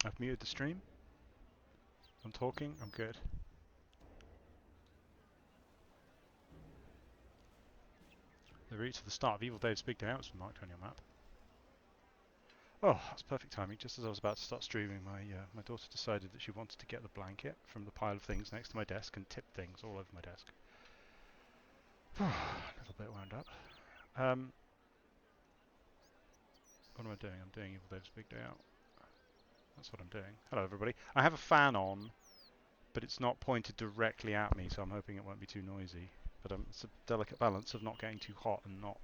I've muted the stream. I'm talking. I'm good. The route to the start of Evil Dave's Big Day Out was marked on your map. Oh, that's perfect timing. Just as I was about to start streaming, my daughter decided that she wanted to get the blanket from the pile of things next to my desk and tip things all over my desk. A little bit wound up. What am I doing? I'm doing Evil Dave's Big Day Out. That's what I'm doing. Hello, everybody. I have a fan on, but it's not pointed directly at me, so I'm hoping it won't be too noisy. But it's a delicate balance of not getting too hot and not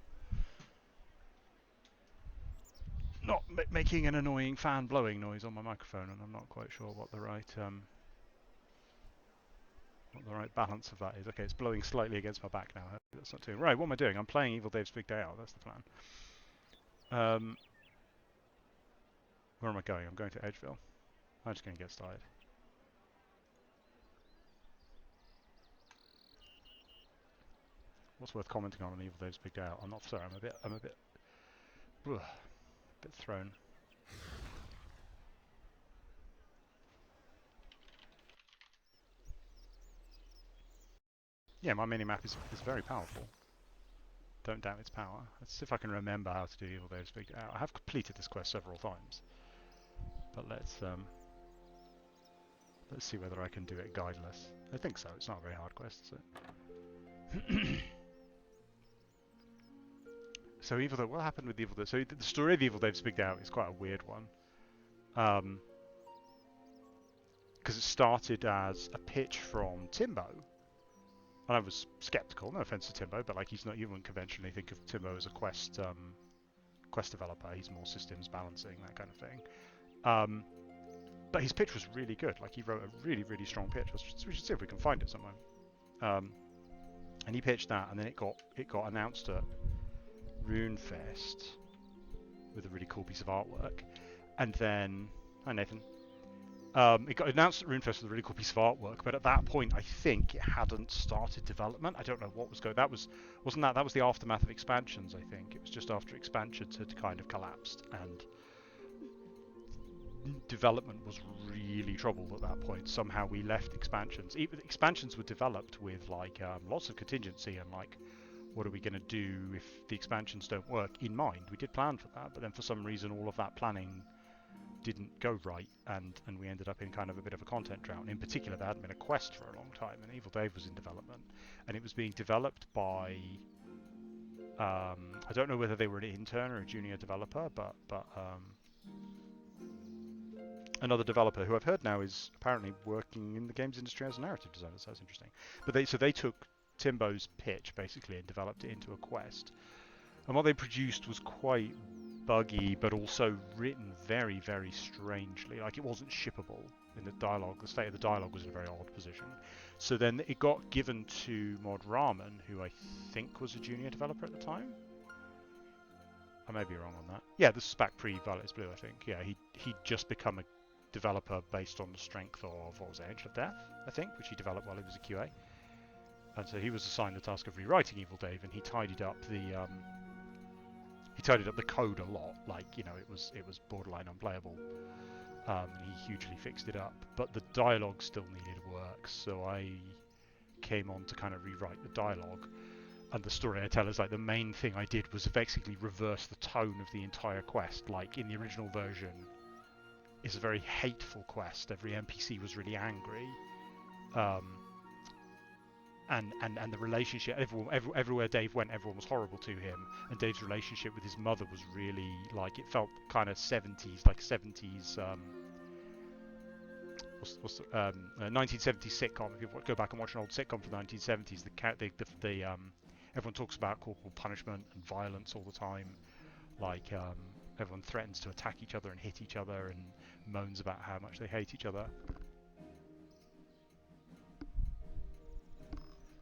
making an annoying fan blowing noise on my microphone, and I'm not quite sure what the right balance of that is. Okay, it's blowing slightly against my back now. That's not too right. What am I doing? I'm playing Evil Dave's Big Day Out. That's the plan. Where am I going? I'm going to Edgeville. I'm just going to get started. What's worth commenting on Evil Dave's Big Day Out? I'm not sorry. I'm a bit thrown. Yeah, my mini-map is very powerful. Don't doubt its power. Let's see if I can remember how to do Evil Dave's Big Day Out. I have completed this quest several times, but let's see whether I can do it guideless. I think so. It's not a very hard quest, is it? So what happened with Evil Dave? So the story of Evil Dave's Big Day Out is quite a weird one. Because it started as a pitch from Timbo. And I was skeptical, no offense to Timbo, but like you wouldn't conventionally think of Timbo as a quest developer. He's more systems balancing, that kind of thing. But his pitch was really good. Like he wrote a really, really strong pitch. We should see if we can find it somewhere. And he pitched that, and then it got announced at Runefest with a really cool piece of artwork. And then, hi Nathan. It got announced at Runefest with a really cool piece of artwork, but at that point, I think it hadn't started development. I don't know what was going. That was the aftermath of expansions. I think it was just after expansions had kind of collapsed, and development was really troubled at that point. Somehow we left expansions. Even expansions were developed with like lots of contingency and like, what are we going to do if the expansions don't work in mind. We did plan for that, but then for some reason all of that planning didn't go right, and we ended up in kind of a bit of a content drought. In particular, there hadn't been a quest for a long time, and Evil Dave was in development, and it was being developed by I don't know whether they were an intern or a junior developer, but another developer who I've heard now is apparently working in the games industry as a narrative designer. So that's interesting. But they took Timbo's pitch basically and developed it into a quest, and what they produced was quite buggy, but also written very, very strangely. Like it wasn't shippable in the dialogue. The state of the dialogue was in a very odd position. So then it got given to Mod Ramen, who I think was a junior developer at the time. I may be wrong on that. Yeah, this is back pre-Violet is Blue, I think. Yeah, he'd just become a developer based on the strength of, what was it, Angel of Death, I think, which he developed while he was a QA. And so he was assigned the task of rewriting Evil Dave, and he tidied up the code a lot. Like, you know, it was borderline unplayable. He hugely fixed it up, but the dialogue still needed work. So I came on to kind of rewrite the dialogue. And the story I tell is like the main thing I did was basically reverse the tone of the entire quest. Like in the original version, it's a very hateful quest. Every NPC was really angry. And the relationship, everywhere Dave went, everyone was horrible to him. And Dave's relationship with his mother was really, like, it felt kind of 70s, like 70s, 1970s sitcom. If you go back and watch an old sitcom from the 1970s, everyone talks about corporal punishment and violence all the time. Like, everyone threatens to attack each other and hit each other and moans about how much they hate each other.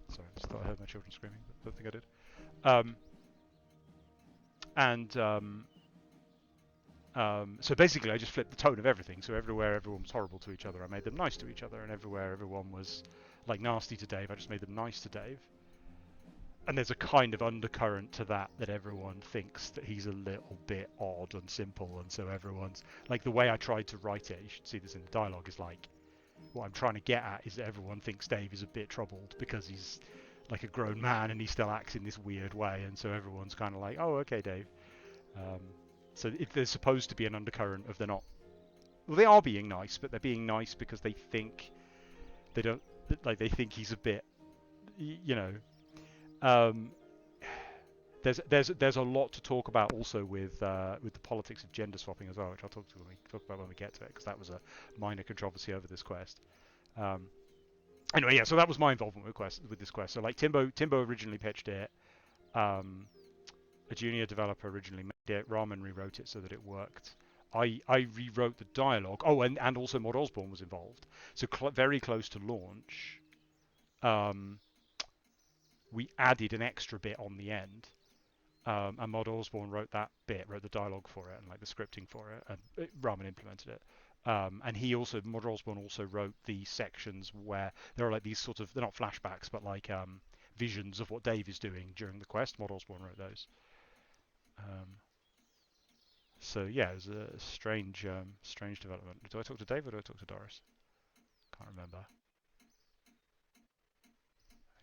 Sorry, I just thought I heard my children screaming, but I don't think I did. So basically I just flipped the tone of everything. So everywhere everyone was horrible to each other, I made them nice to each other. And everywhere everyone was like nasty to Dave, I just made them nice to Dave. and there's a kind of undercurrent to that everyone thinks that he's a little bit odd and simple, and so everyone's like, the way I tried to write it, you should see this in the dialogue, is like, what I'm trying to get at is that everyone thinks Dave is a bit troubled because he's like a grown man and he still acts in this weird way, and so everyone's kind of like, oh, okay, Dave. So if there's supposed to be an undercurrent of they're not, well, they are being nice, but they're being nice because they think they don't, like, they think he's a bit, you know. There's a lot to talk about also with the politics of gender swapping as well, which I'll talk about when we get to it, because that was a minor controversy over this quest. Anyway, yeah, so that was my involvement with this quest. So like Timbo originally pitched it. A junior developer originally made it. Ramen rewrote it so that it worked. I rewrote the dialogue. Oh, and also Mod Osborne was involved. So very close to launch, we added an extra bit on the end. And Mod Osborne wrote that bit, wrote the dialogue for it, and like the scripting for it, and Ramen implemented it. And Mod Osborne also wrote the sections where there are like these sort of, they're not flashbacks, but like visions of what Dave is doing during the quest. Mod Osborne wrote those. So yeah, it was a strange development. Do I talk to Dave or do I talk to Doris? Can't remember.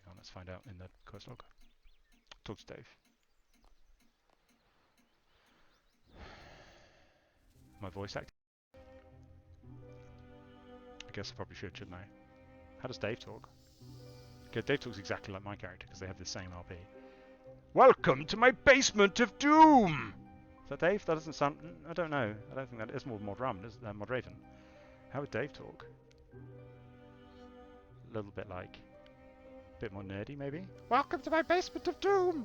Hang on, let's find out in the quest log. Talk to Dave. My voice acting? I guess I probably should, shouldn't I? How does Dave talk? Okay, Dave talks exactly like my character because they have the same RP. Welcome to my basement of doom! Is that Dave? That doesn't sound... I don't know. I don't think that is more Mod Raven, Mod Raven. How would Dave talk? A little bit like... a bit more nerdy, maybe? Welcome to my basement of doom!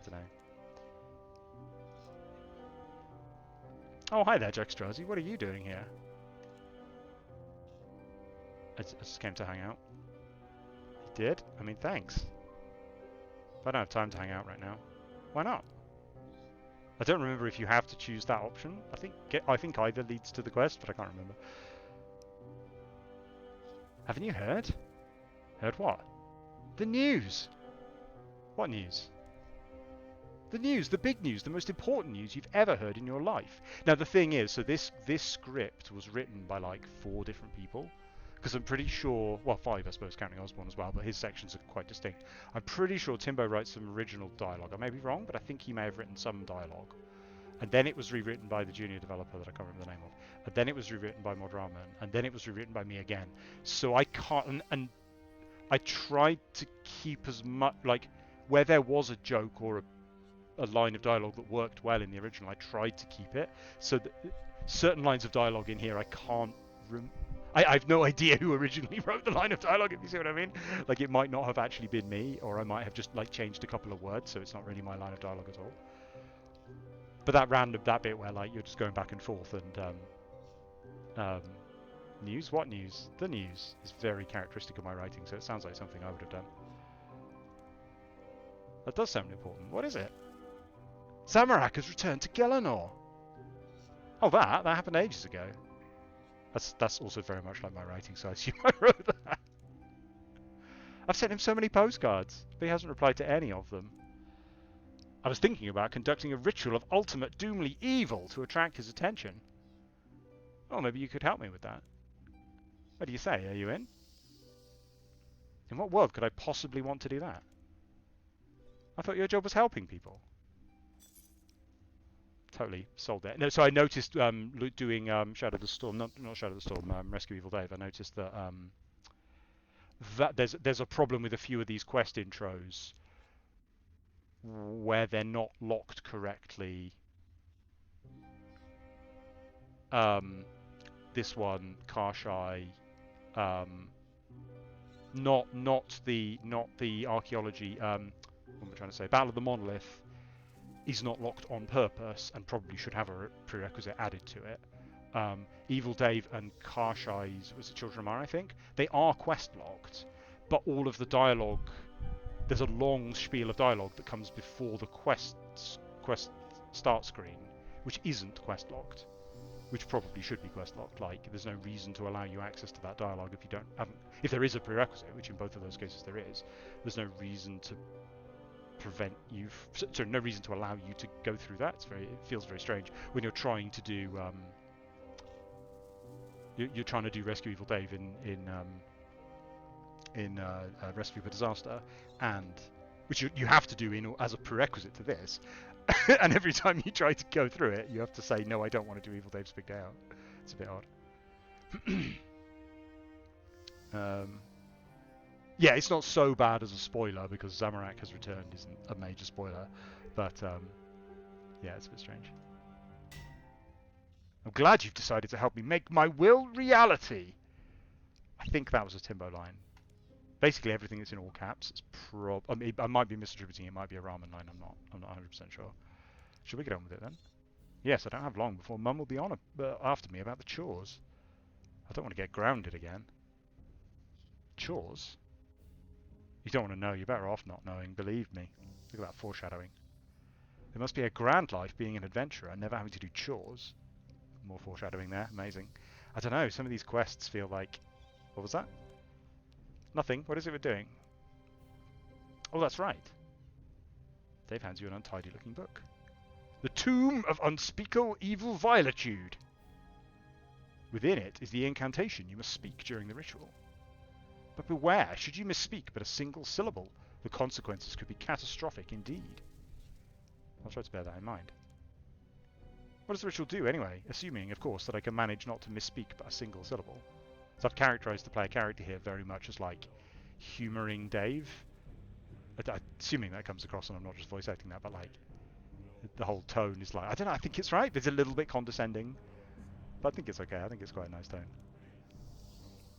I don't know. Oh, hi there, Jackstrazi. What are you doing here? I just came to hang out. You did? I mean, thanks. But I don't have time to hang out right now. Why not? I don't remember if you have to choose that option. I think either leads to the quest, but I can't remember. Haven't you heard? Heard what? The news! What news? The news, the big news, the most important news you've ever heard in your life. Now the thing is, so this script was written by like 4 different people. Because I'm pretty sure, well 5 I suppose, counting Osborne as well, but his sections are quite distinct. I'm pretty sure Timbo writes some original dialogue. I may be wrong, but I think he may have written some dialogue. And then it was rewritten by the junior developer that I can't remember the name of. And then it was rewritten by Mod Ramen. And then it was rewritten by me again. So I can't, and I tried to keep as much, like, where there was a joke or a line of dialogue that worked well in the original, I tried to keep it. So that certain lines of dialogue in here I can't I have no idea who originally wrote the line of dialogue, if you see what I mean. Like, it might not have actually been me, or I might have just like changed a couple of words, so it's not really my line of dialogue at all. But that bit where like you're just going back and forth and news? What news? The news is very characteristic of my writing, so it sounds like something I would have done. That does sound important. What is it? Samarak has returned to Gelanor. Oh, that happened ages ago. That's also very much like my writing, so I assume I wrote that. I've sent him so many postcards, but he hasn't replied to any of them. I was thinking about conducting a ritual of ultimate doomly evil to attract his attention. Oh, maybe you could help me with that. What do you say? Are you in? In what world could I possibly want to do that? I thought your job was helping people. Totally sold it. No, so I noticed doing Shadow of the Storm, not Shadow of the Storm, Rescue Evil Dave. I noticed that that there's a problem with a few of these quest intros where they're not locked correctly. This one, Karshai, not the archaeology. What am I trying to say? Battle of the Monolith is not locked on purpose and probably should have a prerequisite added to it. Evil Dave and Karshai's, was it Children of Mara, I think? They are quest locked, but all of the dialogue, there's a long spiel of dialogue that comes before the quest start screen, which isn't quest locked, which probably should be quest locked. Like, there's no reason to allow you access to that dialogue if you if there is a prerequisite, which in both of those cases there is. There's no reason to prevent you, so no reason to allow you to go through that. It feels very strange when you're trying to do, you're trying to do Rescue Evil Dave in Recipe for Disaster, and which you have to do as a prerequisite to this. And every time you try to go through it, you have to say, no, I don't want to do Evil Dave's Big Day Out. It's a bit odd. Yeah, it's not so bad as a spoiler because Zamorak Has Returned isn't a major spoiler, but yeah, it's a bit strange. I'm glad you've decided to help me make my will reality. I think that was a Timbo line. Basically, everything that's in all caps is I mean, I might be misattributing. It might be a ramen line. I'm not 100% sure. Should we get on with it then? Yes, I don't have long before Mum will be on after me about the chores. I don't want to get grounded again. Chores? You don't want to know. You're better off not knowing. Believe me. Look at that foreshadowing. There must be a grand life being an adventurer, never having to do chores. More foreshadowing there. Amazing. I don't know. Some of these quests feel like... What was that? Nothing. What is it we're doing? Oh, that's right. Dave hands you an untidy-looking book. The Tomb of Unspeakable Evil Violitude. Within it is the incantation you must speak during the ritual. But beware, should you misspeak but a single syllable, the consequences could be catastrophic indeed. I'll try to bear that in mind. What does the ritual do anyway? Assuming, of course, that I can manage not to misspeak but a single syllable. So I've characterised the player character here very much as like humouring Dave. Assuming that comes across and I'm not just voice acting that, but like the whole tone is like, I don't know, I think it's right. There's a little bit condescending, but I think it's okay. I think it's quite a nice tone.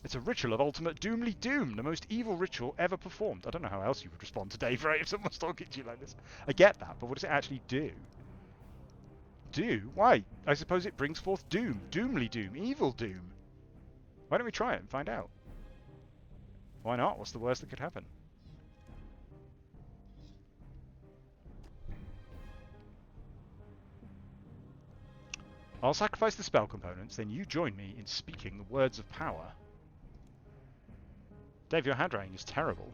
It's a ritual of ultimate doomly doom, the most evil ritual ever performed. I don't know how else you would respond to Dave, right, if someone's talking to you like this. I get that, but what does it actually do? Do? Why? I suppose it brings forth doom. Doomly doom. Evil doom. Why don't we try it and find out? Why not? What's the worst that could happen? I'll sacrifice the spell components, then you join me in speaking the words of power. Dave, your handwriting is terrible.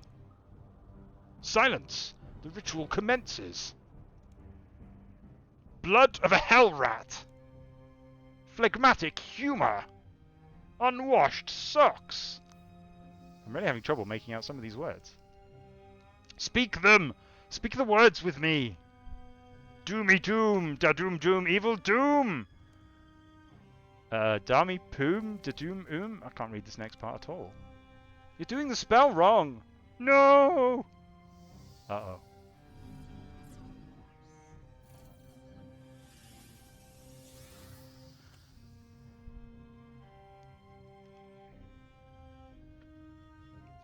Silence! The ritual commences! Blood of a hell rat! Phlegmatic humour! Unwashed socks! I'm really having trouble making out some of these words. Speak them! Speak the words with me! Doomy doom! Da doom doom! Evil doom! Dami poom? Da doom I can't read this next part at all. You're doing the spell wrong! No! Uh-oh.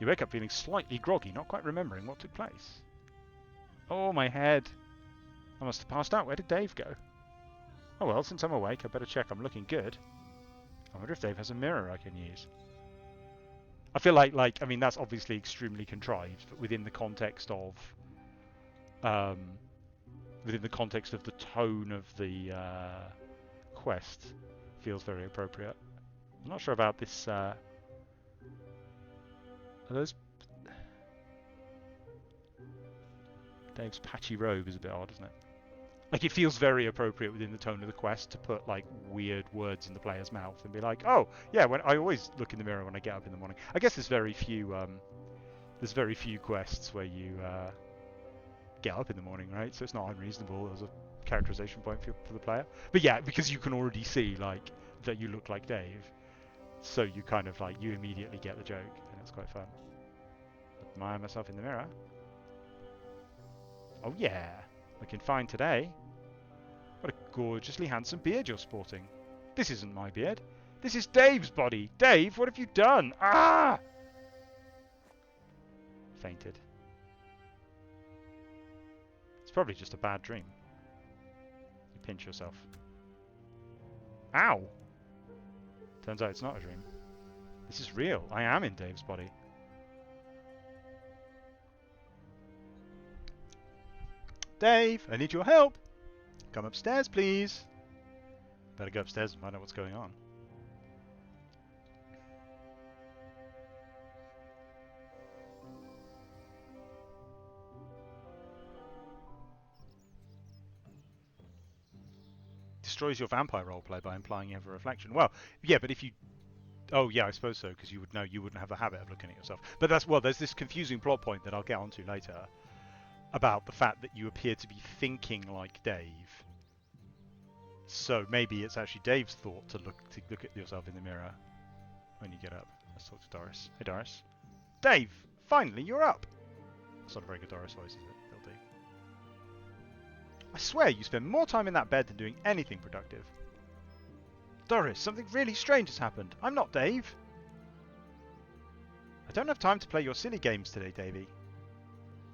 You wake up feeling slightly groggy, not quite remembering what took place. Oh, my head. I must have passed out. Where did Dave go? Oh well, since I'm awake, I better check I'm looking good. I wonder if Dave has a mirror I can use. I feel like, I mean, that's obviously extremely contrived, but within the context of... within the context of the tone of the quest, feels very appropriate. I'm not sure about this... Are those... Dave's patchy robe is a bit odd, isn't it? Like, it feels very appropriate within the tone of the quest to put, like, weird words in the player's mouth and be like, oh, yeah, when I always look in the mirror when I get up in the morning. I guess there's very few quests where you get up in the morning, right? So it's not unreasonable as a characterization point for the player. But yeah, because you can already see, like, that you look like Dave. So you kind of, like, you immediately get the joke, and it's quite fun. Admire myself in the mirror. Oh yeah, looking fine today. What a gorgeously handsome beard you're sporting. This isn't my beard. This is Dave's body. Dave, what have you done? Ah! Fainted. It's probably just a bad dream. You pinch yourself. Ow! Turns out it's not a dream. This is real. I am in Dave's body. Dave, I need your help. Come upstairs, please. Better go upstairs and find out what's going on. destroys your vampire roleplay by implying you have a reflection. Well, yeah, but if you... Oh, yeah, I suppose so, because you would know you wouldn't have the habit of looking at yourself. But that's... Well, there's this confusing plot point that I'll get onto later about the fact that you appear to be thinking like Dave. So maybe it's actually Dave's thought to look at yourself in the mirror when you get up. Let's talk to Doris. Hey, Doris. Dave! Finally, you're up! That's not a very good Doris voice, is it? It'll do. I swear you spend more time in that bed than doing anything productive. Doris, something really strange has happened. I'm not Dave. I don't have time to play your silly games today, Davey.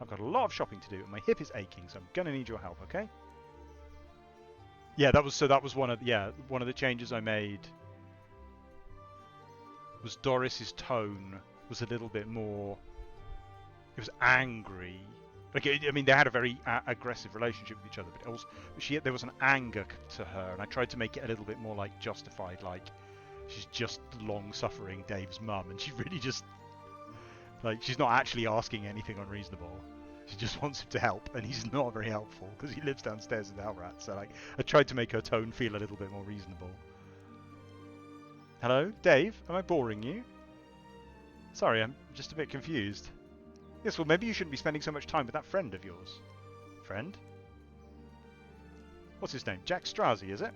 I've got a lot of shopping to do and my hip is aching, so I'm gonna need your help, okay? Yeah, that was one of the changes I made. Was Doris's tone was a little bit more. It was angry. Like, I mean, they had a very aggressive relationship with each other, but there was an anger to her, and I tried to make it a little bit more like justified, like she's just long-suffering Dave's mum, and she really just like she's not actually asking anything unreasonable. She just wants him to help, and he's not very helpful because he lives downstairs with Alrat. So, like, I tried to make her tone feel a little bit more reasonable. Hello, Dave? Am I boring you? Sorry, I'm just a bit confused. Yes, well, maybe you shouldn't be spending so much time with that friend of yours. Friend? What's his name? Jack Strozzi, is it?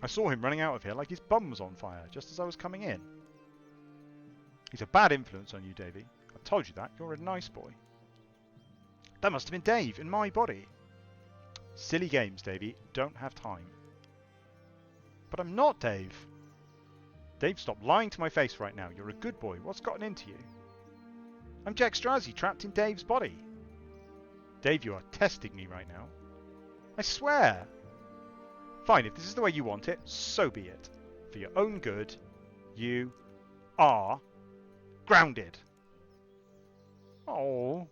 I saw him running out of here like his bum was on fire just as I was coming in. He's a bad influence on you, Davey. I've told you that. You're a nice boy. That must have been Dave, in my body. Silly games, Davey. Don't have time. But I'm not Dave. Dave, stop lying to my face right now. You're a good boy. What's gotten into you? I'm Jack Strozzi, trapped in Dave's body. Dave, you are testing me right now. I swear. Fine, if this is the way you want it, so be it. For your own good, you are grounded. Oh.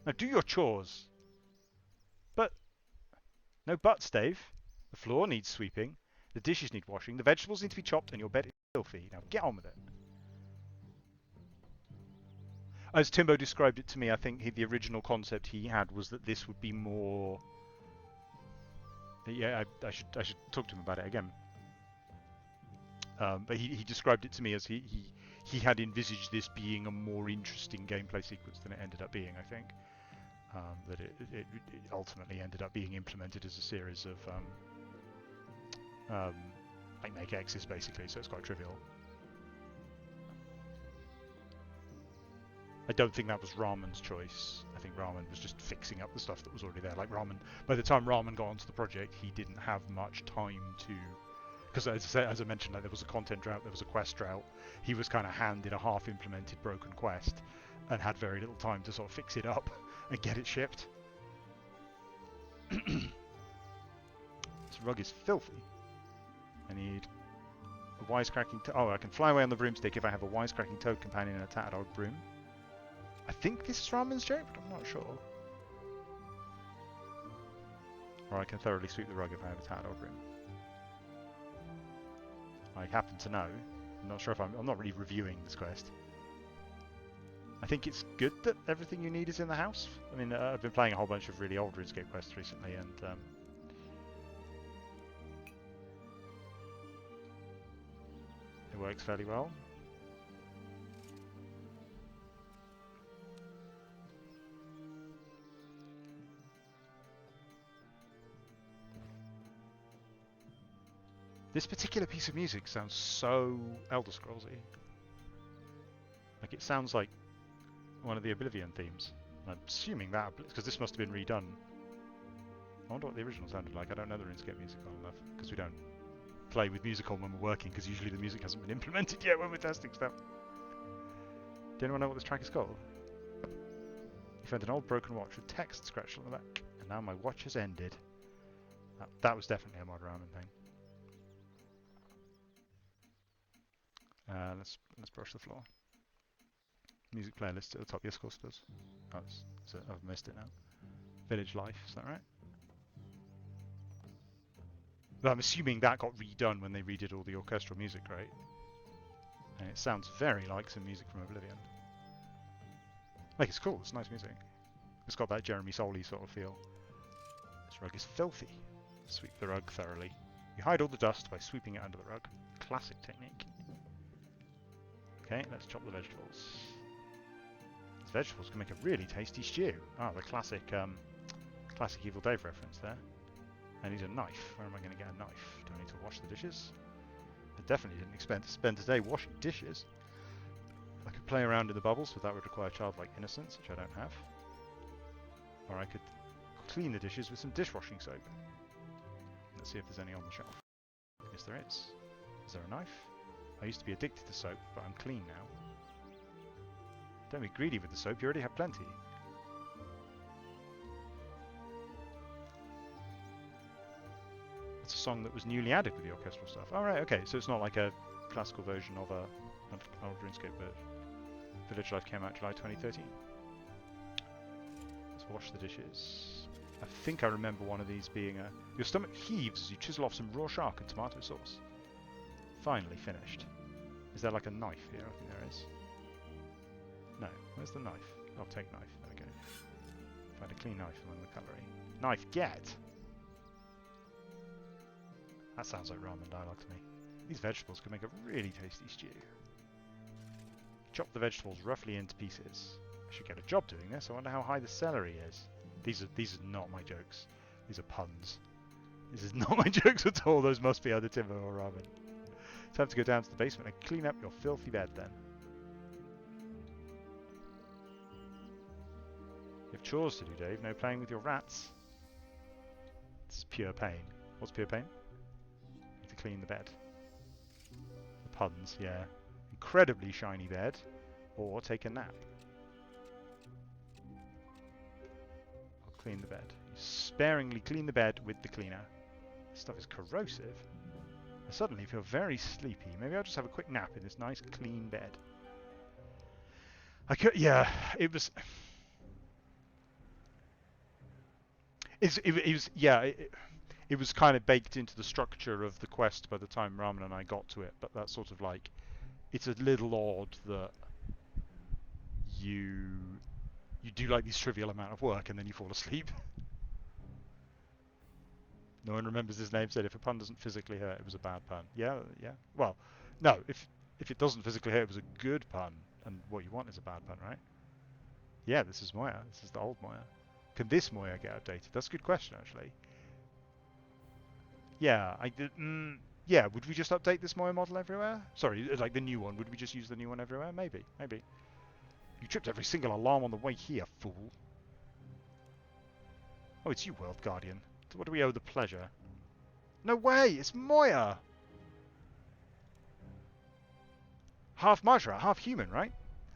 Now do your chores. But... No buts, Dave. The floor needs sweeping. The dishes need washing. The vegetables need to be chopped and your bed is filthy. Now get on with it. As Timbo described it to me, I think the original concept he had was that this would be more... Yeah, I should talk to him about it again. But he described it to me as he had envisaged this being a more interesting gameplay sequence than it ended up being, I think. That it ultimately ended up being implemented as a series of like make X's basically, so it's quite trivial. I don't think that was Rahman's choice. I think Rahman was just fixing up the stuff that was already there. Like Rahman, by the time Rahman got onto the project, he didn't have much time to, because as I mentioned, like, there was a content drought, there was a quest drought. He was kind of handed a half-implemented broken quest, and had very little time to sort of fix it up and get it shipped. This rug is filthy. I need a wisecracking. Oh, I can fly away on the broomstick if I have a wisecracking toad companion and a tattered old broom. I think this is Rahman's joke, but I'm not sure. Or I can thoroughly sweep the rug if I have a tattered old broom. I happen to know. I'm not sure if I'm not really reviewing this quest. I think it's good that everything you need is in the house. I mean, I've been playing a whole bunch of really old Runescape quests recently, and it works fairly well. This particular piece of music sounds so Elder Scrollsy. Like, it sounds like one of the Oblivion themes. I'm assuming that, because this must have been redone. I wonder what the original sounded like. I don't know the RuneScape music well enough, because we don't play with music on when we're working, because usually the music hasn't been implemented yet when we're testing stuff. Do anyone know what this track is called? You found an old broken watch with text scratched on the back, and now my watch has ended. That was definitely a Mod Ramen thing. Let's brush the floor. Music playlist at the top. Yes, of course it does. Oh, I've missed it now. Village Life, is that right? But I'm assuming that got redone when they redid all the orchestral music, right? And it sounds very like some music from Oblivion. Like, it's cool, it's nice music. It's got that Jeremy Soley sort of feel. This rug is filthy. Sweep the rug thoroughly. You hide all the dust by sweeping it under the rug. Classic technique. Okay, let's chop the vegetables. These vegetables can make a really tasty stew. Ah, the classic, classic Evil Dave reference there. I need a knife. Where am I going to get a knife? Do I need to wash the dishes? I definitely didn't expect to spend a day washing dishes. I could play around in the bubbles, but that would require childlike innocence, which I don't have. Or I could clean the dishes with some dishwashing soap. Let's see if there's any on the shelf. Yes, there is. Is there a knife? I used to be addicted to soap, but I'm clean now. Don't be greedy with the soap, you already have plenty. It's a song that was newly added with the orchestral stuff. Oh, right, okay, so it's not like a classical version of an old Runescape version. Village Life came out July 2013. Let's wash the dishes. I think I remember one of these being a... Your stomach heaves as you chisel off some raw shark and tomato sauce. Finally finished. Is there like a knife here? I think there is. No. Where's the knife? I'll take knife. There we go. Find a clean knife among the cutlery. Knife, get! That sounds like ramen dialogue to me. These vegetables could make a really tasty stew. Chop the vegetables roughly into pieces. I should get a job doing this. I wonder how high the celery is. These are not my jokes. These are puns. This is not my jokes at all. Those must be either timber or ramen. Time to go down to the basement and clean up your filthy bed then. You have chores to do, Dave. No playing with your rats. It's pure pain. What's pure pain? Need to clean the bed. The puns, yeah. Incredibly shiny bed. Or take a nap. I'll clean the bed. You sparingly clean the bed with the cleaner. This stuff is corrosive. I suddenly feel very sleepy. Maybe I'll just have a quick nap in this nice clean bed. I could, yeah, it was... It was kind of baked into the structure of the quest by the time Ramen and I got to it, but that's sort of like, it's a little odd that you do like this trivial amount of work and then you fall asleep. No one remembers his name, said if a pun doesn't physically hurt, it was a bad pun. Yeah, yeah. Well, no, if it doesn't physically hurt, it was a good pun, and what you want is a bad pun, right? Yeah, this is Moya. This is the old Moya. Can this Moya get updated? That's a good question, actually. Yeah, I did. Yeah, would we just update this Moya model everywhere? Sorry, like the new one. Would we just use the new one everywhere? Maybe, maybe. You tripped every single alarm on the way here, fool. Oh, it's you, World Guardian. To what do we owe the pleasure? No way! It's Moya! Half Majra, half human, right?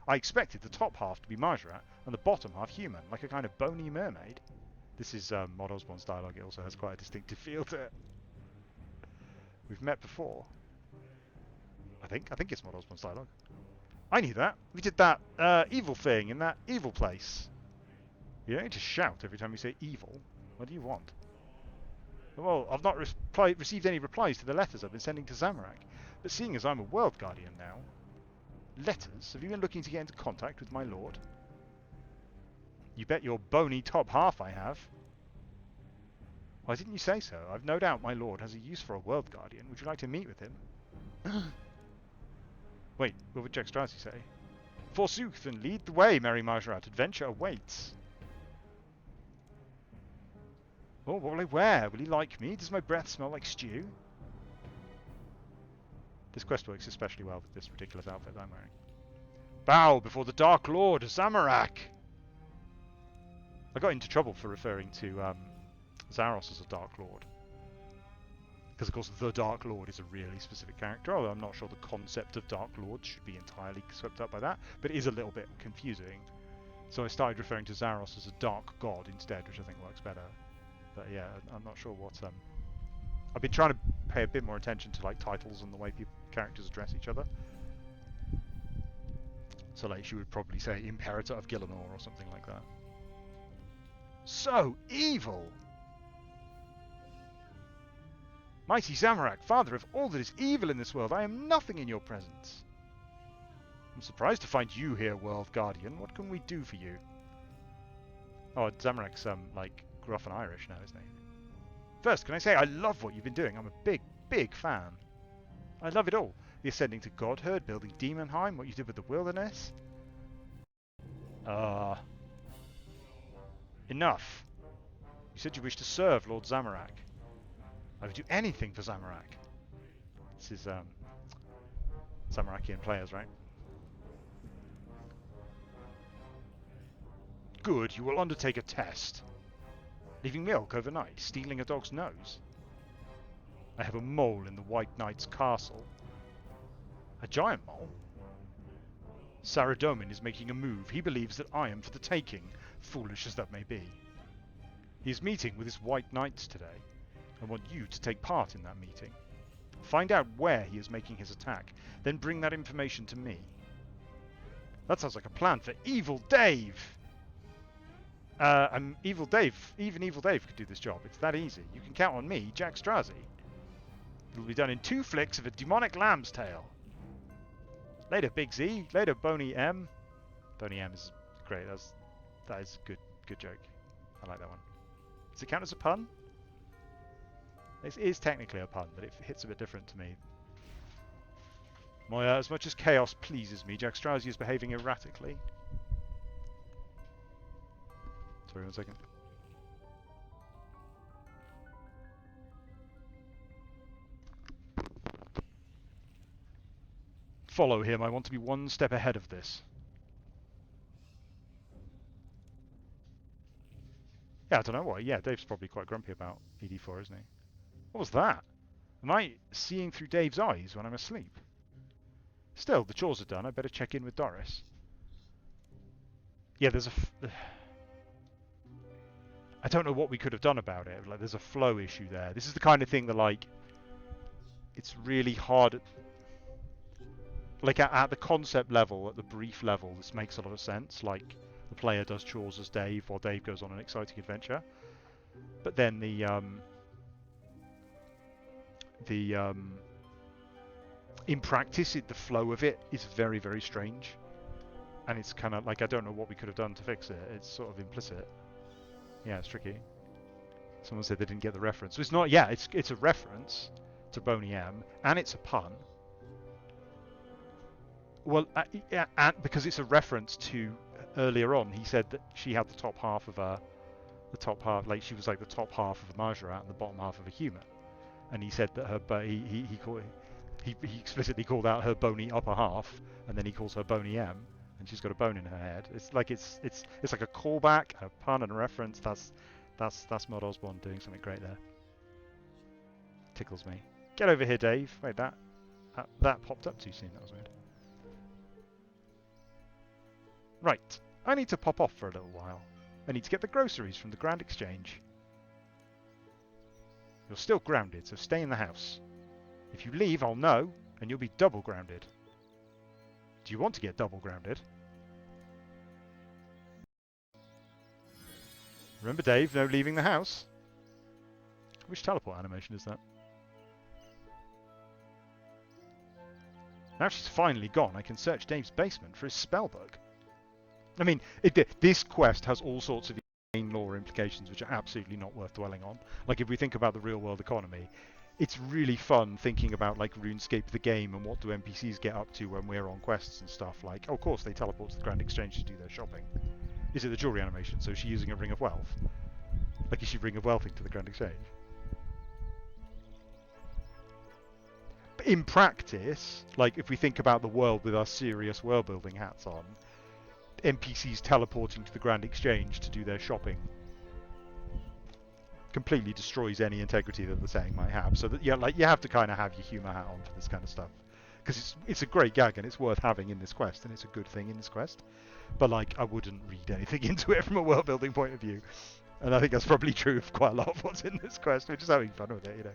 I expected the top half to be Majra and the bottom half human, like a kind of bony mermaid. This is Mod Osborne's dialogue. It also has quite a distinctive feel to it. We've met before. I think it's Mod Osborne's dialogue. I knew that. We did that evil thing in that evil place. You don't need to shout every time you say evil. What do you want? Well, I've not received any replies to the letters I've been sending to Zamorak. But seeing as I'm a World Guardian now... Letters? Have you been looking to get into contact with my lord? You bet your bony top half I have. Why didn't you say so? I've no doubt my lord has a use for a World Guardian. Would you like to meet with him? Wait, what would Jextrazi say? Forsooth, and lead the way, Merry Margaret. Adventure awaits. Oh, what will I wear? Will he like me? Does my breath smell like stew? This quest works especially well with this ridiculous outfit that I'm wearing. Bow before the Dark Lord, Zamorak! I got into trouble for referring to Zaros as a Dark Lord. Because, of course, the Dark Lord is a really specific character, although I'm not sure the concept of Dark Lords should be entirely swept up by that, but it is a little bit confusing. So I started referring to Zaros as a Dark God instead, which I think works better. But yeah, I'm not sure what... I've been trying to pay a bit more attention to like titles and the way characters address each other. So like she would probably say Imperator of Gillinor or something like that. So evil! Mighty Zamorak, father of all that is evil in this world, I am nothing in your presence. I'm surprised to find you here, World Guardian. What can we do for you? Oh, Zamorak's like gruff and Irish now, isn't he? First, can I say I love what you've been doing. I'm a big, big fan. I love it all. The ascending to Godhood, building Demonheim, what you did with the wilderness. Enough. You said you wish to serve Lord Zamorak. I would do anything for Zamorak. This is, Zamorakian players, right? Good, you will undertake a test. Leaving milk overnight, stealing a dog's nose. I have a mole in the White Knight's castle. A giant mole? Saradomin is making a move. He believes that I am for the taking, foolish as that may be. He is meeting with his White Knights today. I want you to take part in that meeting. Find out where he is making his attack, then bring that information to me. That sounds like a plan for Evil Dave! I'm Evil Dave. Even Evil Dave could do this job. It's that easy. You can count on me, Jack Strozzi. It'll be done in 2 flicks of a demonic lamb's tail. Later, Big Z. Later, Boney M. Boney M is great. That is a good joke. I like that one. Does it count as a pun? It is technically a pun, but it hits a bit different to me. Moya, as much as chaos pleases me, Jack Strozzi is behaving erratically. Sorry, 1 second. Follow him. I want to be 1 step ahead of this. Yeah, I don't know why. Yeah, Dave's probably quite grumpy about ED4, isn't he? What was that? Am I seeing through Dave's eyes when I'm asleep? Still, the chores are done. I better check in with Doris. Yeah, there's I don't know what we could have done about it. Like, there's a flow issue there. This is the kind of thing that, like, it's really hard. Like, at the concept level, at the brief level, this makes a lot of sense. Like, the player does chores as Dave while Dave goes on an exciting adventure. But then in practice, the flow of it is very, very strange. And it's kind of like, I don't know what we could have done to fix it. It's sort of implicit. Yeah, it's tricky. Someone said they didn't get the reference. So it's not, yeah, it's a reference to Boney M, and it's a pun. Well, because it's a reference to earlier on, he said that she had the top half, like she was like the top half of a Majorat and the bottom half of a human. And he said that he explicitly called out her bony upper half, and then he calls her Boney M, and she's got a bone in her head. It's like it's like a callback, a pun, and a reference. That's Mod Osborne doing something great there. Tickles me. Get over here, Dave. Wait, that popped up too soon. That was weird. Right, I need to pop off for a little while. I need to get the groceries from the Grand Exchange. You're still grounded, so stay in the house. If you leave, I'll know, and you'll be double grounded. Do you want to get double grounded? Remember, Dave, no leaving the house. Which teleport animation is that? Now she's finally gone, I can search Dave's basement for his spellbook. I mean, this quest has all sorts of main lore implications which are absolutely not worth dwelling on. Like, if we think about the real-world economy, it's really fun thinking about, like, RuneScape the game and what do NPCs get up to when we're on quests and stuff. Like, oh, of course, they teleport to the Grand Exchange to do their shopping. Is it the jewelry animation? So is she using a Ring of Wealth? Like, is she Ring of Wealthing to the Grand Exchange? But in practice, like, if we think about the world with our serious world-building hats on, NPCs teleporting to the Grand Exchange to do their shopping completely destroys any integrity that the saying might have. So that, yeah, like, you have to kind of have your humour hat on for this kind of stuff, because it's a great gag and it's worth having in this quest, and it's a good thing in this quest. But, like, I wouldn't read anything into it from a world building point of view, and I think that's probably true of quite a lot of what's in this quest. We're just having fun with it, you know.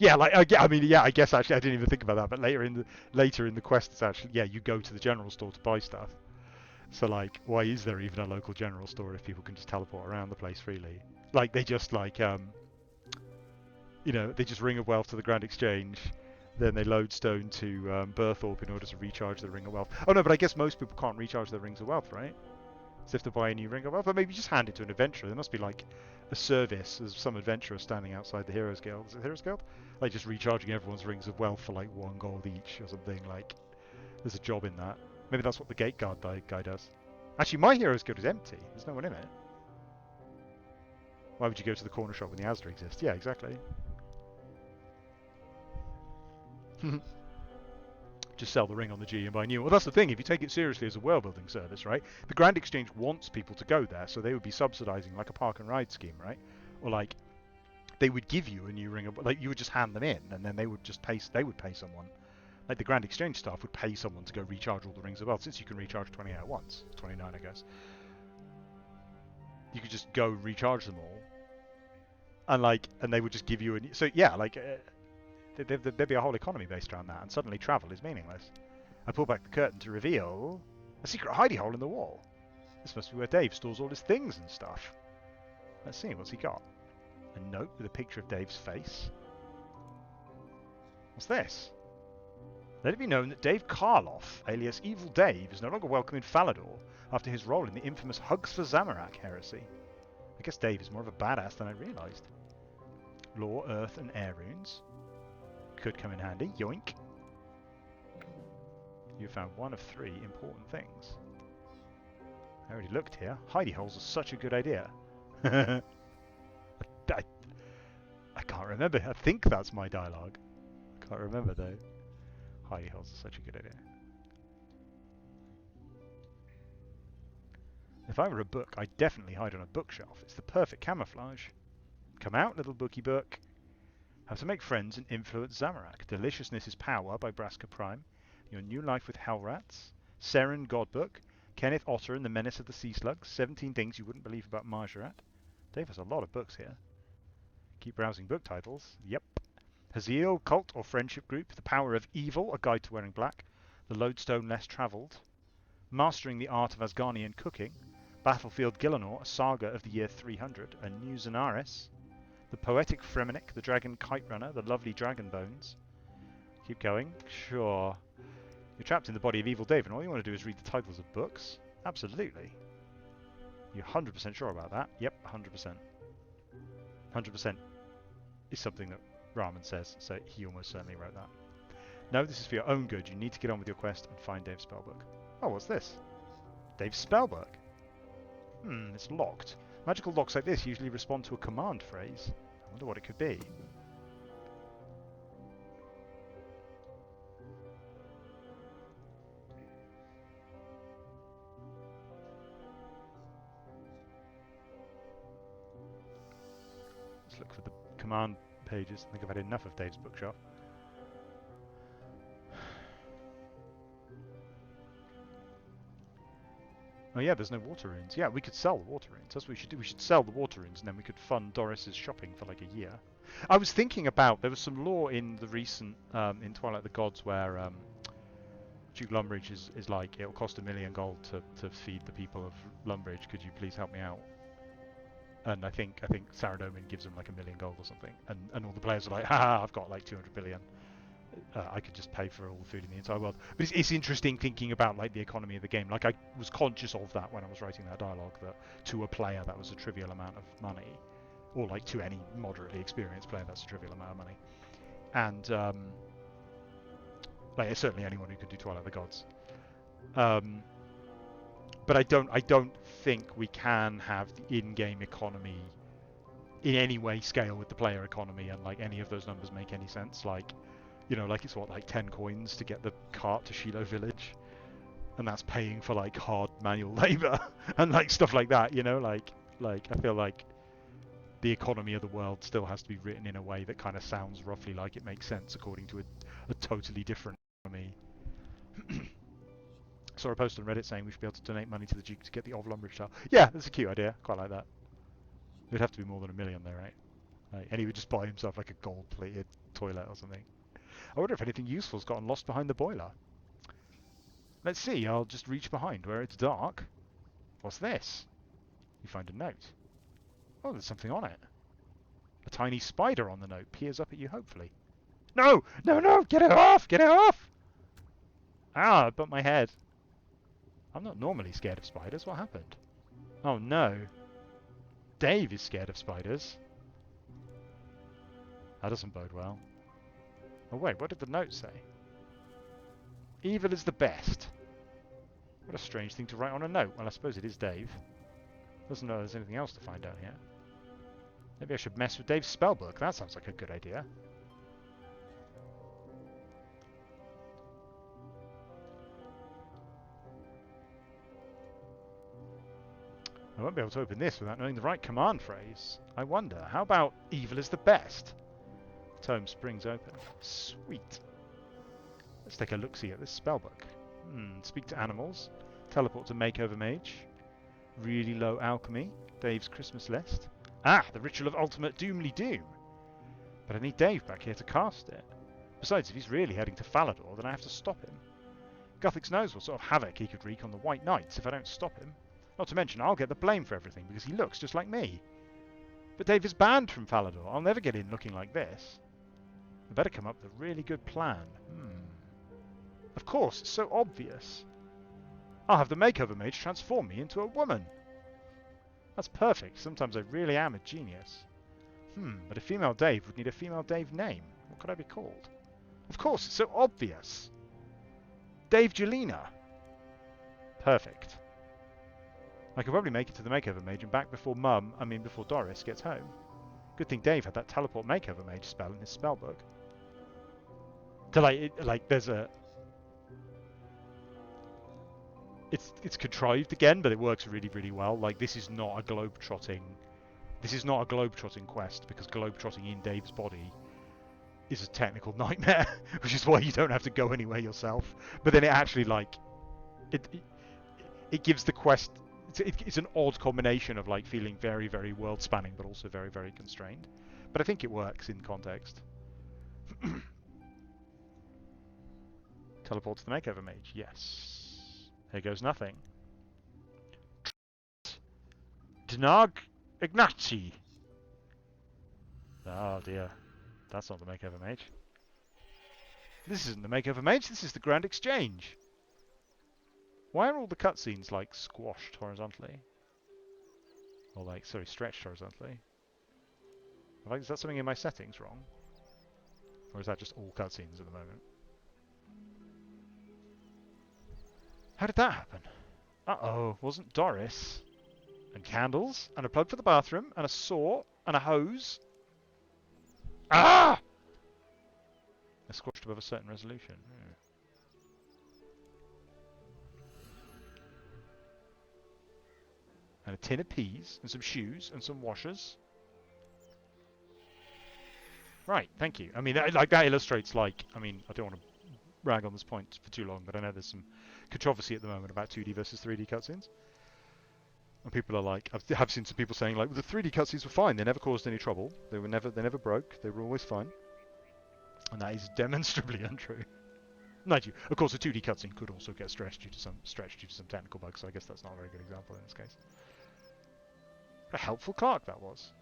Yeah, like, I mean, yeah, I guess actually I didn't even think about that. But later in the quest, it's actually, yeah, you go to the general store to buy stuff. So, like, why is there even a local general store if people can just teleport around the place freely? Like, they just, like, you know, they just Ring of Wealth to the Grand Exchange, Then they lodestone to Berthorpe in order to recharge the Ring of Wealth. Oh no, but I guess most people can't recharge their Rings of Wealth, right? So if they buy a new Ring of Wealth, or maybe just hand it to an adventurer. There must be like a service. There's some adventurer standing outside the Heroes Guild. Is it Heroes Guild? Like just recharging everyone's Rings of Wealth for like 1 gold each or something. Like there's a job in that. Maybe that's what the Gate Guard guy does. Actually, my Heroes Guild is empty. There's no one in it. Why would you go to the corner shop when the Asda exists? Yeah, exactly. Just sell the ring on the G and buy new. Well, that's the thing. If you take it seriously as a world-building service, right? The Grand Exchange wants people to go there, so they would be subsidising like a park and ride scheme, right? Or like they would give you a new ring, like you would just hand them in, and then they would just pay. They would pay someone. Like the Grand Exchange staff would pay someone to go recharge all the rings of wealth, since you can recharge 28 at once, 29, I guess. You could just go recharge them all, and they would just give you a. So yeah, like. There'd be a whole economy based around that, and suddenly travel is meaningless. I pull back the curtain to reveal a secret hidey hole in the wall. This must be where Dave stores all his things and stuff. Let's see, what's he got? A note with a picture of Dave's face. What's this? Let it be known that Dave Karloff, alias Evil Dave, is no longer welcome in Falador after his role in the infamous Hugs for Zamorak heresy. I guess Dave is more of a badass than I realised. Law, Earth, and Air runes. Could come in handy. Yoink. You found 1 of 3 important things. I already looked here. Hidey holes are such a good idea. I can't remember. I think that's my dialogue. I can't remember though. Hidey holes are such a good idea. If I were a book, I'd definitely hide on a bookshelf. It's the perfect camouflage. Come out, little bookie book. How to Make Friends and Influence Zamorak. Deliciousness is Power by Braska Prime. Your New Life with Hellrats. Seren Godbook. Kenneth Otter and the Menace of the Sea Slugs. 17 Things You Wouldn't Believe About Marjarat. Dave has a lot of books here. Keep browsing book titles. Yep. Haziel, Cult or Friendship Group. The Power of Evil, A Guide to Wearing Black. The Lodestone Less Travelled. Mastering the Art of Asgarnian Cooking. Battlefield Gillinor, A Saga of the Year 300. A New Zenaris. The Poetic Fremenic, The Dragon Kite Runner, The Lovely Dragon Bones. Keep going. Sure. You're trapped in the body of Evil Dave, and all you want to do is read the titles of books? Absolutely. You're 100% sure about that? Yep, 100%. 100% is something that Rahman says, so he almost certainly wrote that. No, this is for your own good. You need to get on with your quest and find Dave's spellbook. Oh, what's this? Dave's spellbook. It's locked. Magical locks like this usually respond to a command phrase. I wonder what it could be. Let's look for the command pages. I think I've had enough of Dave's bookshelf. Oh yeah, there's no water runes. Yeah, we could sell the water runes. That's what we should do. We should sell the water runes, and then we could fund Doris's shopping for like a year. I was thinking about, there was some lore in the recent, in Twilight of the Gods, where Duke Lumbridge is like, it'll cost 1 million gold to feed the people of Lumbridge. Could you please help me out? And I think Saradomin gives him like 1 million gold or something, and all the players are like, haha, I've got like 200 billion. I could just pay for all the food in the entire world. But it's interesting thinking about like the economy of the game. Like I was conscious of that when I was writing that dialogue, that to a player that was a trivial amount of money, or like to any moderately experienced player that's a trivial amount of money. And like certainly anyone who could do Twilight of the Gods. But I don't think we can have the in-game economy in any way scale with the player economy, and like any of those numbers make any sense. Like, you know, like it's what, like 10 coins to get the cart to Shiloh Village, and that's paying for like hard manual labor and like stuff like that, you know, like I feel like the economy of the world still has to be written in a way that kind of sounds roughly like it makes sense according to a totally different economy. Saw a post on Reddit saying we should be able to donate money to the Duke to get the Of Lumbridge style. Yeah, that's a cute idea. Quite like that. It would have to be more than 1 million though, right? And he would just buy himself like a gold-plated toilet or something. I wonder if anything useful's gotten lost behind the boiler. Let's see, I'll just reach behind where it's dark. What's this? You find a note. Oh, there's something on it. A tiny spider on the note peers up at you hopefully. No! No, no! Get it off! Get it off! Ah, I bumped my head. I'm not normally scared of spiders. What happened? Oh no. Dave is scared of spiders. That doesn't bode well. Oh wait, what did the note say? Evil is the best. What a strange thing to write on a note. Well, I suppose it is Dave. Doesn't know there's anything else to find out here. Maybe I should mess with Dave's spellbook. That sounds like a good idea. I won't be able to open this without knowing the right command phrase. I wonder, how about evil is the best? The tome springs open. Sweet. Let's take a look-see at this spellbook. Speak to animals. Teleport to Makeover Mage. Really low alchemy. Dave's Christmas list. Ah, the Ritual of Ultimate Doomly Doom. But I need Dave back here to cast it. Besides, if he's really heading to Falador, then I have to stop him. Guthix knows what sort of havoc he could wreak on the White Knights if I don't stop him. Not to mention, I'll get the blame for everything because he looks just like me. But Dave is banned from Falador. I'll never get in looking like this. I better come up with a really good plan. Of course, it's so obvious. I'll have the Makeover Mage transform me into a woman. That's perfect. Sometimes I really am a genius. But a female Dave would need a female Dave name. What could I be called? Of course, it's so obvious. Dave Jelena. Perfect. I could probably make it to the Makeover Mage and back before before Doris gets home. Good thing Dave had that Teleport Makeover Mage spell in his spellbook. So there's a... It's contrived again, but it works really, really well. Like, this is not a globe-trotting quest, because globe-trotting in Dave's body is a technical nightmare, which is why you don't have to go anywhere yourself. But then it actually, like... It gives the quest... It's an odd combination of like feeling very, very world-spanning, but also very, very constrained. But I think it works in context. Teleport to the Makeover Mage. Yes. Here goes nothing. Dnag Ignaci. Oh dear. That's not the Makeover Mage. This isn't the Makeover Mage, this is the Grand Exchange. Why are all the cutscenes, like, squashed horizontally? Or, like, sorry, stretched horizontally? Like, is that something in my settings wrong? Or is that just all cutscenes at the moment? How did that happen? Uh-oh, wasn't Doris? And candles, and a plug for the bathroom, and a saw, and a hose. Ah! They're squashed above a certain resolution. And a tin of peas, and some shoes, and some washers. Right, thank you. I mean, like that illustrates, like, I mean, I don't want to rag on this point for too long, but I know there's some controversy at the moment about 2D versus 3D cutscenes. And people are like, I have seen some people saying, like, well, the 3D cutscenes were fine, they never caused any trouble, they never broke, they were always fine. And that is demonstrably untrue. Mind you, of course, a 2D cutscene could also get stretched due to some technical bugs, so I guess that's not a very good example in this case. What a helpful clerk that was.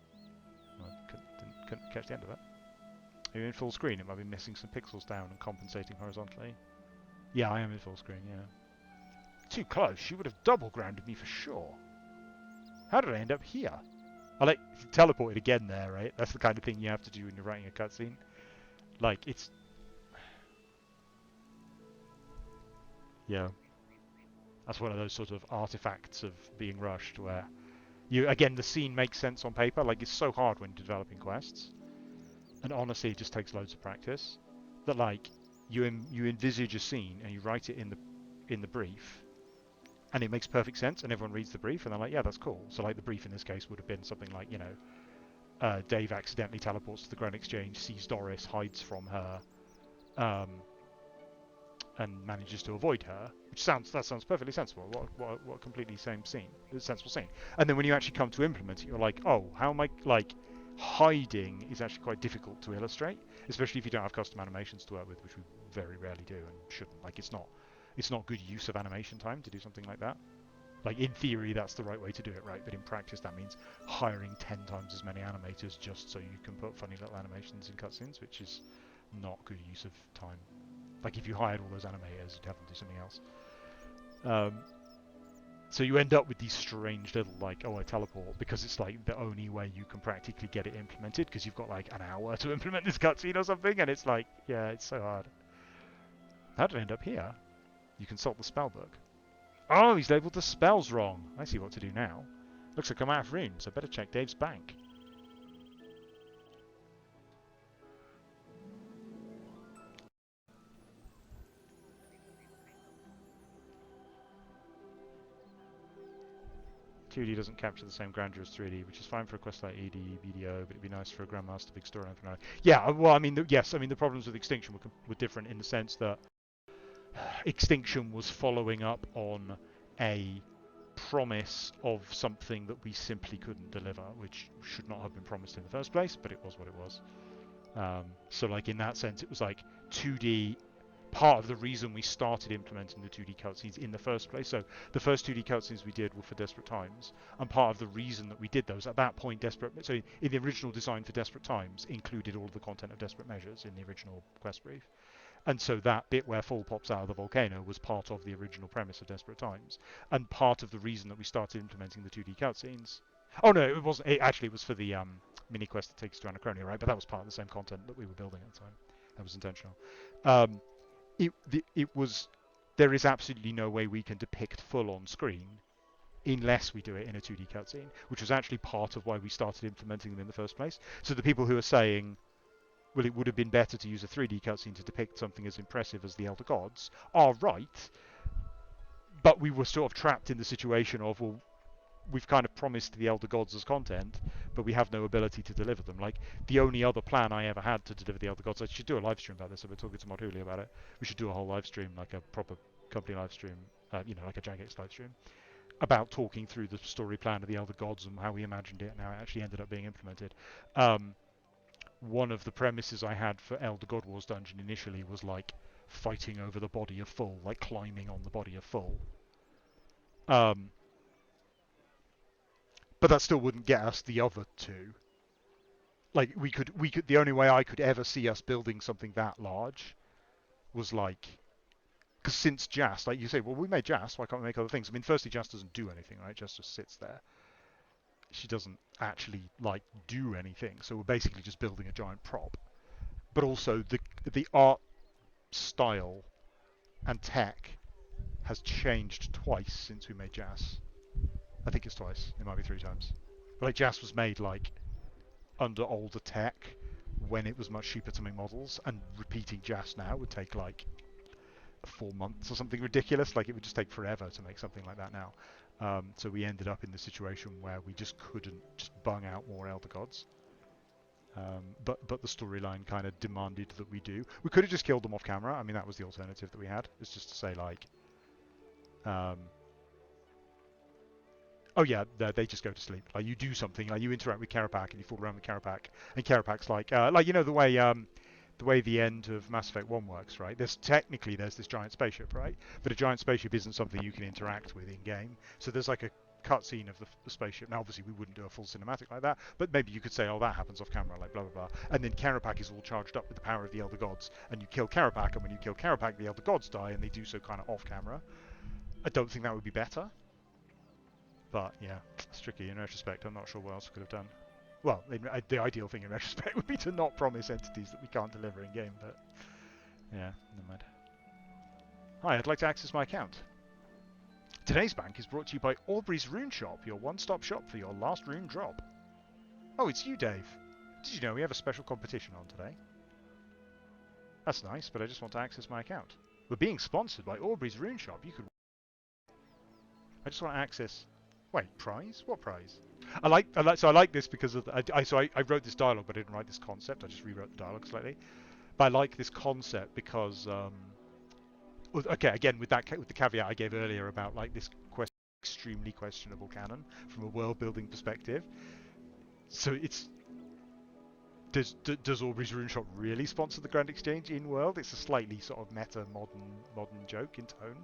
I couldn't catch the end of that. Are you in full screen? It might be missing some pixels down and compensating horizontally. Yeah, I am in full screen, yeah. Too close, she would have double grounded me for sure. How did I end up here? I teleported again there, right? That's the kind of thing you have to do when you're writing a cutscene. Like, it's... Yeah. That's one of those sort of artifacts of being rushed where... Again, the scene makes sense on paper. Like, it's so hard when developing quests. And honestly, it just takes loads of practice. That, like, you envisage a scene and you write it in the brief, and it makes perfect sense, and everyone reads the brief, and they're like, yeah, that's cool. So, like, the brief in this case would have been something like, you know, Dave accidentally teleports to the Grand Exchange, sees Doris, hides from her, and manages to avoid her, which sounds perfectly sensible. What a completely sensible scene. And then when you actually come to implement it, you're like, oh, how am I, like, hiding is actually quite difficult to illustrate, especially if you don't have custom animations to work with, which we very rarely do and shouldn't. Like, it's not good use of animation time to do something like that. Like, in theory, that's the right way to do it, right? But in practice, that means hiring 10 times as many animators just so you can put funny little animations in cutscenes, which is not good use of time. Like if you hired all those animators, you'd have them do something else. So you end up with these strange little like, oh, I teleport, because it's like the only way you can practically get it implemented, because you've got like an hour to implement this cutscene or something, and it's like, yeah, it's so hard. How did I end up here? You consult the spell book. Oh, he's labelled the spells wrong. I see what to do now. Looks like I'm out of runes. I better check Dave's bank. .2D doesn't capture the same grandeur as 3D, which is fine for a quest like ED, BDO, but it'd be nice for a Grandmaster big storyline for now. Yeah, well, I mean, yes, I mean, the problems with Extinction were different in the sense that Extinction was following up on a promise of something that we simply couldn't deliver, which should not have been promised in the first place, but it was what it was. So, like, in that sense, it was like 2D. Part of the reason we started implementing the 2D cutscenes in the first place. So the first 2D cutscenes we did were for Desperate Times, and part of the reason that we did those at that point, so in the original design for Desperate Times included all of the content of Desperate Measures in the original quest brief, and so that bit where Fall pops out of the volcano was part of the original premise of Desperate Times, and part of the reason that we started implementing the 2D cutscenes. Oh no, it wasn't. It was for the mini quest that takes us to Anachronia, right? But that was part of the same content that we were building at the time. That was intentional. It was. There is absolutely no way we can depict full on screen unless we do it in a 2D cutscene, which was actually part of why we started implementing them in the first place. So the people who are saying, well, it would have been better to use a 3D cutscene to depict something as impressive as the Elder Gods, are right, but we were sort of trapped in the situation of, well, we've kind of promised the Elder Gods as content, but we have no ability to deliver them. Like, the only other plan I ever had to deliver the Elder Gods, I should do a live stream about this. I've been talking to Modhuli about it. We should do a whole live stream, like a proper company live stream, like a Jagex live stream, about talking through the story plan of the Elder Gods and how we imagined it and how it actually ended up being implemented. One of the premises I had for Elder God Wars Dungeon initially was, like, fighting over the body of Full, like climbing on the body of Full. But that still wouldn't get us the other two. Like, we could. The only way I could ever see us building something that large was like, because since Jas, like you say, well, we made Jas, why can't we make other things? I mean, firstly, Jas doesn't do anything, right? Jas just sits there. She doesn't actually like do anything, so we're basically just building a giant prop. But also, the art style and tech has changed twice since we made Jas. I think it's twice. It might be 3 times. But like, Jas was made like under older tech when it was much cheaper to make models, and repeating Jas now would take like 4 months or something ridiculous. Like, it would just take forever to make something like that now. So we ended up in the situation where we just couldn't just bung out more Elder Gods. But the storyline kind of demanded that we do. We could have just killed them off camera. I mean, that was the alternative that we had. It's just to say, like, oh yeah, they just go to sleep. Like, you do something, like you interact with Karapak and you fool around with Karapak, and Karapak's like you know, the way the end of Mass Effect 1 works, right? There's this giant spaceship, right? But a giant spaceship isn't something you can interact with in game. So there's like a cutscene of the spaceship. Now, obviously, we wouldn't do a full cinematic like that, but maybe you could say, oh, that happens off camera, like blah blah blah. And then Karapak is all charged up with the power of the Elder Gods, and you kill Karapak, and when you kill Karapak, the Elder Gods die, and they do so kind of off camera. I don't think that would be better. But yeah, it's tricky in retrospect. I'm not sure what else we could have done. Well, the ideal thing in retrospect would be to not promise entities that we can't deliver in game, but yeah, never mind. Hi, I'd like to access my account. Today's bank is brought to you by Aubrey's Rune Shop, your one-stop shop for your last rune drop. Oh, it's you, Dave. Did you know we have a special competition on today? That's nice, but I just want to access my account. We're being sponsored by Aubrey's Rune Shop. I just want to access... Wait, prize? What prize? I like this because of I wrote this dialogue, but I didn't write this concept. I just rewrote the dialogue slightly. But I like this concept because okay, again with the caveat I gave earlier about like this extremely questionable canon from a world building perspective. So it's does Aubrey's Rune Shop really sponsor the Grand Exchange in world? It's a slightly sort of meta modern joke in tone,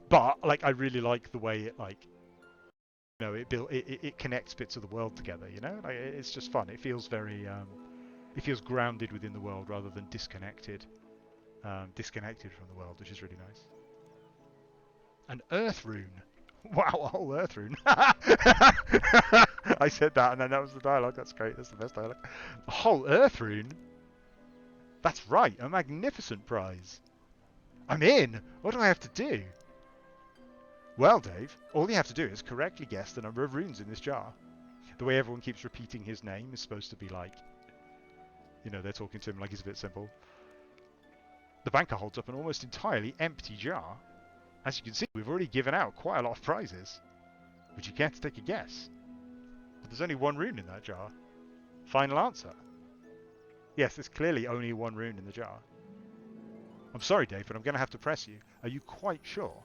but like I really like the way it like. You know, it connects bits of the world together. You know, like, it's just fun. It feels very It feels grounded within the world rather than disconnected. Disconnected from the world, which is really nice. An earth rune. Wow, a whole earth rune. I said that and then that was the dialogue. That's great. That's the best dialogue. A whole earth rune? That's right. A magnificent prize. I'm in. What do I have to do? Well, Dave, all you have to do is correctly guess the number of runes in this jar. The way everyone keeps repeating his name is supposed to be like, you know, they're talking to him like he's a bit simple. The banker holds up an almost entirely empty jar. As you can see, we've already given out quite a lot of prizes. Would you care to take a guess? But there's only one rune in that jar. Final answer. Yes, there's clearly only one rune in the jar. I'm sorry, Dave, but I'm going to have to press you. Are you quite sure?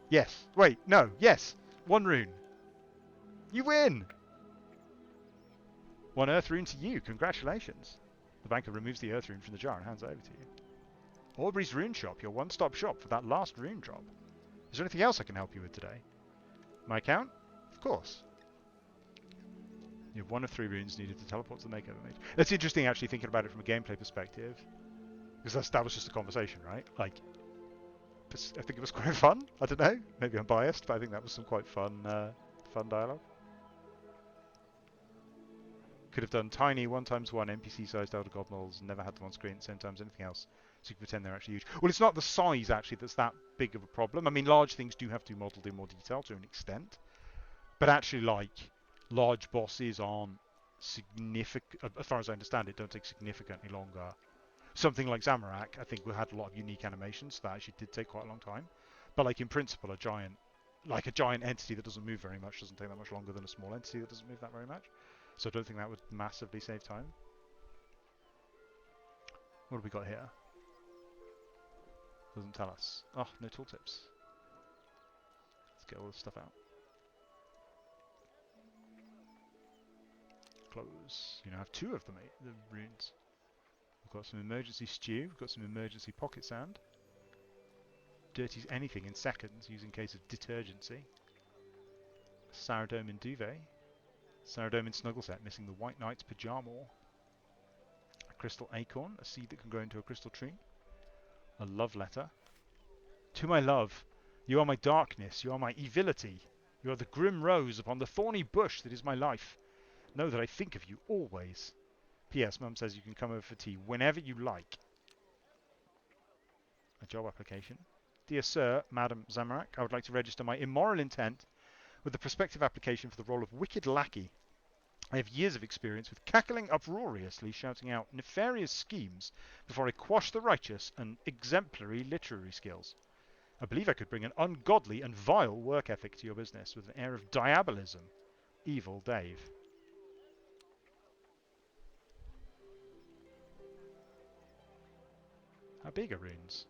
Yes. Wait, no. Yes. One rune. You win! One earth rune to you. Congratulations. The banker removes the earth rune from the jar and hands it over to you. Aubrey's Rune Shop, your one-stop shop for that last rune drop. Is there anything else I can help you with today? My account? Of course. You have one of 3 runes needed to teleport to the makeover mage. That's interesting, actually, thinking about it from a gameplay perspective. Because that was just a conversation, right? Like, I think it was quite fun. I don't know. Maybe I'm biased, but I think that was some quite fun dialogue. Could have done tiny 1x1 NPC-sized Elder God models and never had them on screen at the same time as anything else, so you can pretend they're actually huge. Well, it's not the size, actually, that's that big of a problem. I mean, large things do have to be modelled in more detail to an extent. But actually, like, large bosses aren't significant, as far as I understand it, don't take significantly longer. Something like Zamorak, I think, had a lot of unique animations, so that actually did take quite a long time. But, like, in principle, a giant entity that doesn't move very much doesn't take that much longer than a small entity that doesn't move that very much. So I don't think that would massively save time. What have we got here? Doesn't tell us. Oh, no tooltips. Let's get all this stuff out. Close. You now have 2 of the runes. We've got some emergency stew. We've got some emergency pocket sand. Dirties anything in seconds, used in case of detergency. Sourdough in duvet. Sourdough in snuggle set, missing the White Knight's pajama. A crystal acorn, a seed that can grow into a crystal tree. A love letter. To my love, you are my darkness, you are my evility. You are the grim rose upon the thorny bush that is my life. Know that I think of you always. P.S. Mum says you can come over for tea whenever you like. A job application. Dear Sir, Madam Zamorak, I would like to register my immoral intent with the prospective application for the role of wicked lackey. I have years of experience with cackling uproariously, shouting out nefarious schemes before I quash the righteous, and exemplary literary skills. I believe I could bring an ungodly and vile work ethic to your business with an air of diabolism. Evil Dave. How big are runes?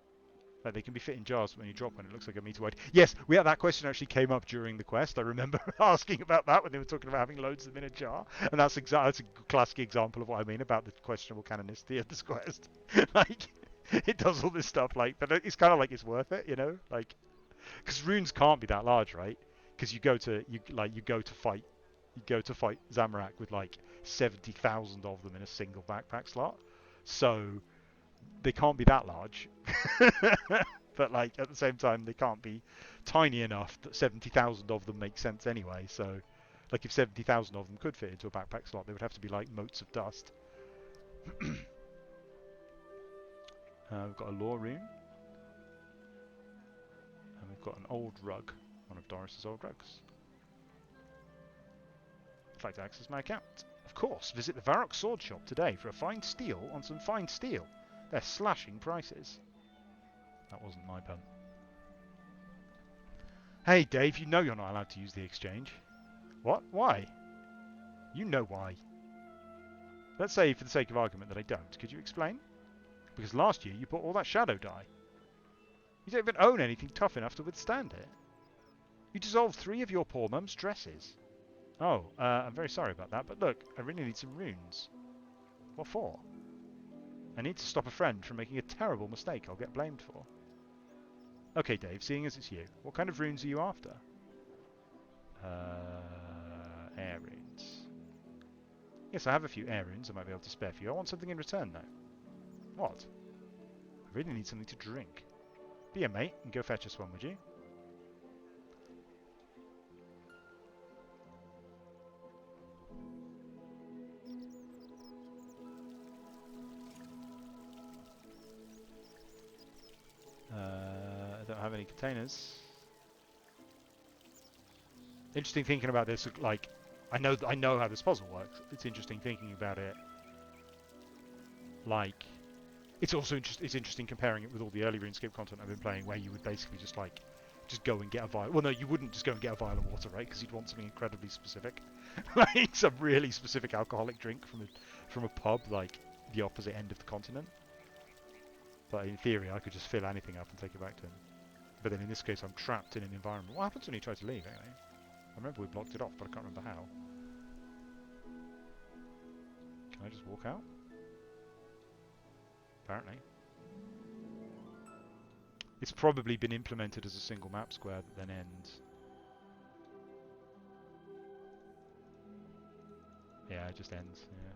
Like, they can be fit in jars, but when you drop one, it looks like a meter wide. Yes, that question actually came up during the quest. I remember asking about that when they were talking about having loads of them in a jar. And that's a classic example of what I mean about the questionable canonicity of this quest. Like, it does all this stuff, like, but it's kind of like it's worth it, you know? Like, because runes can't be that large, right? Because you go to fight Zamorak with like 70,000 of them in a single backpack slot. So they can't be that large. But like at the same time they can't be tiny enough that 70,000 of them make sense anyway. So like if 70,000 of them could fit into a backpack slot, they would have to be like motes of dust. We've got a lore rune. And we've got an old rug. One of Doris's old rugs. I'd like to access my account. Of course, visit the Varrock Sword Shop today for a fine steal on some fine steel. They're slashing prices. That wasn't my pun. Hey Dave, you know you're not allowed to use the exchange. What? Why? You know why. Let's say, for the sake of argument, that I don't. Could you explain? Because last year you bought all that shadow dye. You don't even own anything tough enough to withstand it. You dissolved 3 of your poor mum's dresses. Oh, I'm very sorry about that, but look, I really need some runes. What for? I need to stop a friend from making a terrible mistake I'll get blamed for. Okay, Dave, seeing as it's you, what kind of runes are you after? Air runes. Yes, I have a few air runes I might be able to spare for you. I want something in return, though. What? I really need something to drink. Be a mate and go fetch us one, would you? I don't have any containers. Interesting thinking about this. Like, I know how this puzzle works. It's interesting thinking about it. Like, it's also it's interesting comparing it with all the early RuneScape content I've been playing, where you would basically just go and get a vial. Well, no, you wouldn't just go and get a vial of water, right? Because you'd want something incredibly specific, like some really specific alcoholic drink from a pub, like the opposite end of the continent. But in theory, I could just fill anything up and take it back to him. But then in this case, I'm trapped in an environment. What happens when he tries to leave, anyway? I remember we blocked it off, but I can't remember how. Can I just walk out? Apparently. It's probably been implemented as a single map square that then ends. Yeah, it just ends. Yeah.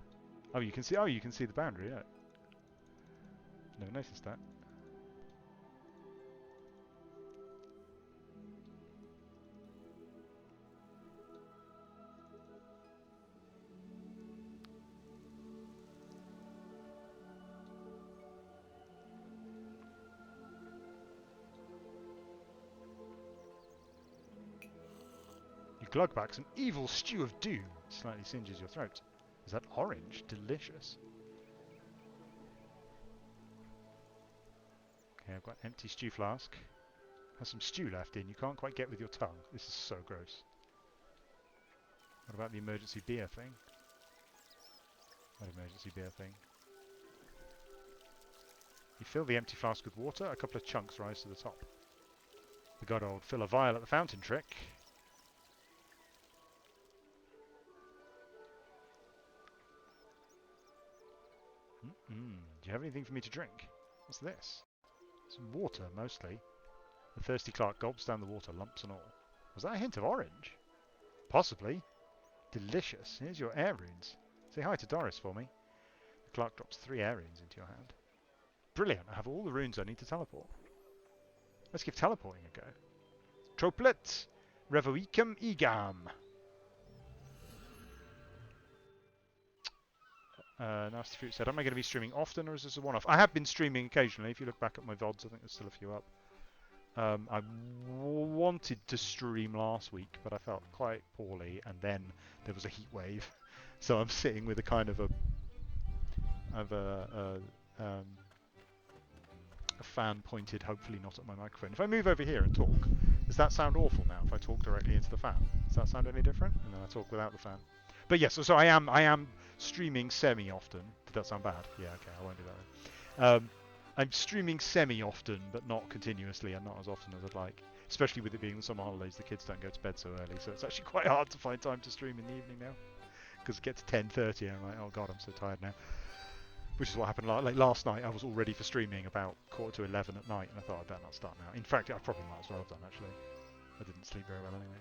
Oh, you can see. Oh, you can see the boundary. Yeah. Never noticed that. Glugback's an evil stew of doom. Slightly singes your throat. Is that orange? Delicious. Okay, I've got an empty stew flask. Has some stew left in. You can't quite get with your tongue. This is so gross. What about the emergency beer thing? What emergency beer thing? You fill the empty flask with water. A couple of chunks rise to the top. The good old fill a vial at the fountain trick. Do you have anything for me to drink? What's this? Some water, mostly. The thirsty clerk gulps down the water, lumps and all. Was that a hint of orange? Possibly. Delicious. Here's your air runes. Say hi to Doris for me. The clerk drops 3 air runes into your hand. Brilliant. I have all the runes I need to teleport. Let's give teleporting a go. Troplet Revoicum Egam. Nasty Fruit said, am I going to be streaming often or is this a one-off? I have been streaming occasionally. If you look back at my VODs, I think there's still a few up. I wanted to stream last week, but I felt quite poorly, and then there was a heat wave. So I'm sitting with a kind of a fan pointed, hopefully not at my microphone. If I move over here and talk, does that sound awful now? If I talk directly into the fan, does that sound any different? And then I talk without the fan. But yes, so I am streaming semi-often. Did that sound bad? Yeah, okay, I won't do that then. I'm streaming semi-often, but not continuously, and not as often as I'd like. Especially with it being the summer holidays, the kids don't go to bed so early, so it's actually quite hard to find time to stream in the evening now. Because it gets 10:30 and I'm like, oh god, I'm so tired now. Which is what happened like last night. I was all ready for streaming about 10:45 at night, and I thought I better not start now. In fact, I probably might as well have done, actually. I didn't sleep very well anyway.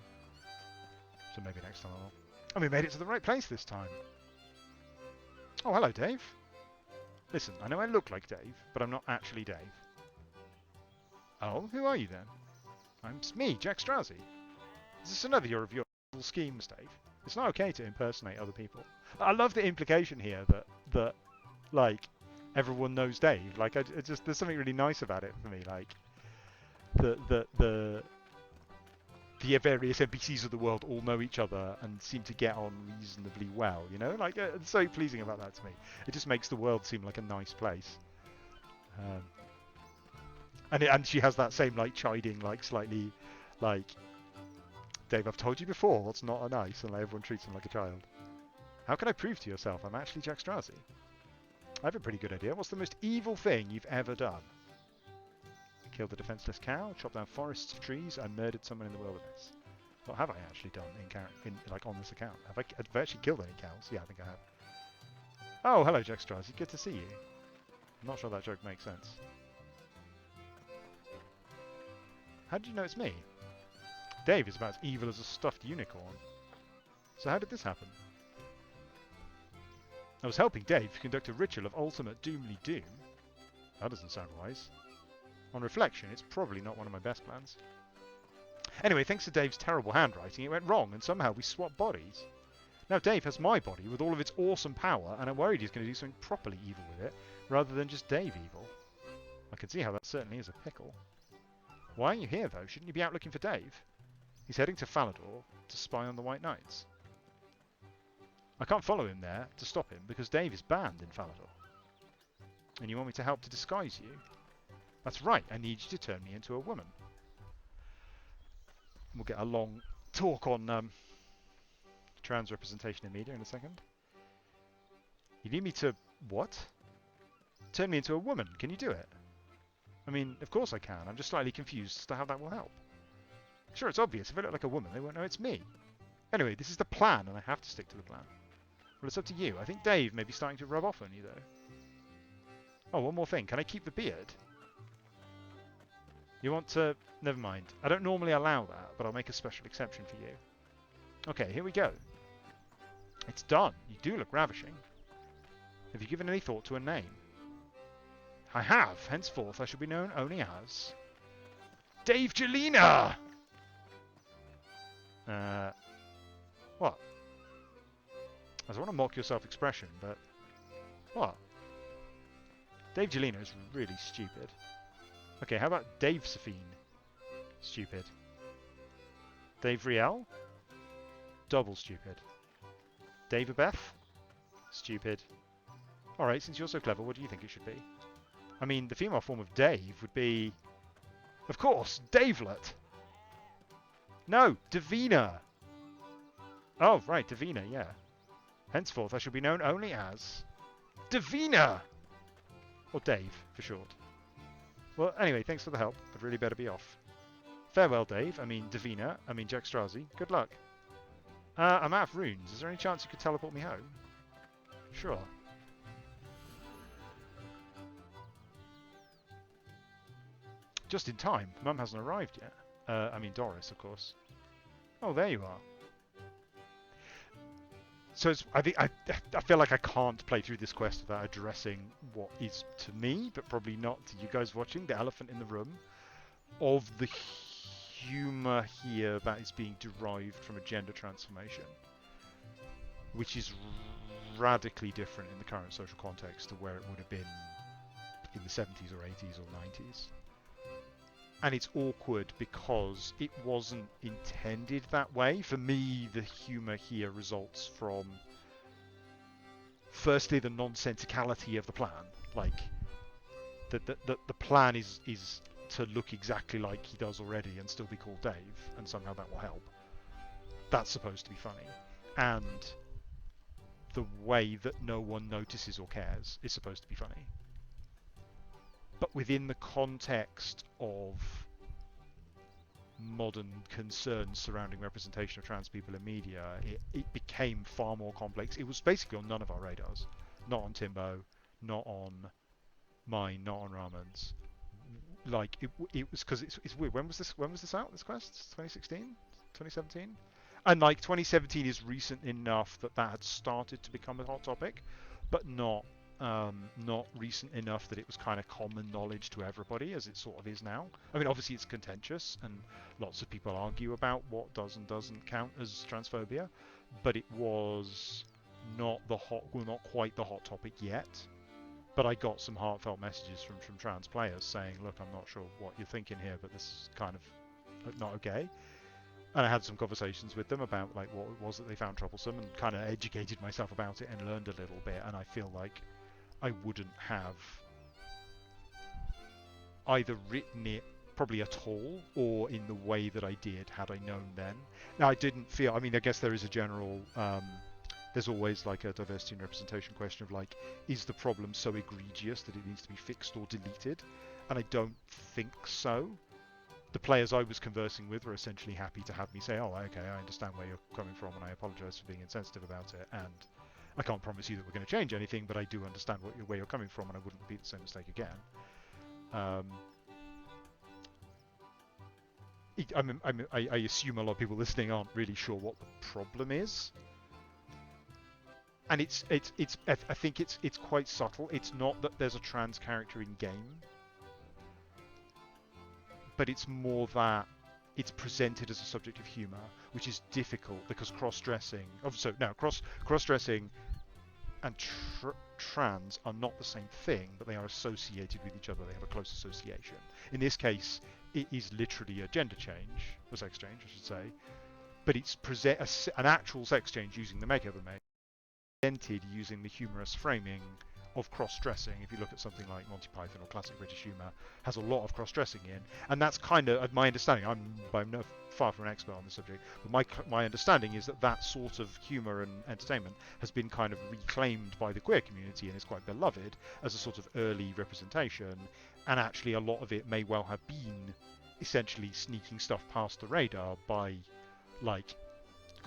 So maybe next time I will. And we made it to the right place this time. Oh, hello, Dave. Listen, I know I look like Dave, but I'm not actually Dave. Oh, who are you then? I'm me, Jack Straussy. Is this another of your schemes, Dave? It's not okay to impersonate other people. I love the implication here that like, everyone knows Dave. Like, there's something really nice about it for me. Like, the various NPCs of the world all know each other and seem to get on reasonably well, you know? Like, it's so pleasing about that to me. It just makes the world seem like a nice place. And she has that same, like, chiding, like, slightly, like, Dave, I've told you before what's not a nice, and like, everyone treats him like a child. How can I prove to yourself I'm actually Jack Straussy? I have a pretty good idea. What's the most evil thing you've ever done? Killed a defenseless cow, chopped down forests of trees, and murdered someone in the wilderness. What have I actually done like on this account? Have I actually killed any cows? Yeah, I think I have. Oh, hello, Jack Straussy. Good to see you. I'm not sure that joke makes sense. How did you know it's me? Dave is about as evil as a stuffed unicorn. So how did this happen? I was helping Dave conduct a ritual of ultimate doomly doom. That doesn't sound wise. On reflection, it's probably not one of my best plans. Anyway, thanks to Dave's terrible handwriting, it went wrong, and somehow we swapped bodies. Now Dave has my body with all of its awesome power, and I'm worried he's going to do something properly evil with it, rather than just Dave evil. I can see how that certainly is a pickle. Why aren't you here, though? Shouldn't you be out looking for Dave? He's heading to Falador to spy on the White Knights. I can't follow him there to stop him, because Dave is banned in Falador. And you want me to help to disguise you? That's right, I need you to turn me into a woman. We'll get a long talk on trans representation in media in a second. You need me to... what? Turn me into a woman. Can you do it? I mean, of course I can. I'm just slightly confused as to how that will help. Sure, it's obvious. If I look like a woman, they won't know it's me. Anyway, this is the plan, and I have to stick to the plan. Well, it's up to you. I think Dave may be starting to rub off on you, though. Oh, one more thing. Can I keep the beard? You want to... never mind. I don't normally allow that, but I'll make a special exception for you. Okay, here we go. It's done. You do look ravishing. Have you given any thought to a name? I have. Henceforth, I shall be known only as... Dave Jelena! What? I don't want to mock your self-expression, but... what? Dave Jelena is really stupid. Okay, how about Dave Safine? Stupid. Dave Riel? Double stupid. Davabeth? Stupid. Alright, since you're so clever, what do you think it should be? I mean, the female form of Dave would be... of course, Davelet! No, Davina! Oh, right, Davina, yeah. Henceforth, I shall be known only as... Davina! Or Dave, for short. Well, anyway, thanks for the help. I'd really better be off. Farewell, Dave. I mean, Davina. I mean, Jack Strozzi. Good luck. I'm out of runes. Is there any chance you could teleport me home? Sure. Just in time. Mum hasn't arrived yet. I mean, Doris, of course. Oh, there you are. So I feel like I can't play through this quest without addressing what is, to me, but probably not to you guys watching, the elephant in the room, of the humour here that is being derived from a gender transformation, which is radically different in the current social context to where it would have been in the 70s or 80s or 90s. And it's awkward because it wasn't intended that way. For me, the humour here results from, firstly, the nonsensicality of the plan. Like, the plan is to look exactly like he does already and still be called Dave, and somehow that will help. That's supposed to be funny. And the way that no one notices or cares is supposed to be funny. But within the context of modern concerns surrounding representation of trans people in media, it became far more complex. It was basically on none of our radars. Not on Timbo, not on mine, not on Raman's. Like, it was because it's weird. When was this out, this quest? 2016? 2017? And like 2017 is recent enough that had started to become a hot topic, but not recent enough that it was kind of common knowledge to everybody as it sort of is now. I mean, obviously it's contentious and lots of people argue about what does and doesn't count as transphobia, but it was not quite the hot topic yet. But I got some heartfelt messages from trans players saying, look, I'm not sure what you're thinking here, but this is kind of not okay. And I had some conversations with them about like what it was that they found troublesome, and kind of educated myself about it and learned a little bit. And I feel like I wouldn't have either written it probably at all or in the way that I did had I known then. Now, I didn't feel... I mean, I guess there is a general... there's always like a diversity and representation question of like, is the problem so egregious that it needs to be fixed or deleted? And I don't think so. The players I was conversing with were essentially happy to have me say, oh, okay, I understand where you're coming from and I apologise for being insensitive about it. And I can't promise you that we're going to change anything, but I do understand where you're coming from, and I wouldn't repeat the same mistake again. I assume a lot of people listening aren't really sure what the problem is. and I think it's quite subtle. It's not that there's a trans character in game, but it's more that it's presented as a subject of humor, which is difficult because cross-dressing. Oh, so now cross-dressing and trans are not the same thing, but they are associated with each other. They have a close association. In this case, it is literally a gender change, a sex change, I should say, but it's an actual sex change using the makeup image, presented using the humorous framing of cross-dressing. If you look at something like Monty Python or classic British humour, has a lot of cross-dressing in, and that's kind of my understanding. I'm far from an expert on the subject, but my understanding is that sort of humour and entertainment has been kind of reclaimed by the queer community and is quite beloved as a sort of early representation, and actually a lot of it may well have been essentially sneaking stuff past the radar by like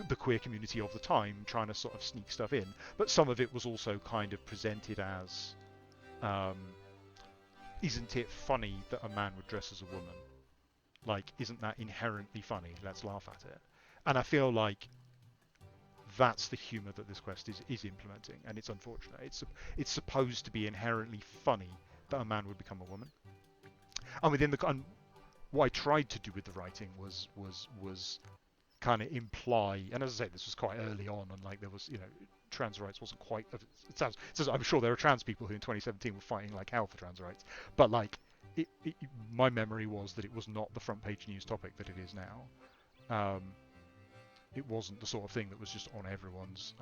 the queer community of the time trying to sort of sneak stuff in, but some of it was also kind of presented as isn't it funny that a man would dress as a woman? Like, isn't that inherently funny? Let's laugh at it. And I feel like that's the humour that this quest is implementing, and it's unfortunate. It's supposed to be inherently funny that a man would become a woman. And within what I tried to do with the writing was kind of imply, and as I say, this was quite early on, and like there was, trans rights wasn't quite. It sounds I'm sure there are trans people who in 2017 were fighting like hell for trans rights, but like my memory was that it was not the front page news topic that it is now. It wasn't the sort of thing that was just on everyone's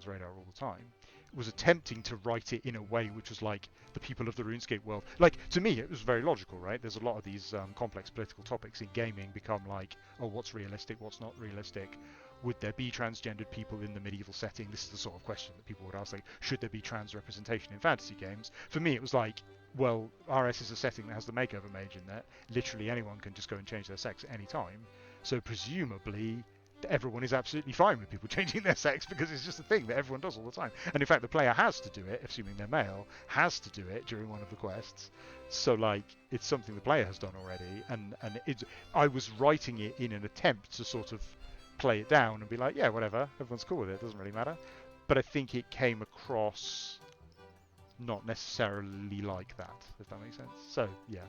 radar all the time. It was attempting to write it in a way which was like the people of the RuneScape world. Like, to me, it was very logical, right? There's a lot of these complex political topics in gaming become like, oh, what's realistic, what's not realistic? Would there be transgendered people in the medieval setting? This is the sort of question that people would ask, like, should there be trans representation in fantasy games? For me, it was like, well, RS is a setting that has the makeover mage in there. Literally anyone can just go and change their sex at any time. So presumably everyone is absolutely fine with people changing their sex because it's just a thing that everyone does all the time. And in fact, the player has to do it, assuming they're male, has to do it during one of the quests. So like, it's something the player has done already. And I was writing it in an attempt to sort of play it down and be like, yeah, whatever, everyone's cool with it, doesn't really matter. But I think it came across not necessarily like that, if that makes sense. So yeah.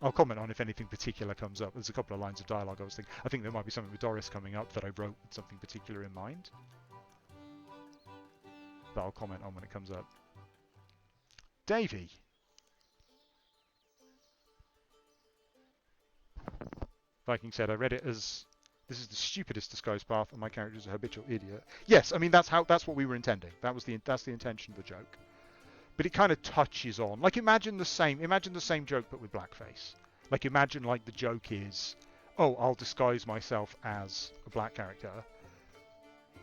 I'll comment on if anything particular comes up. There's a couple of lines of dialogue I think there might be something with Doris coming up that I wrote with something particular in mind. But I'll comment on when it comes up. Davey. Viking said, I read it as, this is the stupidest disguised path and my character is a habitual idiot. Yes, I mean, that's what we were intending. That's the intention of the joke. But it kind of touches on, like, imagine the same joke but with blackface. Like, imagine like the joke is, oh, I'll disguise myself as a black character,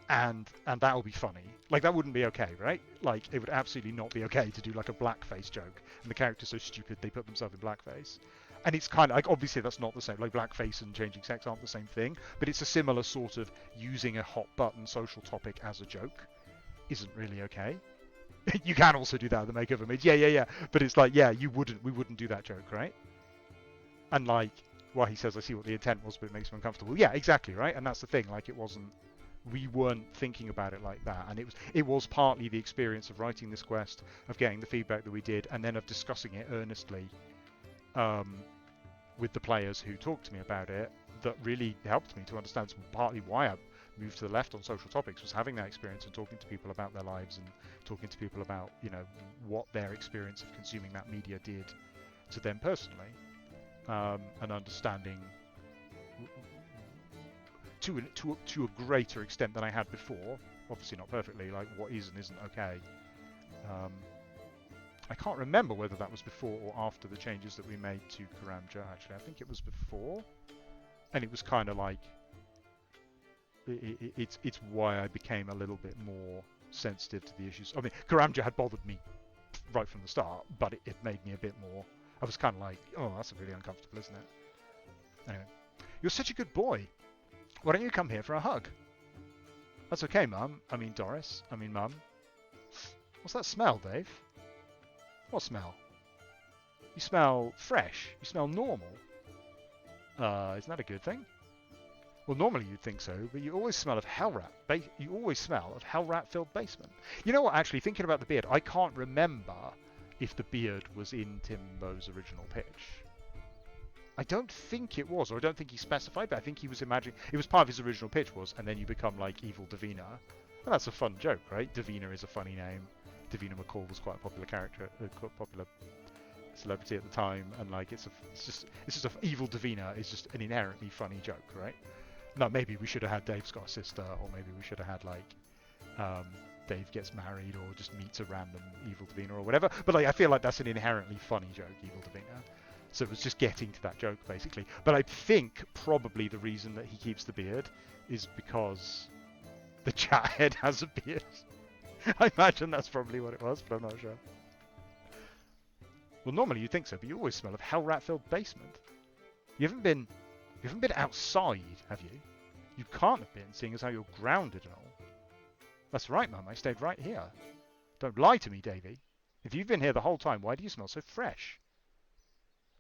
and that'll be funny. Like, that wouldn't be okay, right? Like, it would absolutely not be okay to do like a blackface joke, and the character's so stupid they put themselves in blackface. And it's kind of like, obviously that's not the same. Like, blackface and changing sex aren't the same thing, but it's a similar sort of using a hot button social topic as a joke isn't really okay. You can also do that with the makeover image. Yeah. But it's like, yeah, we wouldn't do that joke, right? And like, well, he says, I see what the intent was, but it makes me uncomfortable. Yeah, exactly, right? And that's the thing. Like, we weren't thinking about it like that. And it was partly the experience of writing this quest, of getting the feedback that we did, and then of discussing it earnestly with the players who talked to me about it, that really helped me to understand partly why I moved to the left on social topics, was having that experience and talking to people about their lives and talking to people about, what their experience of consuming that media did to them personally, and understanding to a greater extent than I had before, obviously not perfectly, like what is and isn't okay. I can't remember whether that was before or after the changes that we made to Karamja, actually. I think it was before, and it was kind of like, it's why I became a little bit more sensitive to the issues. I mean, Karamja had bothered me right from the start, but it made me a bit more. I was kind of like, oh, that's really uncomfortable, isn't it? Anyway, you're such a good boy. Why don't you come here for a hug? That's okay, Mum. I mean, Doris. I mean, Mum. What's that smell, Dave? What smell? You smell fresh. You smell normal. Isn't that a good thing? Well, normally you'd think so, but you always smell of hell rat. You always smell of hell rat-filled basement. You know what? Actually, thinking about the beard, I can't remember if the beard was in Timbo's original pitch. I don't think it was, or I don't think he specified, but I think he was imagining it was part of his original pitch was, and then you become like evil Davina. And that's a fun joke, right? Davina is a funny name. Davina McCall was quite a popular character, quite popular celebrity at the time, and like it's just a evil Davina is just an inherently funny joke, right? No, maybe we should have had Dave's got a sister, or maybe we should have had like Dave gets married, or just meets a random evil Davina, or whatever. But like I feel like that's an inherently funny joke, evil Davina. So it was just getting to that joke basically. But I think probably the reason that he keeps the beard is because the chat head has a beard. I imagine that's probably what it was, but I'm not sure. Well, normally you'd think so, but you always smell of hell rat-filled basement. You haven't been outside, have you? You can't have been, seeing as how you're grounded and all. That's right, Mum, I stayed right here. Don't lie to me, Davy. If you've been here the whole time, why do you smell so fresh?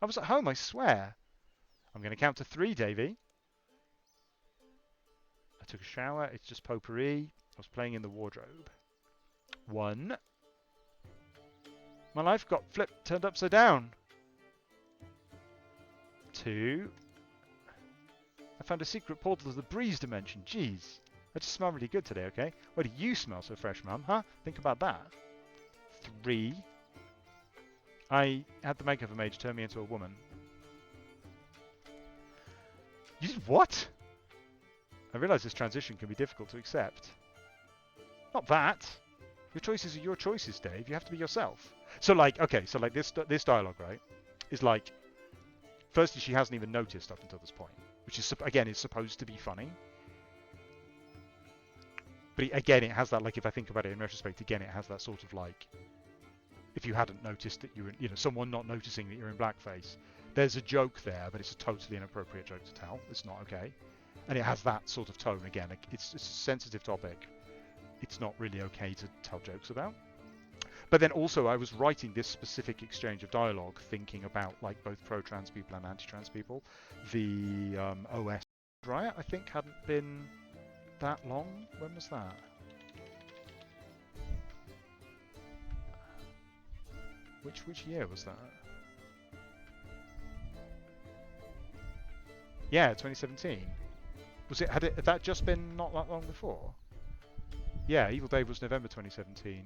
I was at home, I swear. I'm going to count to 3, Davy. I took a shower, it's just potpourri. I was playing in the wardrobe. 1. My life got turned upside down. 2. I found a secret portal to the breeze dimension. Jeez. I just smell really good today, okay? Why do you smell so fresh, Mum? Huh? Think about that. 3. I had the makeover mage turn me into a woman. You did what? I realise this transition can be difficult to accept. Not that. Your choices are your choices, Dave. You have to be yourself. So like, okay, so like this dialogue, right, is like, firstly, she hasn't even noticed up until this point, which is, again, is supposed to be funny. But again, it has that, like, if I think about it in retrospect, again, it has that sort of like, if you hadn't noticed that you're in, you know, someone not noticing that you're in blackface, there's a joke there, but it's a totally inappropriate joke to tell. It's not okay. And it has that sort of tone again. It's a sensitive topic. It's not really okay to tell jokes about. But then also I was writing this specific exchange of dialogue thinking about like both pro-trans people and anti-trans people. The OS riot, I think, hadn't been that long. When was that? Which year was that? Yeah, 2017. Had that just been not that long before? Yeah, Evil Dave was November 2017.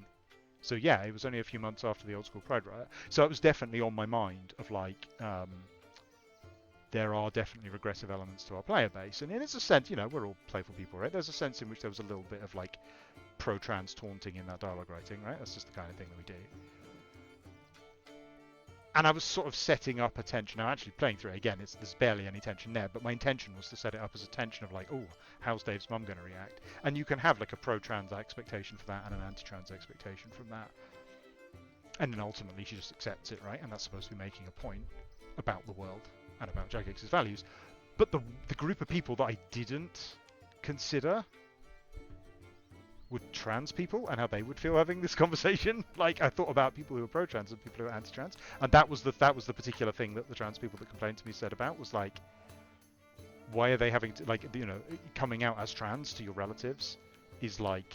So yeah, it was only a few months after the Old School Pride riot. So it was definitely on my mind of like, there are definitely regressive elements to our player base. And in a sense, you know, we're all playful people, right? There's a sense in which there was a little bit of like pro-trans taunting in that dialogue writing, right? That's just the kind of thing that we do. And I was sort of setting up a tension. Now, actually playing through it again, there's barely any tension there, but my intention was to set it up as a tension of like, oh, how's Dave's mum going to react? And you can have like a pro-trans expectation for that and an anti-trans expectation from that. And then ultimately she just accepts it, right? And that's supposed to be making a point about the world and about Jagex's values. But the group of people that I didn't consider were trans people and how they would feel having this conversation. Like, I thought about people who were pro-trans and people who were anti-trans, and that was the particular thing that the trans people that complained to me said about, was like, why are they having to, like, you know, coming out as trans to your relatives is like,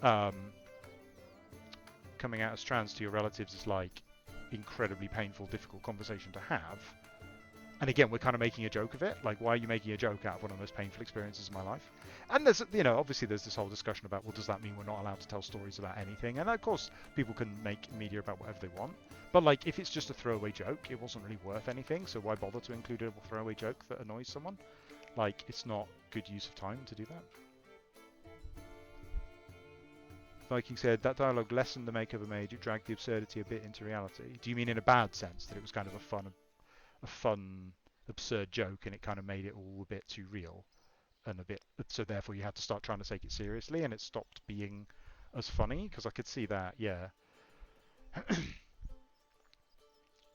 coming out as trans to your relatives is like incredibly painful, difficult conversation to have. And again, we're kind of making a joke of it. Like, why are you making a joke out of one of the most painful experiences of my life? And there's, you know, obviously there's this whole discussion about, well, does that mean we're not allowed to tell stories about anything? And of course, people can make media about whatever they want. But like, if it's just a throwaway joke, it wasn't really worth anything. So why bother to include a throwaway joke that annoys someone? Like, it's not good use of time to do that. Viking said, that dialogue lessened the makeover mage. It dragged the absurdity a bit into reality. Do you mean in a bad sense, that it was kind of a fun, absurd joke, and it kind of made it all a bit too real, and a bit, so therefore you had to start trying to take it seriously, and it stopped being as funny? Because I could see that, yeah.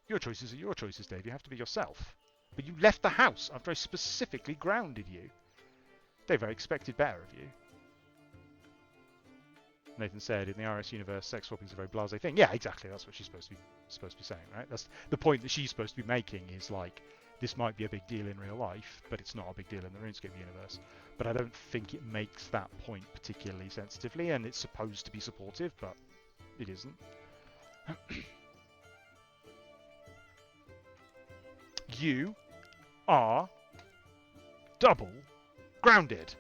Your choices are your choices, Dave. You have to be yourself. But you left the house after I specifically grounded you. Dave, I expected better of you. Nathan said, in the RS universe, sex swapping is a very blasé thing. Yeah, exactly. That's what she's supposed to be saying, right? That's the point that she's supposed to be making, is like, this might be a big deal in real life, but it's not a big deal in the RuneScape universe. But I don't think it makes that point particularly sensitively, and it's supposed to be supportive, but it isn't. You are double grounded.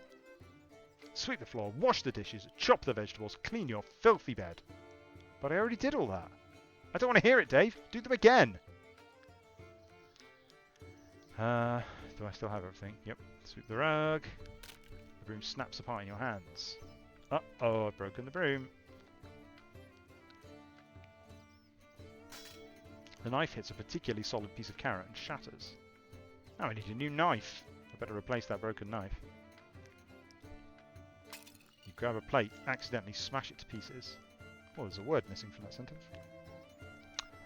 Sweep the floor, wash the dishes, chop the vegetables, clean your filthy bed. But I already did all that. I don't want to hear it, Dave. Do them again. Do I still have everything? Yep. Sweep the rug. The broom snaps apart in your hands. Uh-oh, I've broken the broom. The knife hits a particularly solid piece of carrot and shatters. Now I need a new knife. I better replace that broken knife. You grab a plate, accidentally smash it to pieces. Oh, there's a word missing from that sentence.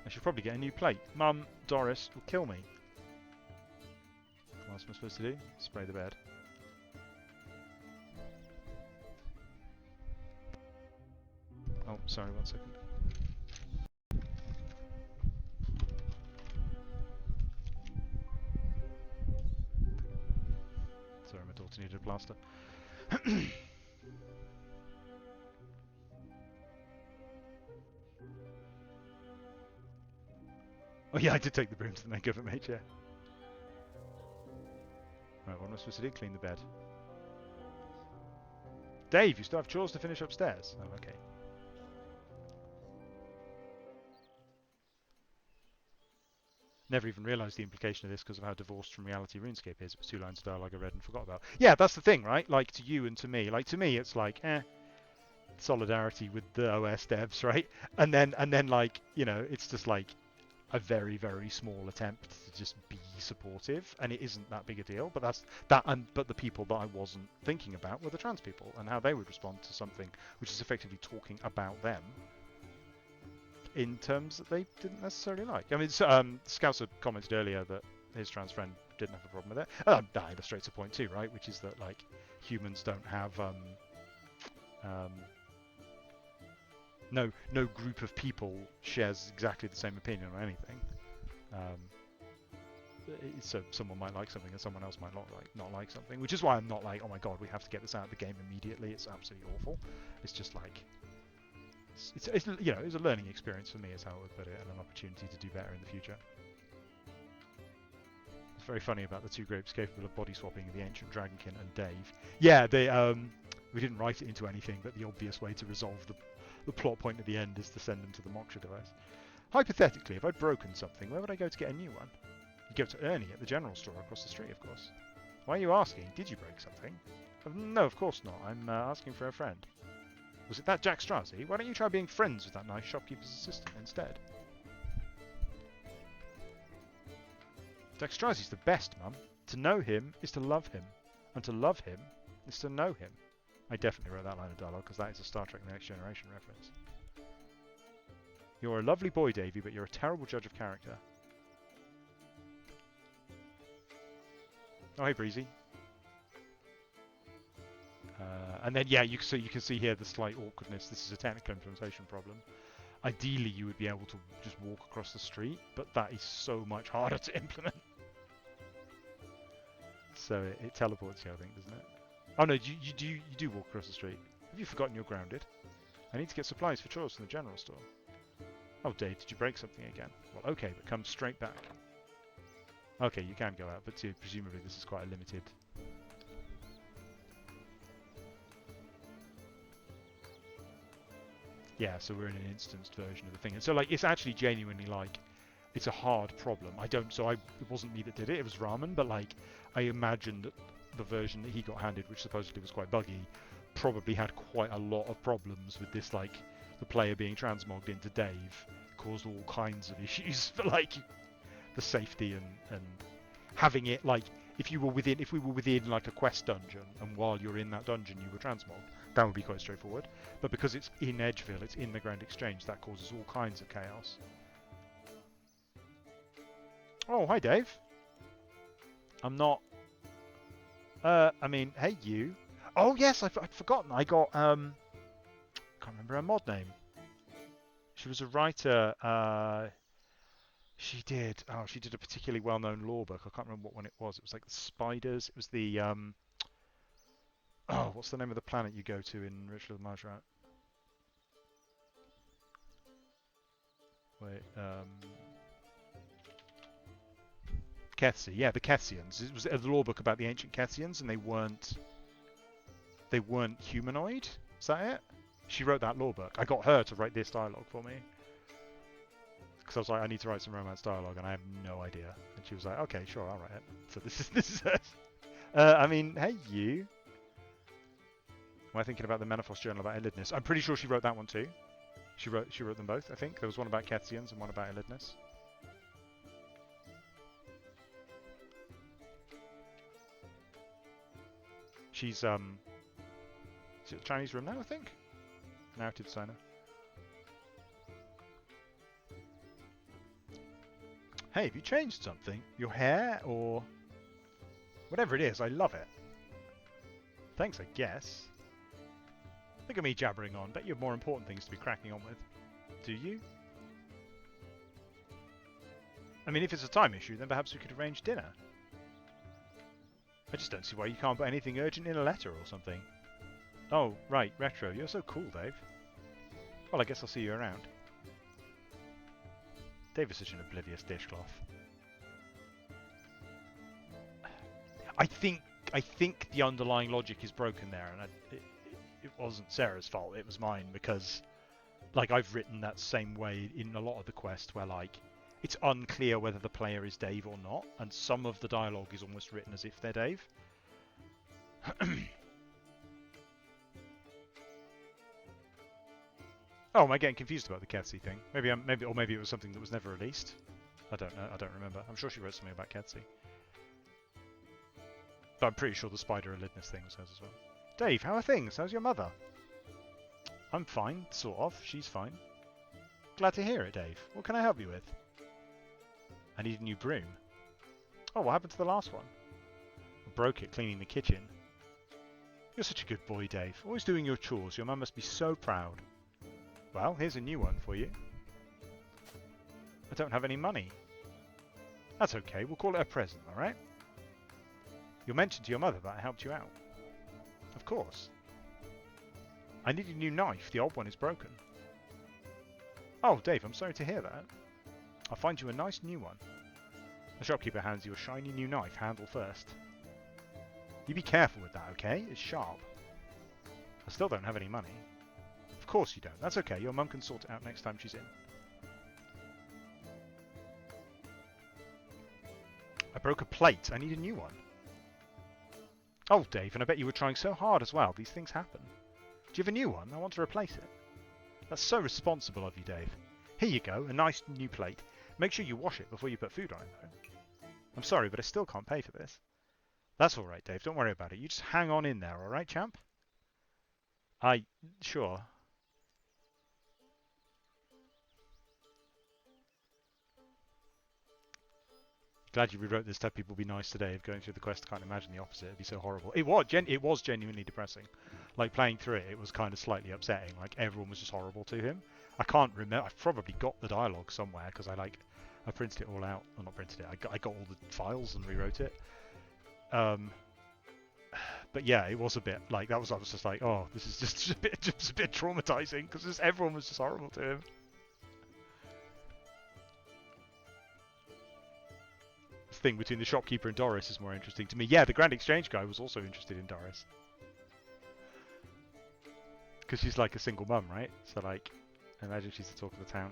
I should probably get a new plate. Mum, Doris will kill me. What else am I supposed to do? Spray the bed. Oh, sorry, 1 second. Sorry, my daughter needed a plaster. Oh yeah, I did take the broom to the makeover mage, yeah. Right, what am I supposed to do? Clean the bed. Dave, you still have chores to finish upstairs? Oh, okay. Never even realised the implication of this because of how divorced from reality RuneScape is. It was 2 lines of dialogue I read and forgot about. Yeah, that's the thing, right? Like, to you and to me. Like, to me, it's like, solidarity with the OS devs, right? And then, like, you know, it's just like a very, very small attempt to just be supportive, and it isn't that big a deal. But that's that. But the people that I wasn't thinking about were the trans people and how they would respond to something which is effectively talking about them in terms that they didn't necessarily like. I mean, Scouser commented earlier that his trans friend didn't have a problem with it. That illustrates a point too, right? Which is that like humans don't have no group of people shares exactly the same opinion on anything. So someone might like something and someone else might not like something, which is why I'm not like, oh my god, we have to get this out of the game immediately. It's absolutely awful. It's just like it's you know, it's a learning experience for me, is how I would put it, and an opportunity to do better in the future. It's very funny about the 2 groups capable of body swapping, the Ancient Dragonkin and Dave. Yeah, they we didn't write it into anything, but the obvious way to resolve the plot point at the end is to send them to the Moksha device. Hypothetically, if I'd broken something, where would I go to get a new one? You go to Ernie at the general store across the street, of course. Why are you asking? Did you break something? No, of course not. I'm asking for a friend. Was it that Jack Strozzi? Why don't you try being friends with that nice shopkeeper's assistant instead? Jack Strozzi's the best, Mum. To know him is to love him. And to love him is to know him. I definitely wrote that line of dialogue because that is a Star Trek The Next Generation reference. You're a lovely boy, Davy, but you're a terrible judge of character. Oh, hey, Breezy. And then, yeah, you can see here the slight awkwardness. This is a technical implementation problem. Ideally, you would be able to just walk across the street, but that is so much harder to implement. So it teleports you, I think, doesn't it? Oh no, you do walk across the street. Have you forgotten you're grounded? I need to get supplies for chores from the general store. Oh, Dave, did you break something again? Well, okay, but come straight back. Okay, you can go out, but presumably this is quite a limited... Yeah, so we're in an instanced version of the thing. And so, like, it's actually genuinely, like, it's a hard problem. It wasn't me that did it, it was Ramen, but, like, I imagined that the version that he got handed, which supposedly was quite buggy, probably had quite a lot of problems with this, like, the player being transmogged into Dave caused all kinds of issues for, like, the safety and having it, like, if we were within, like, a quest dungeon, and while you're in that dungeon you were transmogged, that would be quite straightforward. But because it's in Edgeville, it's in the Grand Exchange, that causes all kinds of chaos. Oh, hi, Dave. I'm not... I mean, hey, you. Oh, yes, I'd forgotten. I got, can't remember her mod name. She was a writer, She did. Oh, she did a particularly well-known law book. I can't remember what one it was. It was like the spiders. It was the oh, what's the name of the planet you go to in Ritual of the Majrat? Wait, Ketsi. Yeah, the Kethians. It was a law book about the ancient Kethians, and they weren't humanoid. Is that it? She wrote that law book. I got her to write this dialogue for me. Because I was like, I need to write some romance dialogue, and I have no idea. And she was like, okay, sure, I'll write it. So this is it. I mean, hey you. Am I thinking about the Menopause Journal about Elidness? I'm pretty sure she wrote that one too. She wrote them both, I think. There was one about Kethians and one about Elidness. She's is it the Chinese room now, I think? Narrative designer. Hey, have you changed something? Your hair or whatever it is, I love it. Thanks, I guess. Look at me jabbering on. Bet you have more important things to be cracking on with. Do you? I mean, if it's a time issue, then perhaps we could arrange dinner. I just don't see why you can't put anything urgent in a letter or something. Oh, right, Retro. You're so cool, Dave. Well, I guess I'll see you around. Dave is such an oblivious dishcloth. I think the underlying logic is broken there, and it wasn't Sarah's fault. It was mine because, like, I've written that same way in a lot of the quests where, like, it's unclear whether the player is Dave or not, and some of the dialogue is almost written as if they're Dave. Oh, am I getting confused about the Ketsi thing? Maybe it was something that was never released. I don't know. I don't remember. I'm sure she wrote something about Ketsi. But I'm pretty sure the spider Elidness thing was hers as well. Dave, how are things? How's your mother? I'm fine, sort of. She's fine. Glad to hear it, Dave. What can I help you with? I need a new broom. Oh, what happened to the last one? I broke it cleaning the kitchen. You're such a good boy, Dave. Always doing your chores. Your mum must be so proud. Well, here's a new one for you. I don't have any money. That's okay. We'll call it a present, alright? You'll mention to your mother that I helped you out. Of course. I need a new knife. The old one is broken. Oh, Dave, I'm sorry to hear that. I'll find you a nice new one. The shopkeeper hands you a shiny new knife, handle first. You be careful with that, okay? It's sharp. I still don't have any money. Of course you don't. That's okay. Your mum can sort it out next time she's in. I broke a plate. I need a new one. Oh, Dave, and I bet you were trying so hard as well. These things happen. Do you have a new one? I want to replace it. That's so responsible of you, Dave. Here you go, a nice new plate. Make sure you wash it before you put food on it, though. I'm sorry, but I still can't pay for this. That's all right, Dave. Don't worry about it. You just hang on in there, all right, champ? Sure. Glad you rewrote this to have people be nice today. Of going through the quest, I can't imagine the opposite. It'd be so horrible. It was genuinely depressing. Like, playing through it, it was kind of slightly upsetting. Like, everyone was just horrible to him. I can't remember. I've probably got the dialogue somewhere because I printed it all out. Well, not printed it. I got all the files and rewrote it. But yeah, it was a bit like that. I was just like, oh, this is just a bit traumatizing because everyone was just horrible to him. This thing between the shopkeeper and Doris is more interesting to me. Yeah, the Grand Exchange guy was also interested in Doris because she's like a single mum, right? So like, I imagine she's the talk of the town.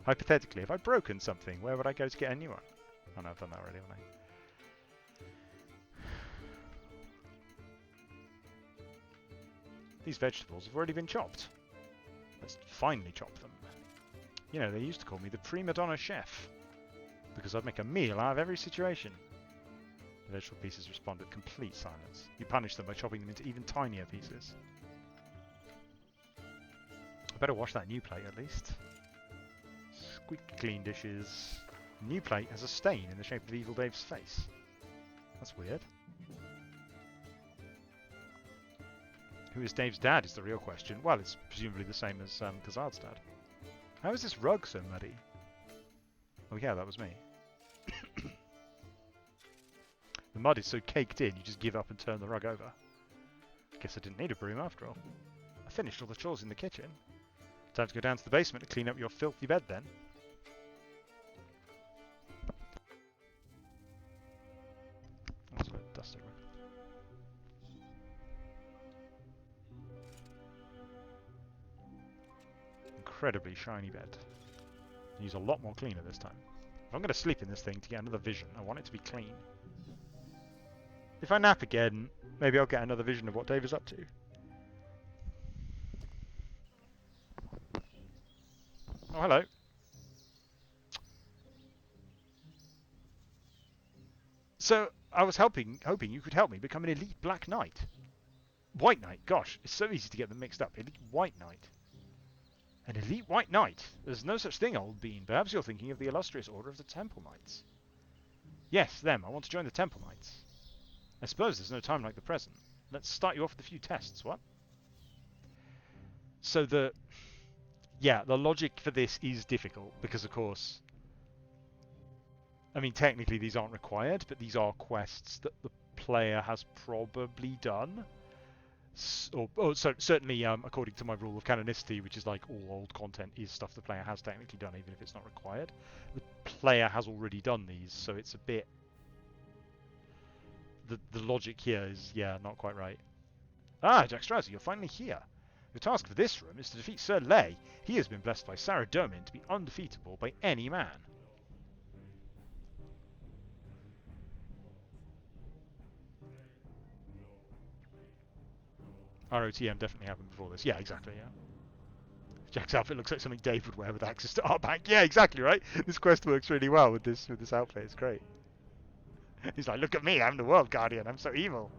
Hypothetically, if I'd broken something, where would I go to get a new one? Oh no, I've done that already, haven't I? These vegetables have already been chopped. Let's finally chop them. You know, they used to call me the prima donna chef because I'd make a meal out of every situation. The vegetable pieces respond with complete silence. You punish them by chopping them into even tinier pieces. I better wash that new plate at least. Squeaky clean dishes. The new plate has a stain in the shape of Evil Dave's face. That's weird. Who is Dave's dad is the real question. Well, it's presumably the same as Kazard's dad. How is this rug so muddy? Oh yeah, that was me. The mud is so caked in, you just give up and turn the rug over. Guess I didn't need a broom after all. I finished all the chores in the kitchen. Time to go down to the basement and clean up your filthy bed then. That's a bit of dust everywhere. Incredibly shiny bed. Use a lot more cleaner this time. If I'm going to sleep in this thing to get another vision, I want it to be clean. If I nap again, maybe I'll get another vision of what Dave is up to. Oh, hello. So, I was hoping you could help me become an elite Black Knight. White Knight, gosh, it's so easy to get them mixed up. Elite White Knight. An elite White Knight? There's no such thing, old bean. Perhaps you're thinking of the illustrious Order of the Temple Knights. Yes, them. I want to join the Temple Knights. I suppose there's no time like the present. Let's start you off with a few tests, what? So the logic for this is difficult, because of course, I mean, technically these aren't required, but these are quests that the player has probably done. Certainly, according to my rule of canonicity, which is like all old content is stuff the player has technically done, even if it's not required. The player has already done these, so it's a bit... The logic here is, yeah, not quite right. Ah, Jack Strauss, you're finally here. Your task for this room is to defeat Sir Lay. He has been blessed by Sarah Domin to be undefeatable by any man. ROTM definitely happened before this. Yeah, exactly, yeah. Jack's outfit looks like something Dave would wear with access to art bank. Yeah, exactly, right? This quest works really well with this outfit. It's great. He's like, look at me, I'm the World Guardian. I'm so evil.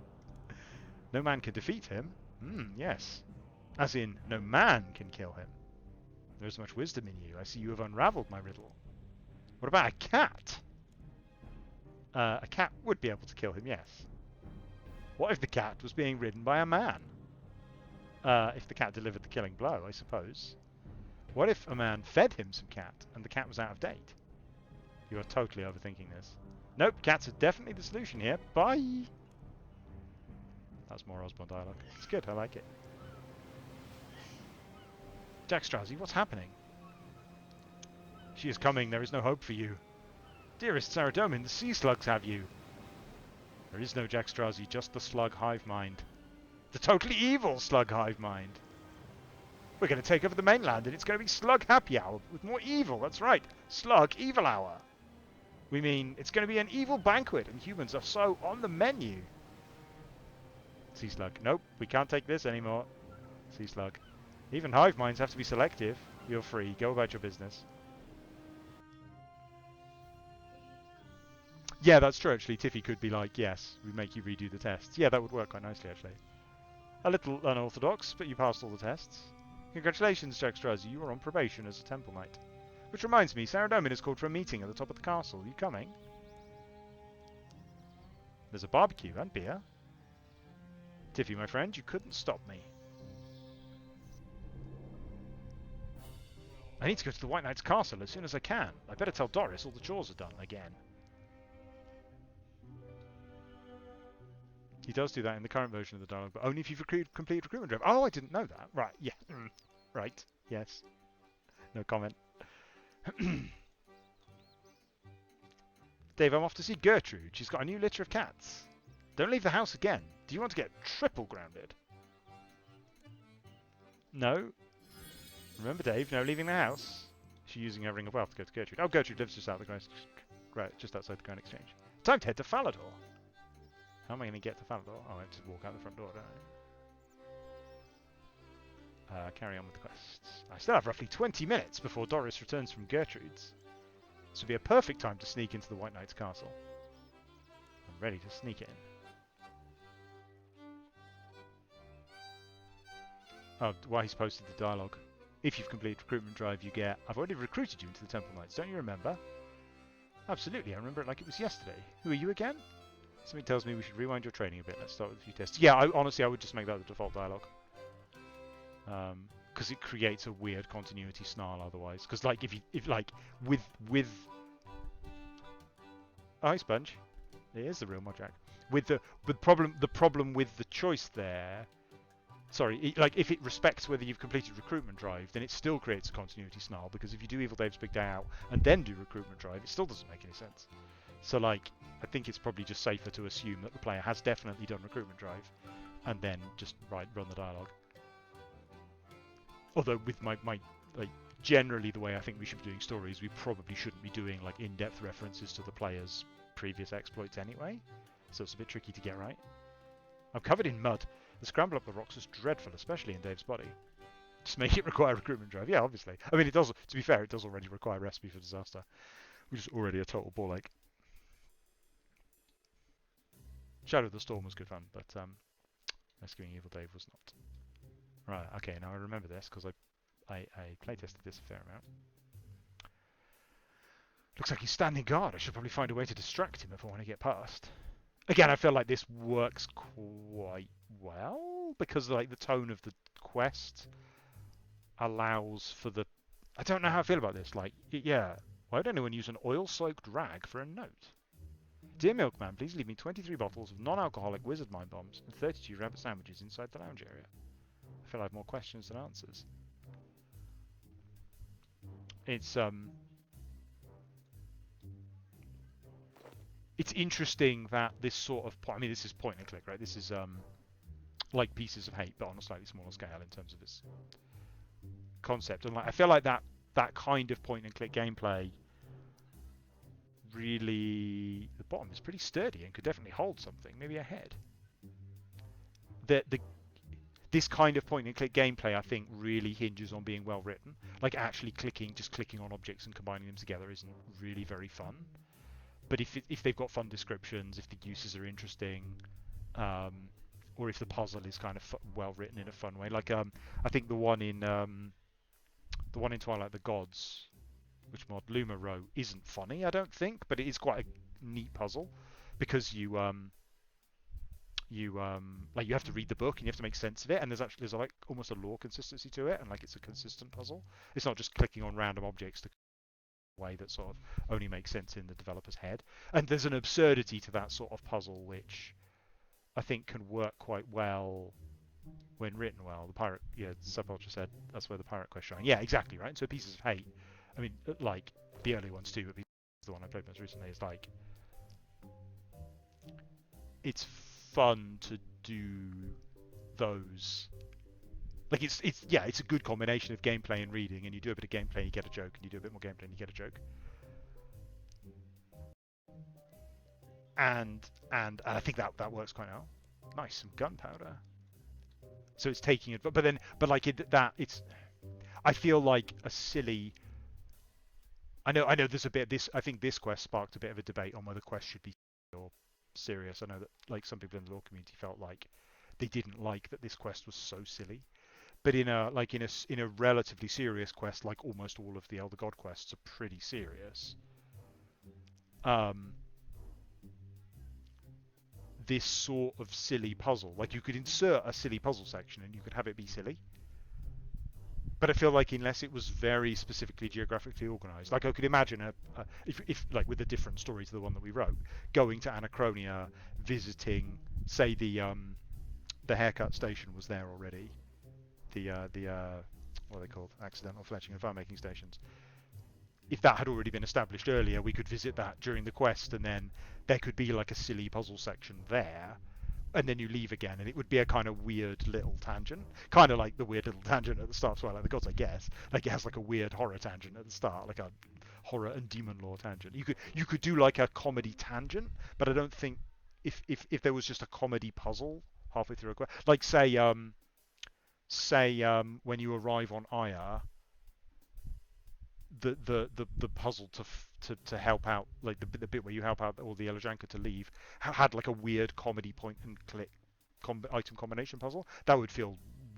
No man can defeat him. Yes. As in, no man can kill him. There is much wisdom in you. I see you have unraveled my riddle. What about a cat? A cat would be able to kill him, yes. What if the cat was being ridden by a man? If the cat delivered the killing blow, I suppose. What if a man fed him some cat and the cat was out of date? You are totally overthinking this. Nope, cats are definitely the solution here. Bye! That's more Osborne dialogue. It's good, I like it. Jack Straussy, what's happening? She is coming, there is no hope for you. Dearest Sarah Domin, the sea slugs have you. There is no Jack Straussy, just the slug hive mind. The totally evil slug hive mind. We're going to take over the mainland and it's going to be slug happy hour with more evil, that's right. Slug evil hour. We mean, it's going to be an evil banquet and humans are so on the menu. Sea slug, nope, we can't take this anymore. Sea slug. Even hive minds have to be selective. You're free, go about your business. Yeah, that's true actually. Tiffy could be like, yes, we make you redo the tests. Yeah, that would work quite nicely actually. A little unorthodox, but you passed all the tests. Congratulations, Jack Straussy, you are on probation as a Temple Knight. Which reminds me, Sarah Domin has called for a meeting at the top of the castle. Are you coming? There's a barbecue and beer. Tiffy, my friend, you couldn't stop me. I need to go to the White Knight's castle as soon as I can. I better tell Doris all the chores are done again. He does do that in the current version of the dialogue, but only if you've completed recruitment drive. Oh, I didn't know that. Right, yeah. Right, yes. No comment. Dave, I'm off to see Gertrude. She's got a new litter of cats. Don't leave the house again. Do you want to get triple grounded? No. Remember, Dave, no leaving the house. She's using her ring of wealth to go to Gertrude. Oh, Gertrude lives just outside the Grand Exchange. Time to head to Falador. How am I going to get to Falador? Oh, I have to walk out the front door, don't I? Carry on with the quests. I still have roughly 20 minutes before Doris returns from Gertrude's. This would be a perfect time to sneak into the White Knight's castle. I'm ready to sneak it in. Oh, why he's posted the dialogue. If you've completed recruitment drive, you get, I've already recruited you into the Temple Knights, don't you remember? Absolutely, I remember it like it was yesterday. Who are you again? Something tells me we should rewind your training a bit. Let's start with a few tests. Yeah, honestly, I would just make that the default dialogue. Because it creates a weird continuity snarl otherwise. Because like, if with Hi, Sponge. It is the real Modjack. With the problem with the choice there. Sorry, like if it respects whether you've completed recruitment drive, then it still creates a continuity snarl, because if you do Evil Dave's Big Day Out and then do recruitment drive, it still doesn't make any sense. So like, I think it's probably just safer to assume that the player has definitely done recruitment drive and then just run the dialogue. Although with my like generally the way I think we should be doing stories, we probably shouldn't be doing like in-depth references to the player's previous exploits anyway. So it's a bit tricky to get right. I'm covered in mud. The scramble up the rocks is dreadful, especially in Dave's body. Just make it require recruitment drive. Yeah, obviously. I mean, it does. To be fair, it does already require recipe for disaster, which is already a total ball ache. Shadow of the Storm was good fun, but Rescuing Evil Dave was not. Right. Okay. Now I remember this because I playtested this a fair amount. Looks like he's standing guard. I should probably find a way to distract him if I want to get past. Again, I feel like this works quite well because like the tone of the quest allows for the. I don't know how I feel about this. Like, yeah, why would anyone use an oil-soaked rag for a note? Dear Milkman, please leave me 23 bottles of non-alcoholic Wizard Mind Bombs and 32 rabbit sandwiches inside the lounge area. I feel I have more questions than answers. It's interesting that this sort of I mean, this is point and click, right? This is like Pieces of Hate, but on a slightly smaller scale in terms of its concept. And like, I feel like that kind of point and click gameplay really, the bottom is pretty sturdy and could definitely hold something, maybe a head. This kind of point and click gameplay, I think, really hinges on being well written. Like actually just clicking on objects and combining them together isn't really very fun. But if they've got fun descriptions, if the uses are interesting, or if the puzzle is kind of well written in a fun way, like I think the one in Twilight the Gods, which mod Luma wrote, isn't funny, I don't think, but it is quite a neat puzzle because you have to read the book and you have to make sense of it, and there's like almost a lore consistency to it, and like it's a consistent puzzle. It's not just clicking on random objects to way that sort of only makes sense in the developer's head. And there's an absurdity to that sort of puzzle which I think can work quite well when written well. The pirate, Subculture said that's where the pirate quest shine. Yeah, exactly, right? So Pieces of Hate, I mean, like the early ones too, but the one I played most recently is like, it's fun to do those. Like it's a good combination of gameplay and reading, and you do a bit of gameplay and you get a joke, and you do a bit more gameplay and you get a joke. And I think that works quite well. Nice, some gunpowder. So it's taking it, but like it's. I feel like a silly. I know. There's a bit. I think this quest sparked a bit of a debate on whether quests should be or serious. I know that like some people in the lore community felt like they didn't like that this quest was so silly. But in a relatively serious quest, like almost all of the Elder God quests are pretty serious. This sort of silly puzzle, like you could insert a silly puzzle section and you could have it be silly. But I feel like unless it was very specifically geographically organised, like I could imagine if like with a different story to the one that we wrote, going to Anachronia, visiting, say the haircut station was there already. The what are they called? Accidental fletching and fire making stations. If that had already been established earlier, we could visit that during the quest, and then there could be like a silly puzzle section there, and then you leave again, and it would be a kind of weird little tangent, kind of like the weird little tangent at the start of Twilight the Gods, I guess. Like it has like a weird horror tangent at the start, like a horror and demon lore tangent. You could do like a comedy tangent, but I don't think if there was just a comedy puzzle halfway through a quest, like say when you arrive on Aya, the puzzle to help out, like the bit where you help out all the Elajanka to leave, had like a weird comedy point and click item combination puzzle. That would feel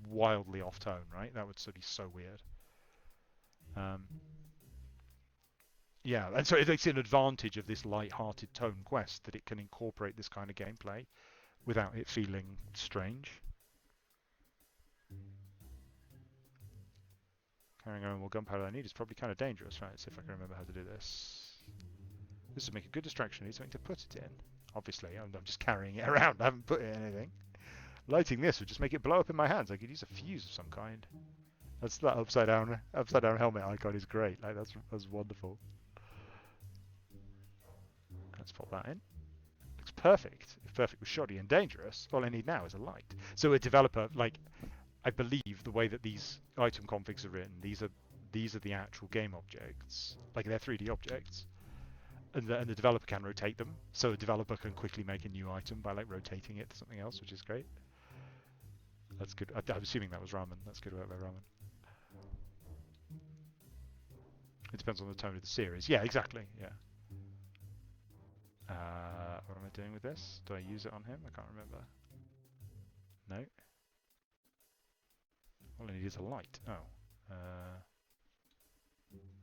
wildly off tone, right? That would be so weird. Yeah, and so it's an advantage of this light-hearted tone quest that it can incorporate this kind of gameplay without it feeling strange. Carrying around more gunpowder I need is probably kind of dangerous, right? Let's see if I can remember how to do this. This would make a good distraction. I need something to put it in. Obviously, I'm just carrying it around. I haven't put it in anything. Lighting this would just make it blow up in my hands. I could use a fuse of some kind. That upside down helmet icon is great. Like that's wonderful. Let's pop that in. Looks perfect. If perfect was shoddy and dangerous, all I need now is a light. So a developer, like, I believe the way that these item configs are written, these are the actual game objects. Like, they're 3D objects. And the developer can rotate them. So a developer can quickly make a new item by like rotating it to something else, which is great. That's good. I'm assuming that was ramen. That's good work by ramen. It depends on the tone of the series. Yeah, exactly. Yeah. What am I doing with this? Do I use it on him? I can't remember. No. All I need is a light. Oh.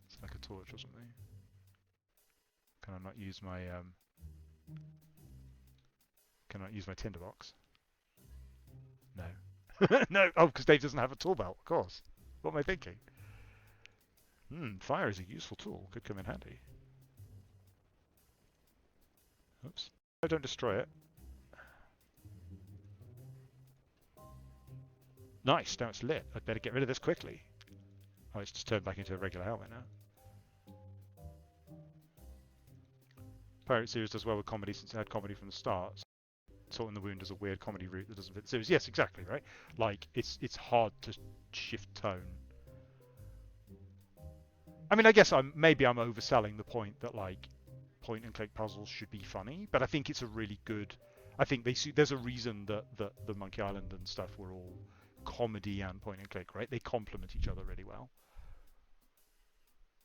It's like a torch or something. Can I not use my tinderbox? No. No! Oh, because Dave doesn't have a tool belt, of course. What am I thinking? Fire is a useful tool. Could come in handy. Oops. I don't destroy it. Nice, now it's lit. I'd better get rid of this quickly. Oh, it's just turned back into a regular helmet now. Pirate series does well with comedy since it had comedy from the start. Salt in the Wound is a weird comedy route that doesn't fit the series. Yes, exactly, right? Like, it's hard to shift tone. I mean, I guess maybe I'm overselling the point that, like, point-and-click puzzles should be funny, but I think it's a really good... I think there's a reason that the Monkey Island and stuff were all comedy and point-and-click, right? They complement each other really well.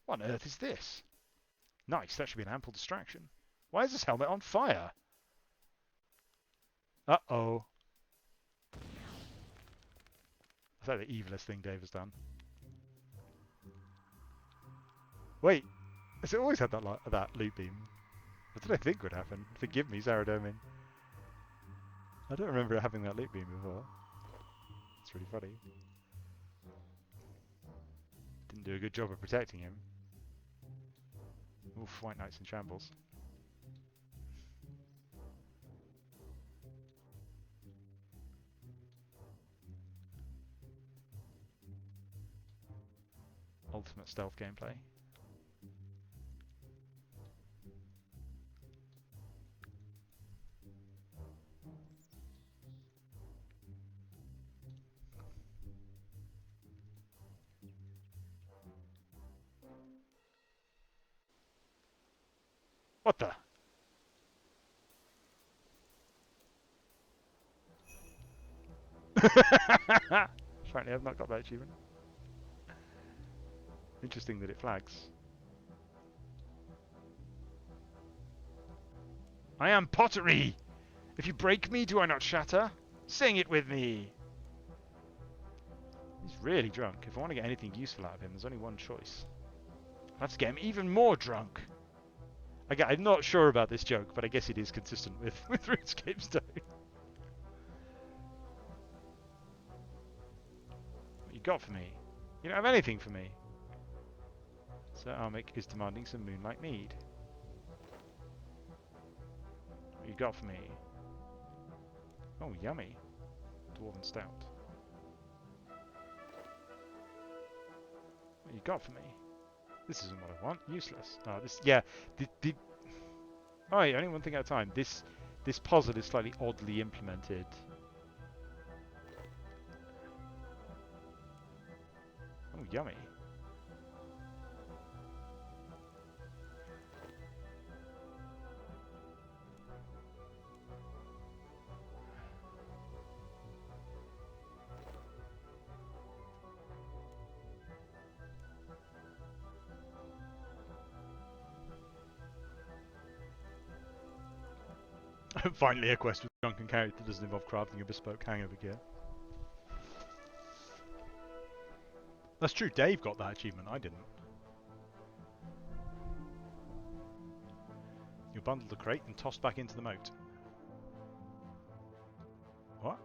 What on earth is this? Nice, that should be an ample distraction. Why is this helmet on fire? Uh-oh. Is that the evilest thing Dave has done? Wait, has it always had that loop beam? What did I think would happen? Forgive me, Zaradomin. I don't remember it having that loop beam before. It's really funny. Didn't do a good job of protecting him. Oof, White Knight's in shambles. Ultimate stealth gameplay. What the? Apparently I've not got that achievement. Interesting that it flags. I am pottery! If you break me, do I not shatter? Sing it with me! He's really drunk. If I want to get anything useful out of him, there's only one choice. I have to get him even more drunk. Again, I'm not sure about this joke, but I guess it is consistent with Runescape's tone. What you got for me? You don't have anything for me. Sir Armic is demanding some moonlight mead. What you got for me? Oh, yummy. Dwarven stout. What you got for me? This isn't what I want. Useless. Oh, this... Yeah. Alright, only one thing at a time. This puzzle is slightly oddly implemented. Oh, yummy. Finally, a quest with a drunken character that doesn't involve crafting a bespoke hangover gear. That's true, Dave got that achievement, I didn't. You bundled the crate and tossed back into the moat. What?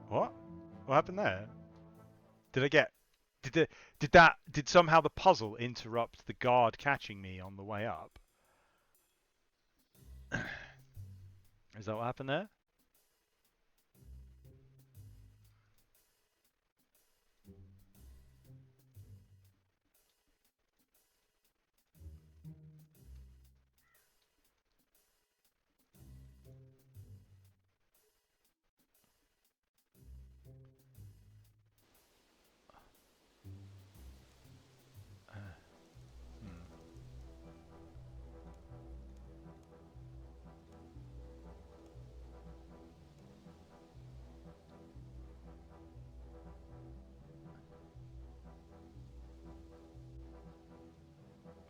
What? What happened there? Did I get... Did somehow the puzzle interrupt the guard catching me on the way up? Is that what happened there? Hmm.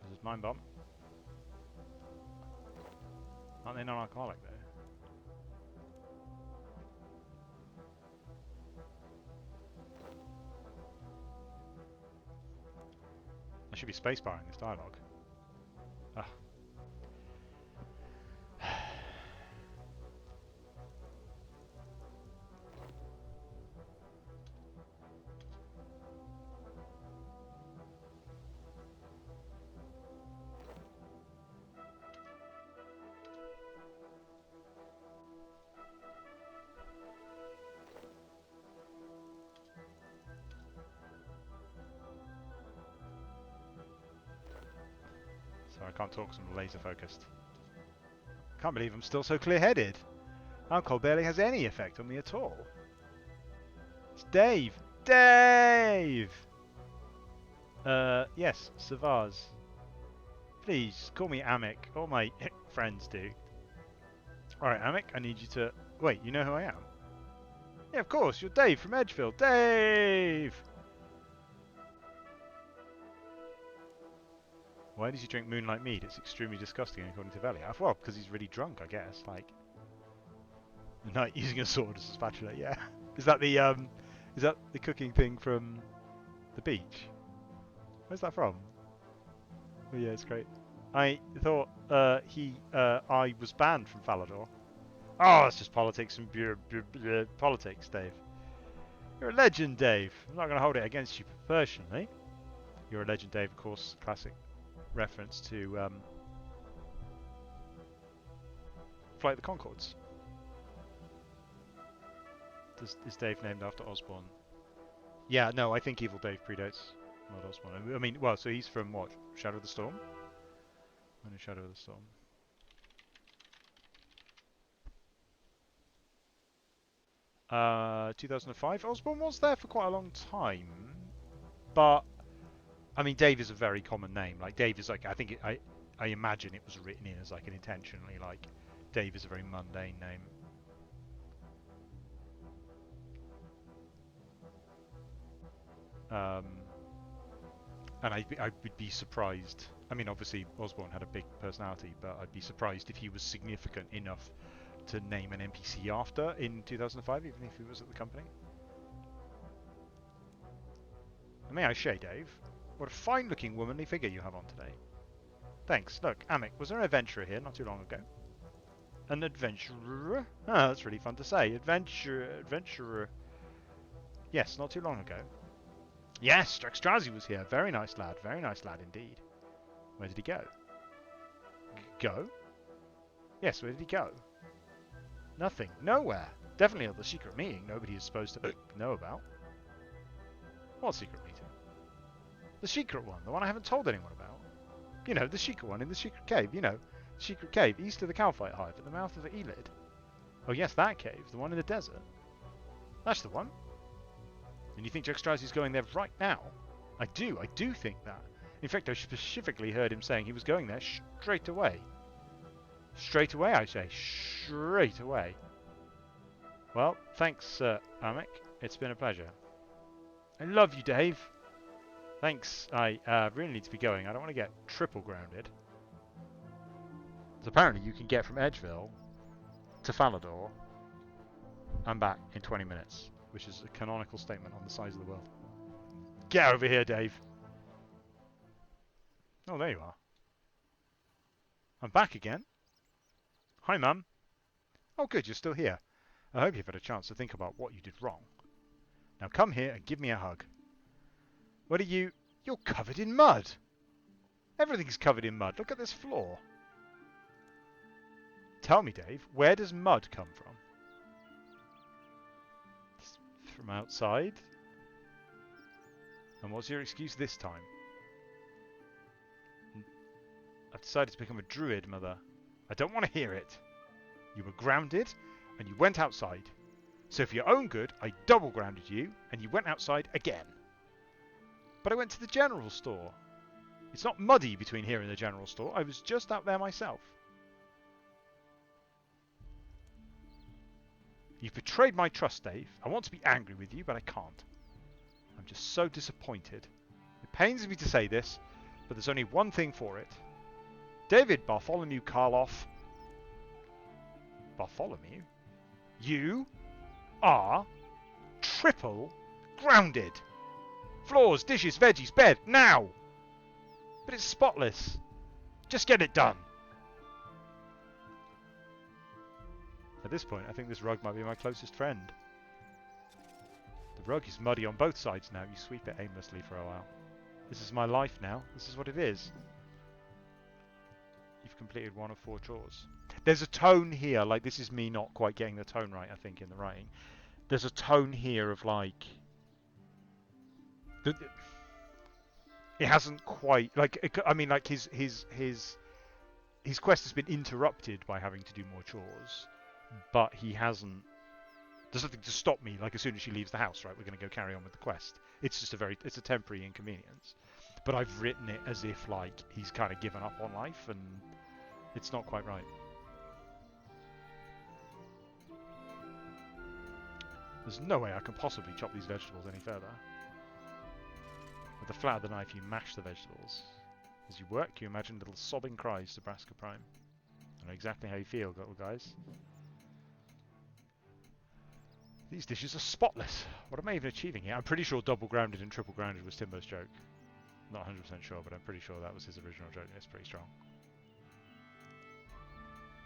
This is Mind Bomb. Aren't they non-alcoholic though? I should be spacebarring this dialogue. Ah. So I can't talk because I'm laser focused. Can't believe I'm still so clear-headed. Alcohol barely has any effect on me at all. It's Dave! Dave! Yes, Savaz. Please, call me Amic. All my friends do. Alright, Amic, I need you to... Wait, you know who I am? Yeah, of course, you're Dave from Edgefield. Dave! Why does he drink moonlight mead? It's extremely disgusting according to Veliath. Well, because he's really drunk, I guess. Like... The knight using a sword as a spatula, yeah. Is that the cooking thing from the beach? Where's that from? Oh yeah, it's great. I thought I was banned from Falador. Oh, it's just politics and politics, Dave. You're a legend, Dave. I'm not going to hold it against you personally. You're a legend, Dave, of course. Classic reference to Flight of the Conchords. Is Dave named after Osborne? Yeah, no, I think Evil Dave predates Lord Osborne. I mean, well, so he's from what? Shadow of the Storm? When is Shadow of the Storm? 2005. Osborne was there for quite a long time, but I mean, Dave is a very common name. Like Dave is like, I imagine it was written in as like an intentionally like Dave is a very mundane name. And I would be surprised. I mean, obviously Osborne had a big personality, but I'd be surprised if he was significant enough to name an NPC after in 2005, even if he was at the company. And may I say, Dave, what a fine-looking womanly figure you have on today. Thanks. Look, Amic, was there an adventurer here not too long ago? An adventurer? Ah, that's really fun to say. Adventurer. Yes, not too long ago. Yes, Drexdrazi was here. Very nice lad indeed. Where did he go? Go? Yes, where did he go? Nothing. Nowhere. Definitely not the secret meeting nobody is supposed to know about. What secret meeting? The secret one. The one I haven't told anyone about. You know, the secret one in the secret cave. You know, secret cave east of the Calphite Hive at the mouth of the Elid. Oh yes, that cave. The one in the desert. That's the one. And you think Drexdrazi's going there right now? I do think that. In fact, I specifically heard him saying he was going there straight away. Straight away, I say. Straight away. Well, thanks, Amic. It's been a pleasure. I love you, Dave. Thanks. I really need to be going. I don't want to get triple grounded. So apparently you can get from Edgeville to Falador and back in 20 minutes, which is a canonical statement on the size of the world. Get over here, Dave. Oh, there you are. I'm back again. Hi, Mum. Oh, good, you're still here. I hope you've had a chance to think about what you did wrong. Now come here and give me a hug. What are you... You're covered in mud. Everything's covered in mud. Look at this floor. Tell me, Dave, where does mud come from? It's from outside? And what's your excuse this time? I've decided to become a druid, Mother. I don't want to hear it. You were grounded, and you went outside. So for your own good, I double grounded you, and you went outside again. But I went to the general store. It's not muddy between here and the general store. I was just out there myself. You've betrayed my trust, Dave. I want to be angry with you, but I can't. I'm just so disappointed. It pains me to say this, but there's only one thing for it. David Bartholomew Karloff. Bartholomew? You are triple grounded. Floors, dishes, veggies, bed, now! But it's spotless. Just get it done. At this point, I think this rug might be my closest friend. The rug is muddy on both sides now. You sweep it aimlessly for a while. This is my life now. This is what it is. You've completed 1 of 4 chores. There's a tone here, like this is me not quite getting the tone right, I think, in the writing. There's a tone here of like... It hasn't quite... Like, I mean, like his quest has been interrupted by having to do more chores. But he hasn't... There's nothing to stop me, like as soon as she leaves the house, right? We're going to go carry on with the quest. It's just it's a temporary inconvenience. But I've written it as if, like, he's kind of given up on life, and it's not quite right. There's no way I can possibly chop these vegetables any further. With the flat of the knife, you mash the vegetables. As you work, you imagine little sobbing cries to Braska Prime. I know exactly how you feel, little guys. These dishes are spotless. What am I even achieving here? I'm pretty sure double grounded and triple grounded was Timbo's joke. Not 100% sure, but I'm pretty sure that was his original joke. It's pretty strong.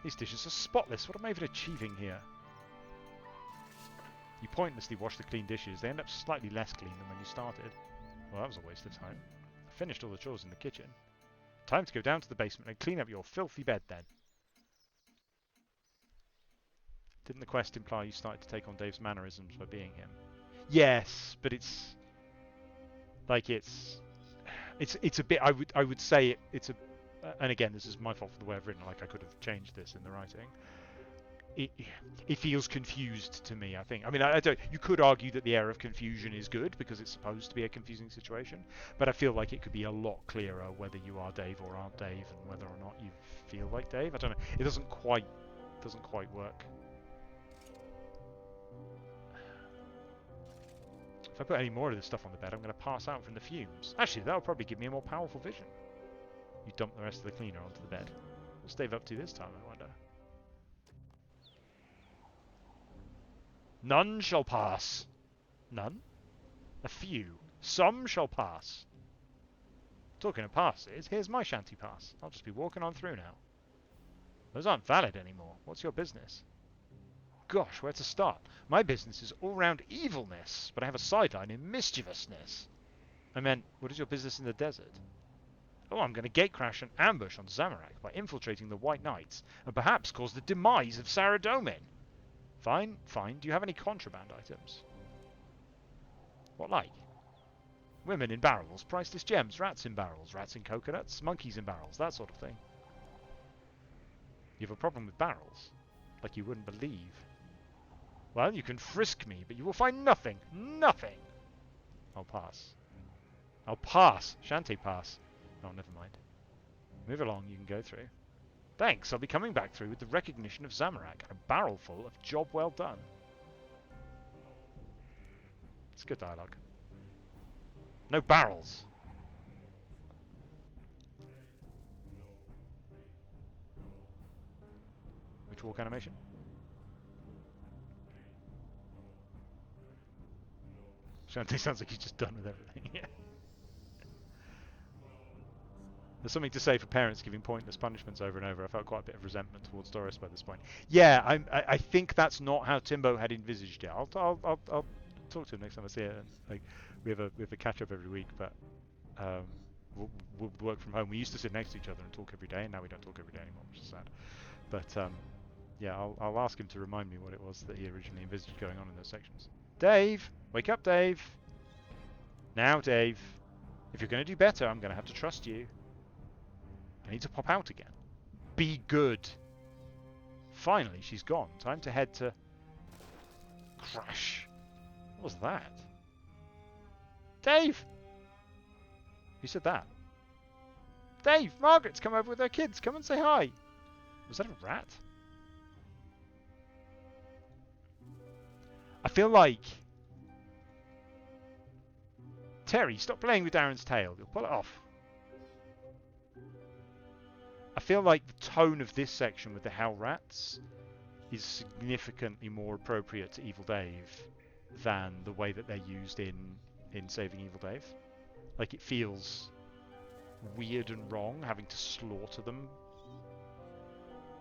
These dishes are spotless. What am I even achieving here? You pointlessly wash the clean dishes. They end up slightly less clean than when you started. Well, that was a waste of time. I finished all the chores in the kitchen. Time to go down to the basement and clean up your filthy bed then. Didn't the quest imply you started to take on Dave's mannerisms by being him? Yes, but it's like it's a bit. I would say it's a. And again, this is my fault for the way I've written. Like I could have changed this in the writing. It feels confused to me. I think. I mean, I don't. You could argue that the air of confusion is good because it's supposed to be a confusing situation. But I feel like it could be a lot clearer whether you are Dave or aren't Dave, and whether or not you feel like Dave. I don't know. It doesn't quite work. If I put any more of this stuff on the bed, I'm going to pass out from the fumes. Actually, that'll probably give me a more powerful vision. You dump the rest of the cleaner onto the bed. What's Dave up to this time, I wonder? None shall pass. None? A few. Some shall pass. Talking of passes, here's my shanty pass. I'll just be walking on through now. Those aren't valid anymore. What's your business? Gosh, where to start? My business is all-round evilness, but I have a sideline in mischievousness. I meant, what is your business in the desert? Oh, I'm going to gatecrash an ambush on Zamorak by infiltrating the White Knights, and perhaps cause the demise of Saradomin. Fine, fine. Do you have any contraband items? What like? Women in barrels, priceless gems, rats in barrels, rats in coconuts, monkeys in barrels, that sort of thing. You have a problem with barrels? Like you wouldn't believe. Well, you can frisk me, but you will find nothing. Nothing! I'll pass. I'll pass. Shan't pass. Oh, never mind. Move along, you can go through. Thanks, I'll be coming back through with the recognition of Zamorak and a barrel full of job well done. It's good dialogue. No barrels! Which walk animation? Shantae sounds like he's just done with everything. Yeah. There's something to say for parents giving pointless punishments over and over. I felt quite a bit of resentment towards Doris by this point. Yeah, I think that's not how Timbo had envisaged it. I'll talk to him next time I see it. Like we have a catch up every week, but we'll work from home. We used to sit next to each other and talk every day, and now we don't talk every day anymore, which is sad. But Yeah, I'll ask him to remind me what it was that he originally envisaged going on in those sections. Dave! Wake up, Dave! Now, Dave. If you're going to do better, I'm going to have to trust you. I need to pop out again. Be good. Finally, she's gone. Time to head to... Crash. What was that? Dave! Who said that? Dave! Margaret's come over with her kids. Come and say hi. Was that a rat? I feel like... Terry, stop playing with Darren's tail. You'll pull it off. I feel like the tone of this section with the Hell Rats is significantly more appropriate to Evil Dave than the way that they're used in Saving Evil Dave. Like, it feels weird and wrong having to slaughter them,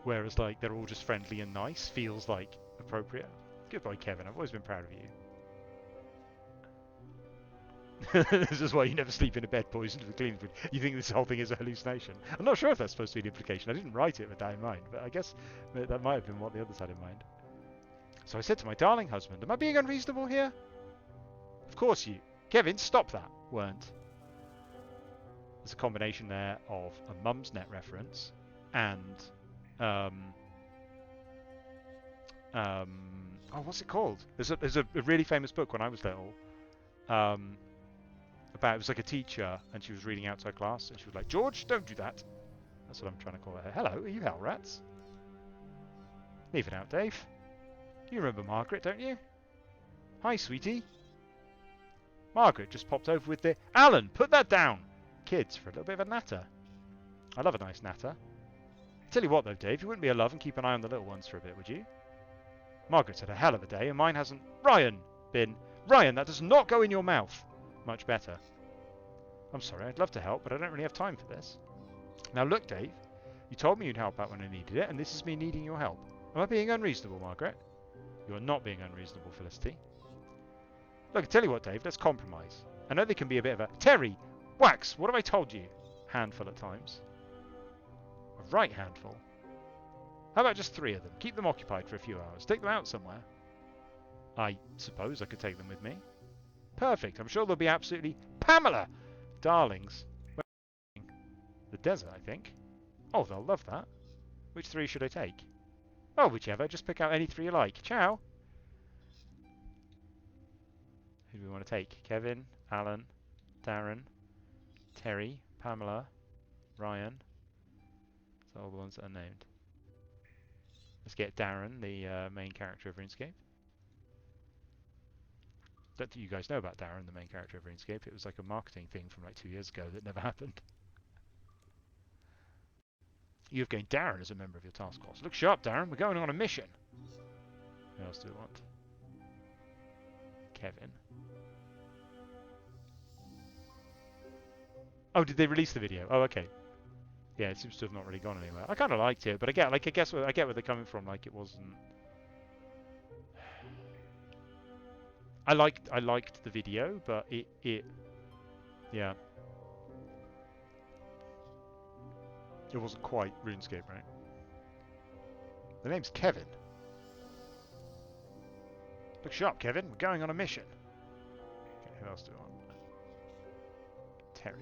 whereas like they're all just friendly and nice feels like appropriate. Good boy, Kevin. I've always been proud of you. This is why you never sleep in a bed poisoned with cleaning fluid. You think this whole thing is a hallucination. I'm not sure if that's supposed to be an implication. I didn't write it with that in mind, but I guess that might have been what the others had in mind. So I said to my darling husband, am I being unreasonable here? Of course you... Kevin, stop that. Weren't. There's a combination there of a Mum's Net reference and... oh, what's it called? There's a really famous book when I was little. It was like a teacher, and she was reading out to her class, and she was like, George, don't do that. That's what I'm trying to call her. Hello, are you Hell Rats? Leave it out, Dave. You remember Margaret, don't you? Hi, sweetie. Margaret just popped over with the... Alan, put that down! Kids, for a little bit of a natter. I love a nice natter. Tell you what, though, Dave, you wouldn't be a love and keep an eye on the little ones for a bit, would you? Margaret's had a hell of a day, and mine hasn't... Ryan! Ryan, that does not go in your mouth! Much better. I'm sorry, I'd love to help, but I don't really have time for this. Now look, Dave, you told me you'd help out when I needed it, and this is me needing your help. Am I being unreasonable, Margaret? You are not being unreasonable, Felicity. Look, I tell you what, Dave, let's compromise. I know they can be a bit of a... Terry! Wax! What have I told you? Handful at times. A right handful. How about just 3 of them? Keep them occupied for a few hours. Take them out somewhere. I suppose I could take them with me. Perfect. I'm sure they'll be absolutely... Pamela! Darlings. The desert, I think. Oh, they'll love that. Which 3 should I take? Oh, whichever. Just pick out any 3 you like. Ciao! Who do we want to take? Kevin, Alan, Darren, Terry, Pamela, Ryan. That's all the ones that are named. Let's get Darren, the main character of Runescape. Don't think you guys know about Darren, the main character of Runescape. It was like a marketing thing from like 2 years ago that never happened. You've gained Darren as a member of your task force. Look sharp, Darren. We're going on a mission. Who else do we want? Kevin. Oh, did they release the video? Oh, okay. Yeah, it seems to have not really gone anywhere. I kind of liked it, but I get where they're coming from. Like, it wasn't. I liked the video, but yeah, it wasn't quite RuneScape, right? The name's Kevin. Look sharp, Kevin. We're going on a mission. Okay, who else do I want? Terry.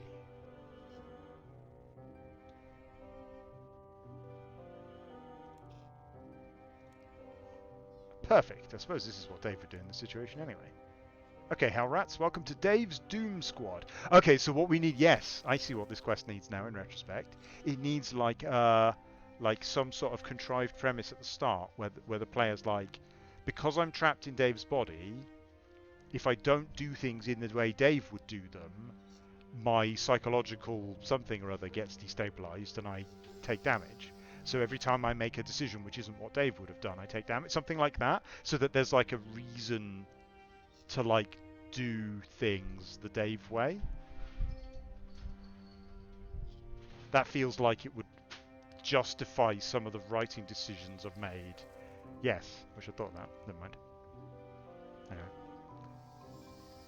Perfect. I suppose this is what Dave would do in this situation anyway. Okay, Hell Rats, welcome to Dave's Doom Squad. Okay, so what we need, yes, I see what this quest needs now in retrospect. It needs like some sort of contrived premise at the start where the player's like, because I'm trapped in Dave's body, if I don't do things in the way Dave would do them, my psychological something or other gets destabilized and I take damage. So every time I make a decision which isn't what Dave would have done, I take damage. Something like that, so that there's like a reason to like do things the Dave way. That feels like it would justify some of the writing decisions I've made. Yes, wish I thought that. Never mind. Anyway.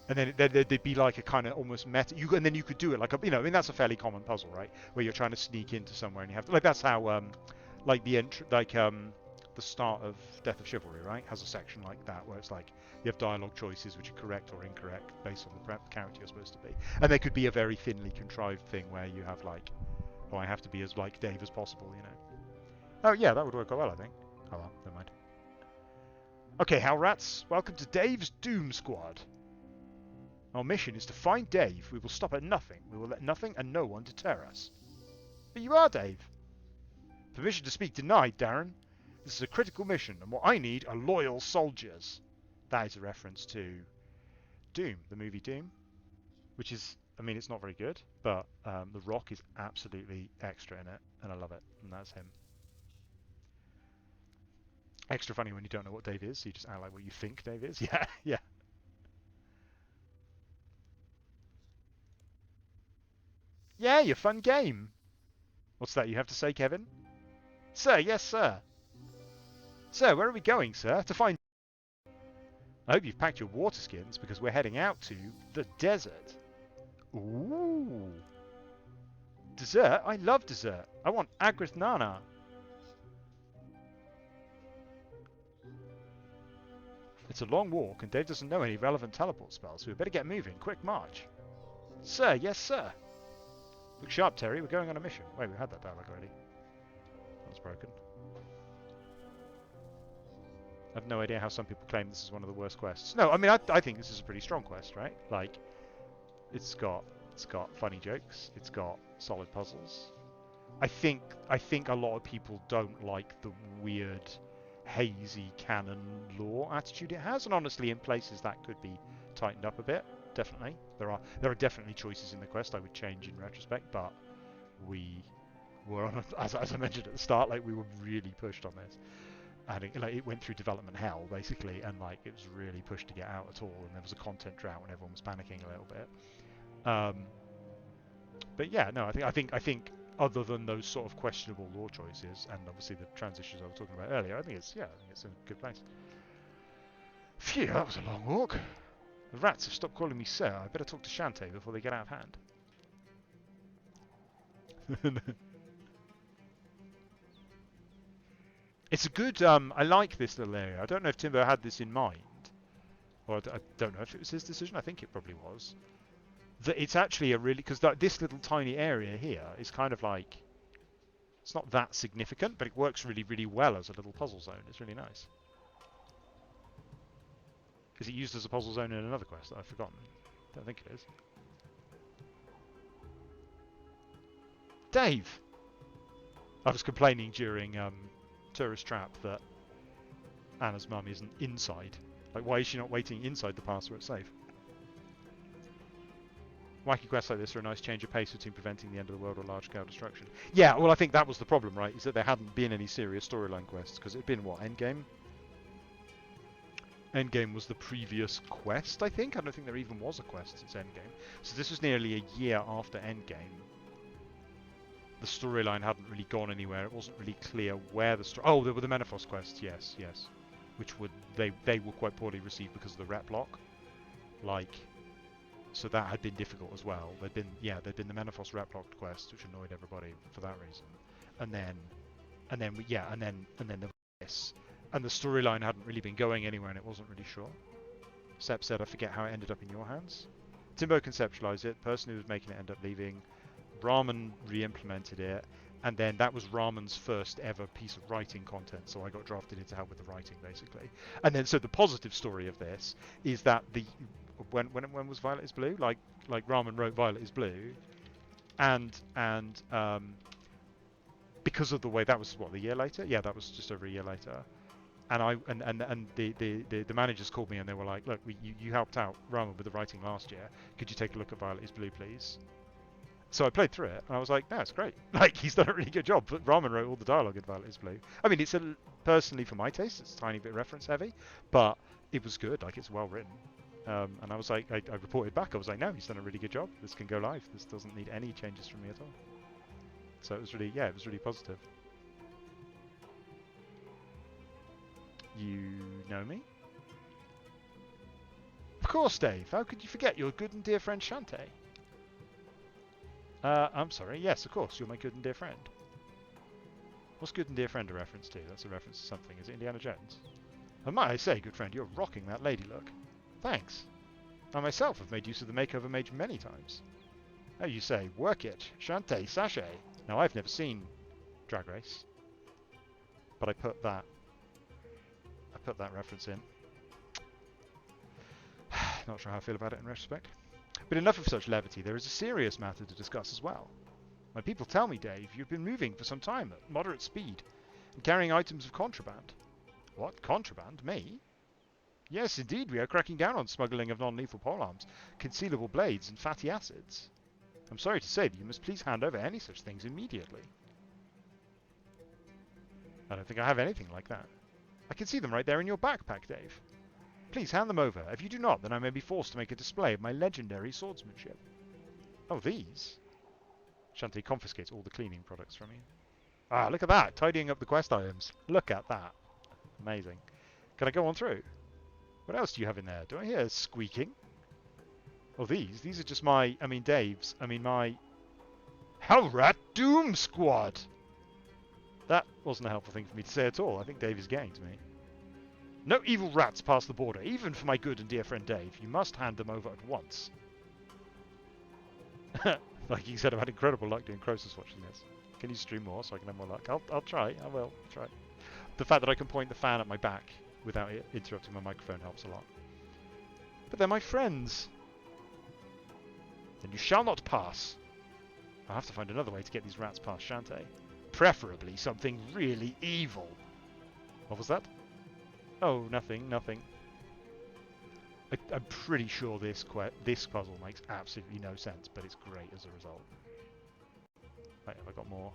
And then there'd be like a kind of almost meta. And then you could do it like a, I mean that's a fairly common puzzle, right? Where you're trying to sneak into somewhere and you have to, like that's how like the the start of Death of Chivalry, right, has a section like that where it's like you have dialogue choices which are correct or incorrect based on the character you're supposed to be. And there could be a very thinly contrived thing where you have like, oh, I have to be as like Dave as possible, you know. Oh yeah, that would work quite well, I think. Oh well, never mind. Okay, Hell Rats, welcome to Dave's Doom Squad. Our mission is to find Dave. We will stop at nothing. We will let nothing and no one deter us. But you are Dave. Permission to speak denied, Darren. This is a critical mission, and what I need are loyal soldiers. That is a reference to Doom, the movie Doom, which is, I mean, it's not very good, but The Rock is absolutely extra in it, and I love it, and that's him. Extra funny when you don't know what Dave is, so you just act like what you think Dave is. Yeah, yeah. Yeah, your fun game. What's that you have to say, Kevin? Sir, yes, sir. Sir, where are we going, sir? To find... I hope you've packed your water skins, because we're heading out to the desert. Ooh. Dessert? I love dessert. I want Agrith Nana. It's a long walk, and Dave doesn't know any relevant teleport spells, so we better get moving. Quick march. Sir, yes, sir. Look sharp, Terry. We're going on a mission. Wait, we had that dialogue already. That's broken. I have no idea how some people claim this is one of the worst quests. No, I mean, I think this is a pretty strong quest, right? Like, it's got funny jokes. It's got solid puzzles. I think a lot of people don't like the weird, hazy canon lore attitude it has, and honestly, in places that could be tightened up a bit. Definitely, there are definitely choices in the quest I would change in retrospect, but we were on as I mentioned at the start, like we were really pushed on this. And it went through development hell basically, and like it was really pushed to get out at all, and there was a content drought and everyone was panicking a little bit. But yeah, no, I think other than those sort of questionable lore choices and obviously the transitions I was talking about earlier, I think it's a good place. Phew, that was a long walk. The rats have stopped calling me sir. I better talk to Shantae before they get out of hand. It's a good... I like this little area. I don't know if Timbo had this in mind. Or I don't know if it was his decision. I think it probably was. That it's actually a really... Because this little tiny area here is kind of like... It's not that significant, but it works really, really well as a little puzzle zone. It's really nice. Is it used as a puzzle zone in another quest that I've forgotten? Don't think it is. Dave! I was complaining during Tourist Trap that Anna's mum isn't inside. Like, why is she not waiting inside the pass where it's safe? Wacky quests like this are a nice change of pace between preventing the end of the world or large-scale destruction. Yeah, well, I think that was the problem, right? Is that there hadn't been any serious storyline quests, because it had been, what, Endgame? Endgame was the previous quest, I think. I don't think there even was a quest since Endgame. So this was nearly a year after Endgame. The storyline hadn't really gone anywhere. It wasn't really clear where the story... Oh, there were the Menaphos quests, yes. Which would... They were quite poorly received because of the rep lock. Like... So that had been difficult as well. There'd been the Menaphos rep locked quest, which annoyed everybody for that reason. And then there was this. And the storyline hadn't really been going anywhere and it wasn't really sure. Sep said, I forget how it ended up in your hands. Timbo conceptualized it. The person who was making it ended up leaving. Rahman re-implemented it. And then that was Rahman's first ever piece of writing content. So I got drafted in to help with the writing, basically. And then, so the positive story of this is that when was Violet is Blue? Like Rahman wrote Violet is Blue. And because of the way, that was, what, the year later? Yeah, that was just over a year later. And the managers called me and they were like, look, you helped out Rahman with the writing last year. Could you take a look at Violet is Blue, please? So I played through it and I was like, no, it's great. Like, he's done a really good job. But Rahman wrote all the dialogue in Violet is Blue. I mean, it's personally, for my taste, it's a tiny bit reference heavy, but it was good. Like, it's well written. And I was like, I reported back. I was like, no, he's done a really good job. This can go live. This doesn't need any changes from me at all. So it was really, it was really positive. You know me? Of course, Dave. How could you forget your good and dear friend Shantae? I'm sorry. Yes, of course. You're my good and dear friend. What's good and dear friend a reference to? That's a reference to something. Is it Indiana Jones? And might I say, good friend, you're rocking that lady look. Thanks. I myself have made use of the makeover mage many times. Oh, you say, work it, Shantae, sachet. Now, I've never seen Drag Race, but I put that reference in. Not sure how I feel about it in retrospect. But enough of such levity. There is a serious matter to discuss as well. My people tell me, Dave, you've been moving for some time at moderate speed and carrying items of contraband. What? Contraband? Me? Yes, indeed, we are cracking down on smuggling of non-lethal polearms, concealable blades, and fatty acids. I'm sorry to say that you must please hand over any such things immediately. I don't think I have anything like that. I can see them right there in your backpack, Dave. Please hand them over. If you do not, then I may be forced to make a display of my legendary swordsmanship. Oh, these? Shantae confiscates all the cleaning products from you. Ah, look at that! Tidying up the quest items. Look at that. Amazing. Can I go on through? What else do you have in there? Do I hear squeaking? Oh, these? These are just my... Dave's. My... Hellrat Doom Squad! That wasn't a helpful thing for me to say at all. I think Dave is getting to me. No evil rats pass the border, even for my good and dear friend Dave. You must hand them over at once. Like you said, I've had incredible luck doing Croesus watching this. Can you stream more so I can have more luck? I'll try. I will try. The fact that I can point the fan at my back without it interrupting my microphone helps a lot. But they're my friends. Then you shall not pass. I'll have to find another way to get these rats past Shantae. Preferably something really evil. What was that? Oh, nothing. I'm pretty sure this puzzle makes absolutely no sense, but it's great as a result. Right, have I got more?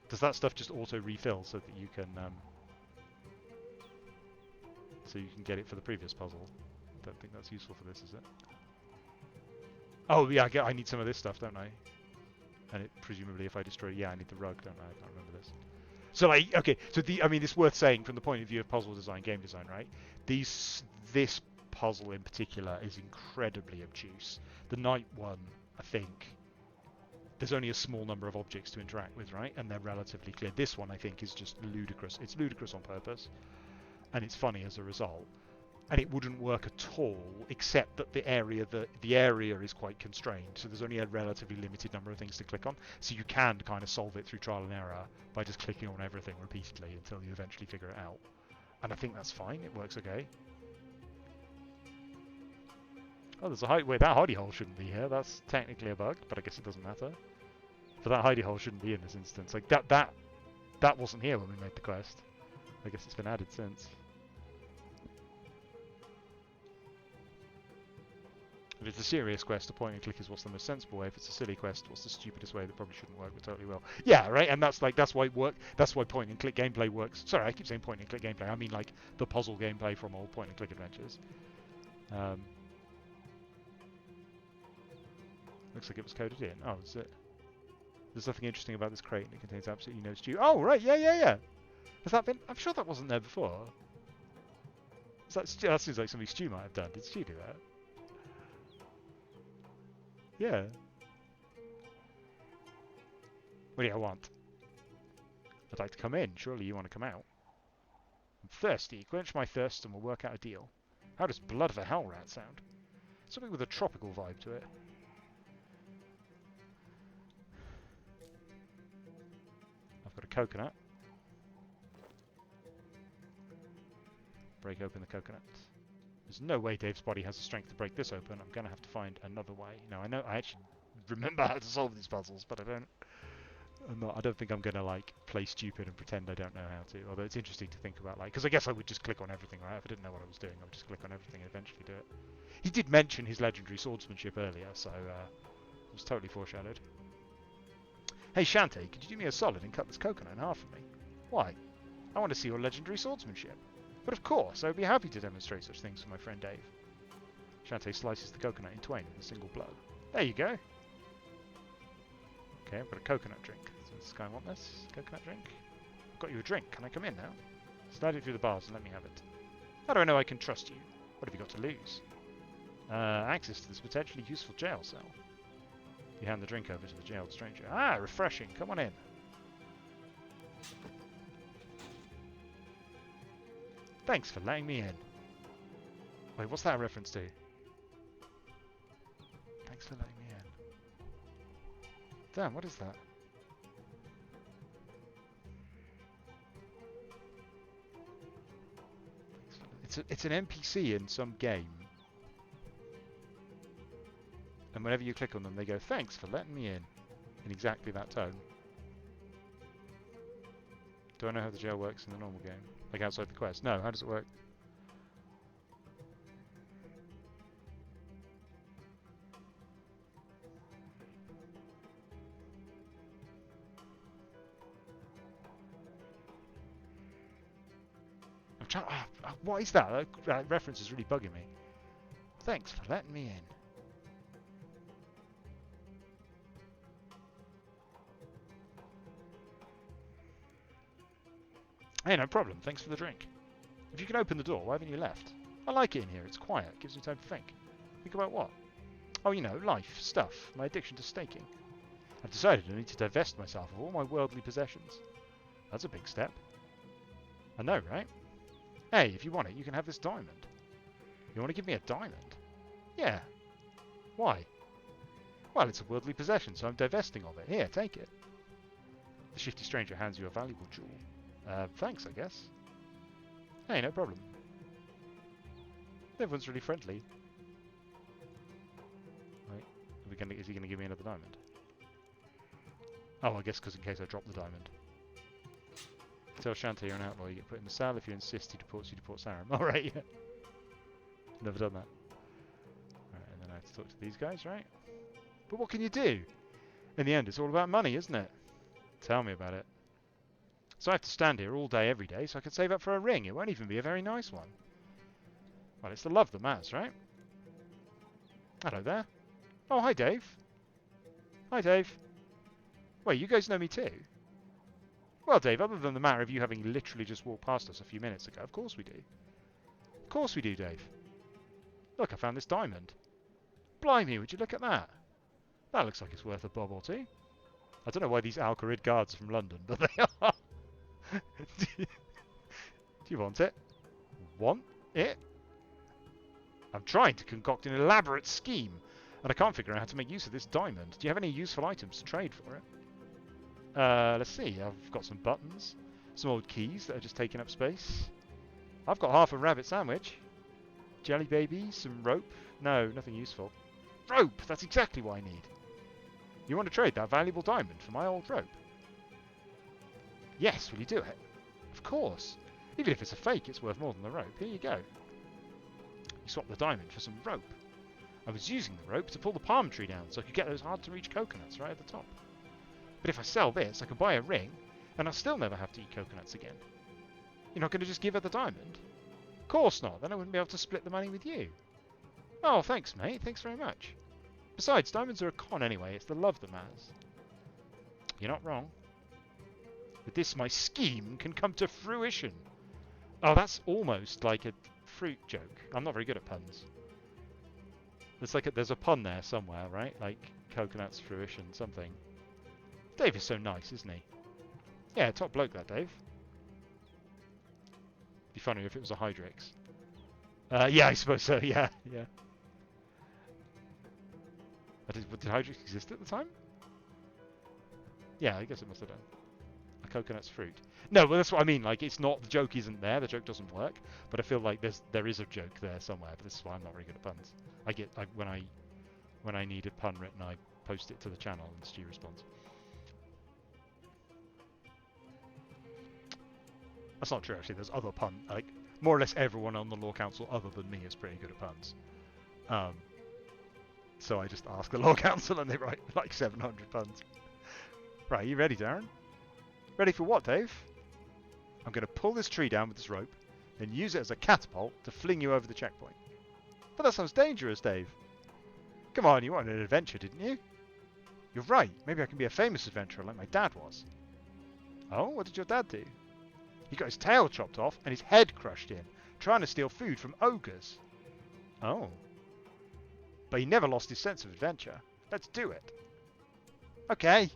Does that stuff just auto-refill so that you can get it for the previous puzzle? Don't think that's useful for this, is it? Oh yeah, I need some of this stuff, don't I? And it presumably, if I destroy, yeah, I need the rug, don't I? I can't remember this. So like, okay, so it's worth saying from the point of view of puzzle design, game design, right? This puzzle in particular is incredibly obtuse. The night one, I think, there's only a small number of objects to interact with, right? And they're relatively clear. This one, I think, is just ludicrous. It's ludicrous on purpose, and it's funny as a result. And it wouldn't work at all, except that the area is quite constrained. So there's only a relatively limited number of things to click on. So you can kind of solve it through trial and error by just clicking on everything repeatedly until you eventually figure it out. And I think that's fine. It works okay. Oh, there's a wait, that hidey hole shouldn't be here. That's technically a bug, but I guess it doesn't matter. But that hidey hole shouldn't be in this instance. Like that wasn't here when we made the quest. I guess it's been added since. If it's a serious quest, a point and click is what's the most sensible way. If it's a silly quest, what's the stupidest way that probably shouldn't work but totally will. Yeah, right. And that's why point and click gameplay works. Sorry, I keep saying point and click gameplay. I mean like the puzzle gameplay from old point and click adventures. Looks like it was coded in. Oh, is it? There's nothing interesting about this crate, and it contains absolutely no stew. Oh, right. Yeah. Has that been? I'm sure that wasn't there before. That seems like something Stu might have done. Did Stu do that? Yeah. What do you want? I'd like to come in. Surely you want to come out. I'm thirsty. Quench my thirst and we'll work out a deal. How does blood of a hell rat sound? Something with a tropical vibe to it. I've got a coconut. Break open the coconut. There's no way Dave's body has the strength to break this open. I'm going to have to find another way. Now, I actually remember how to solve these puzzles, but I don't think I'm going to, like, play stupid and pretend I don't know how to. Although it's interesting to think about, like, because I guess I would just click on everything, right? If I didn't know what I was doing, I would just click on everything and eventually do it. He did mention his legendary swordsmanship earlier, so it was totally foreshadowed. Hey, Shantae, could you do me a solid and cut this coconut in half for me? Why? I want to see your legendary swordsmanship. But of course, I would be happy to demonstrate such things for my friend Dave. Shantae slices the coconut in twain with a single blow. There you go. Okay, I've got a coconut drink. Does this guy want this? Coconut drink? I've got you a drink. Can I come in now? Slide it through the bars and let me have it. How do I know I can trust you? What have you got to lose? Access to this potentially useful jail cell. You hand the drink over to the jailed stranger. Ah, refreshing. Come on in. Thanks for letting me in. Wait, what's that a reference to? Thanks for letting me in. Damn, what is that? It's an NPC in some game. And whenever you click on them, they go, thanks for letting me in exactly that tone. Do I know how the jail works in the normal game? Like outside the quest? No, how does it work? I'm trying. What is that? That reference is really bugging me. Thanks for letting me in. Hey, no problem. Thanks for the drink. If you can open the door, why haven't you left? I like it in here. It's quiet. It gives me time to think. Think about what? Oh, you know, life, stuff, my addiction to staking. I've decided I need to divest myself of all my worldly possessions. That's a big step. I know, right? Hey, if you want it, you can have this diamond. You want to give me a diamond? Yeah. Why? Well, it's a worldly possession, so I'm divesting of it. Here, take it. The shifty stranger hands you a valuable jewel. Thanks, I guess. Hey, no problem. Everyone's really friendly. Wait, is he going to give me another diamond? Oh, I guess because in case I drop the diamond. Tell Shanta you're an outlaw, you get put in the cell. If you insist, he deports you to Port Sarim. Alright, yeah. Never done that. Right, and then I have to talk to these guys, right? But what can you do? In the end, it's all about money, isn't it? Tell me about it. So I have to stand here all day, every day, so I can save up for a ring. It won't even be a very nice one. Well, it's the love that matters, right? Hello there. Oh, hi, Dave. Hi, Dave. Wait, you guys know me too? Well, Dave, other than the matter of you having literally just walked past us a few minutes ago, of course we do. Of course we do, Dave. Look, I found this diamond. Blimey, would you look at that? That looks like it's worth a bob or two. I don't know why these Alcarid guards are from London, but they are. Do you want it? Want it? I'm trying to concoct an elaborate scheme, and I can't figure out how to make use of this diamond. Do you have any useful items to trade for it? Let's see. I've got some buttons, some old keys that are just taking up space. I've got half a rabbit sandwich. Jelly baby, some rope. No, nothing useful. Rope! That's exactly what I need. You want to trade that valuable diamond for my old rope? Yes, will you do it? Of course. Even if it's a fake, it's worth more than the rope. Here you go. You swap the diamond for some rope. I was using the rope to pull the palm tree down so I could get those hard-to-reach coconuts right at the top. But if I sell this, I can buy a ring, and I'll still never have to eat coconuts again. You're not going to just give her the diamond? Of course not. Then I wouldn't be able to split the money with you. Oh, thanks, mate. Thanks very much. Besides, diamonds are a con anyway. It's the love that matters. You're not wrong. With this, my scheme can come to fruition. Oh, that's almost like a fruit joke. I'm not very good at puns. It's like there's a pun there somewhere, right? Like coconuts, fruition, something. Dave is so nice, isn't he? Yeah, top bloke that, Dave. Be funny if it was a Hydrix. Yeah, I suppose so, yeah. Did Hydrix exist at the time? Yeah, I guess it must have done. A coconut's fruit. No, well that's what I mean. Like, it's not, the joke isn't there, the joke doesn't work, but I feel like there is a joke there somewhere. But this is why I'm not very good at puns. When I need a pun written, I post it to the channel and Stu responds. That's not true actually. There's other like more or less everyone on the Law Council other than me is pretty good at puns. So I just ask the Law Council and they write like 700 puns. Right, are you ready, Darren? Ready for what, Dave? I'm going to pull this tree down with this rope, then use it as a catapult to fling you over the checkpoint. But that sounds dangerous, Dave. Come on, you wanted an adventure, didn't you? You're right. Maybe I can be a famous adventurer like my dad was. Oh, what did your dad do? He got his tail chopped off and his head crushed in, trying to steal food from ogres. Oh. But he never lost his sense of adventure. Let's do it. Okay.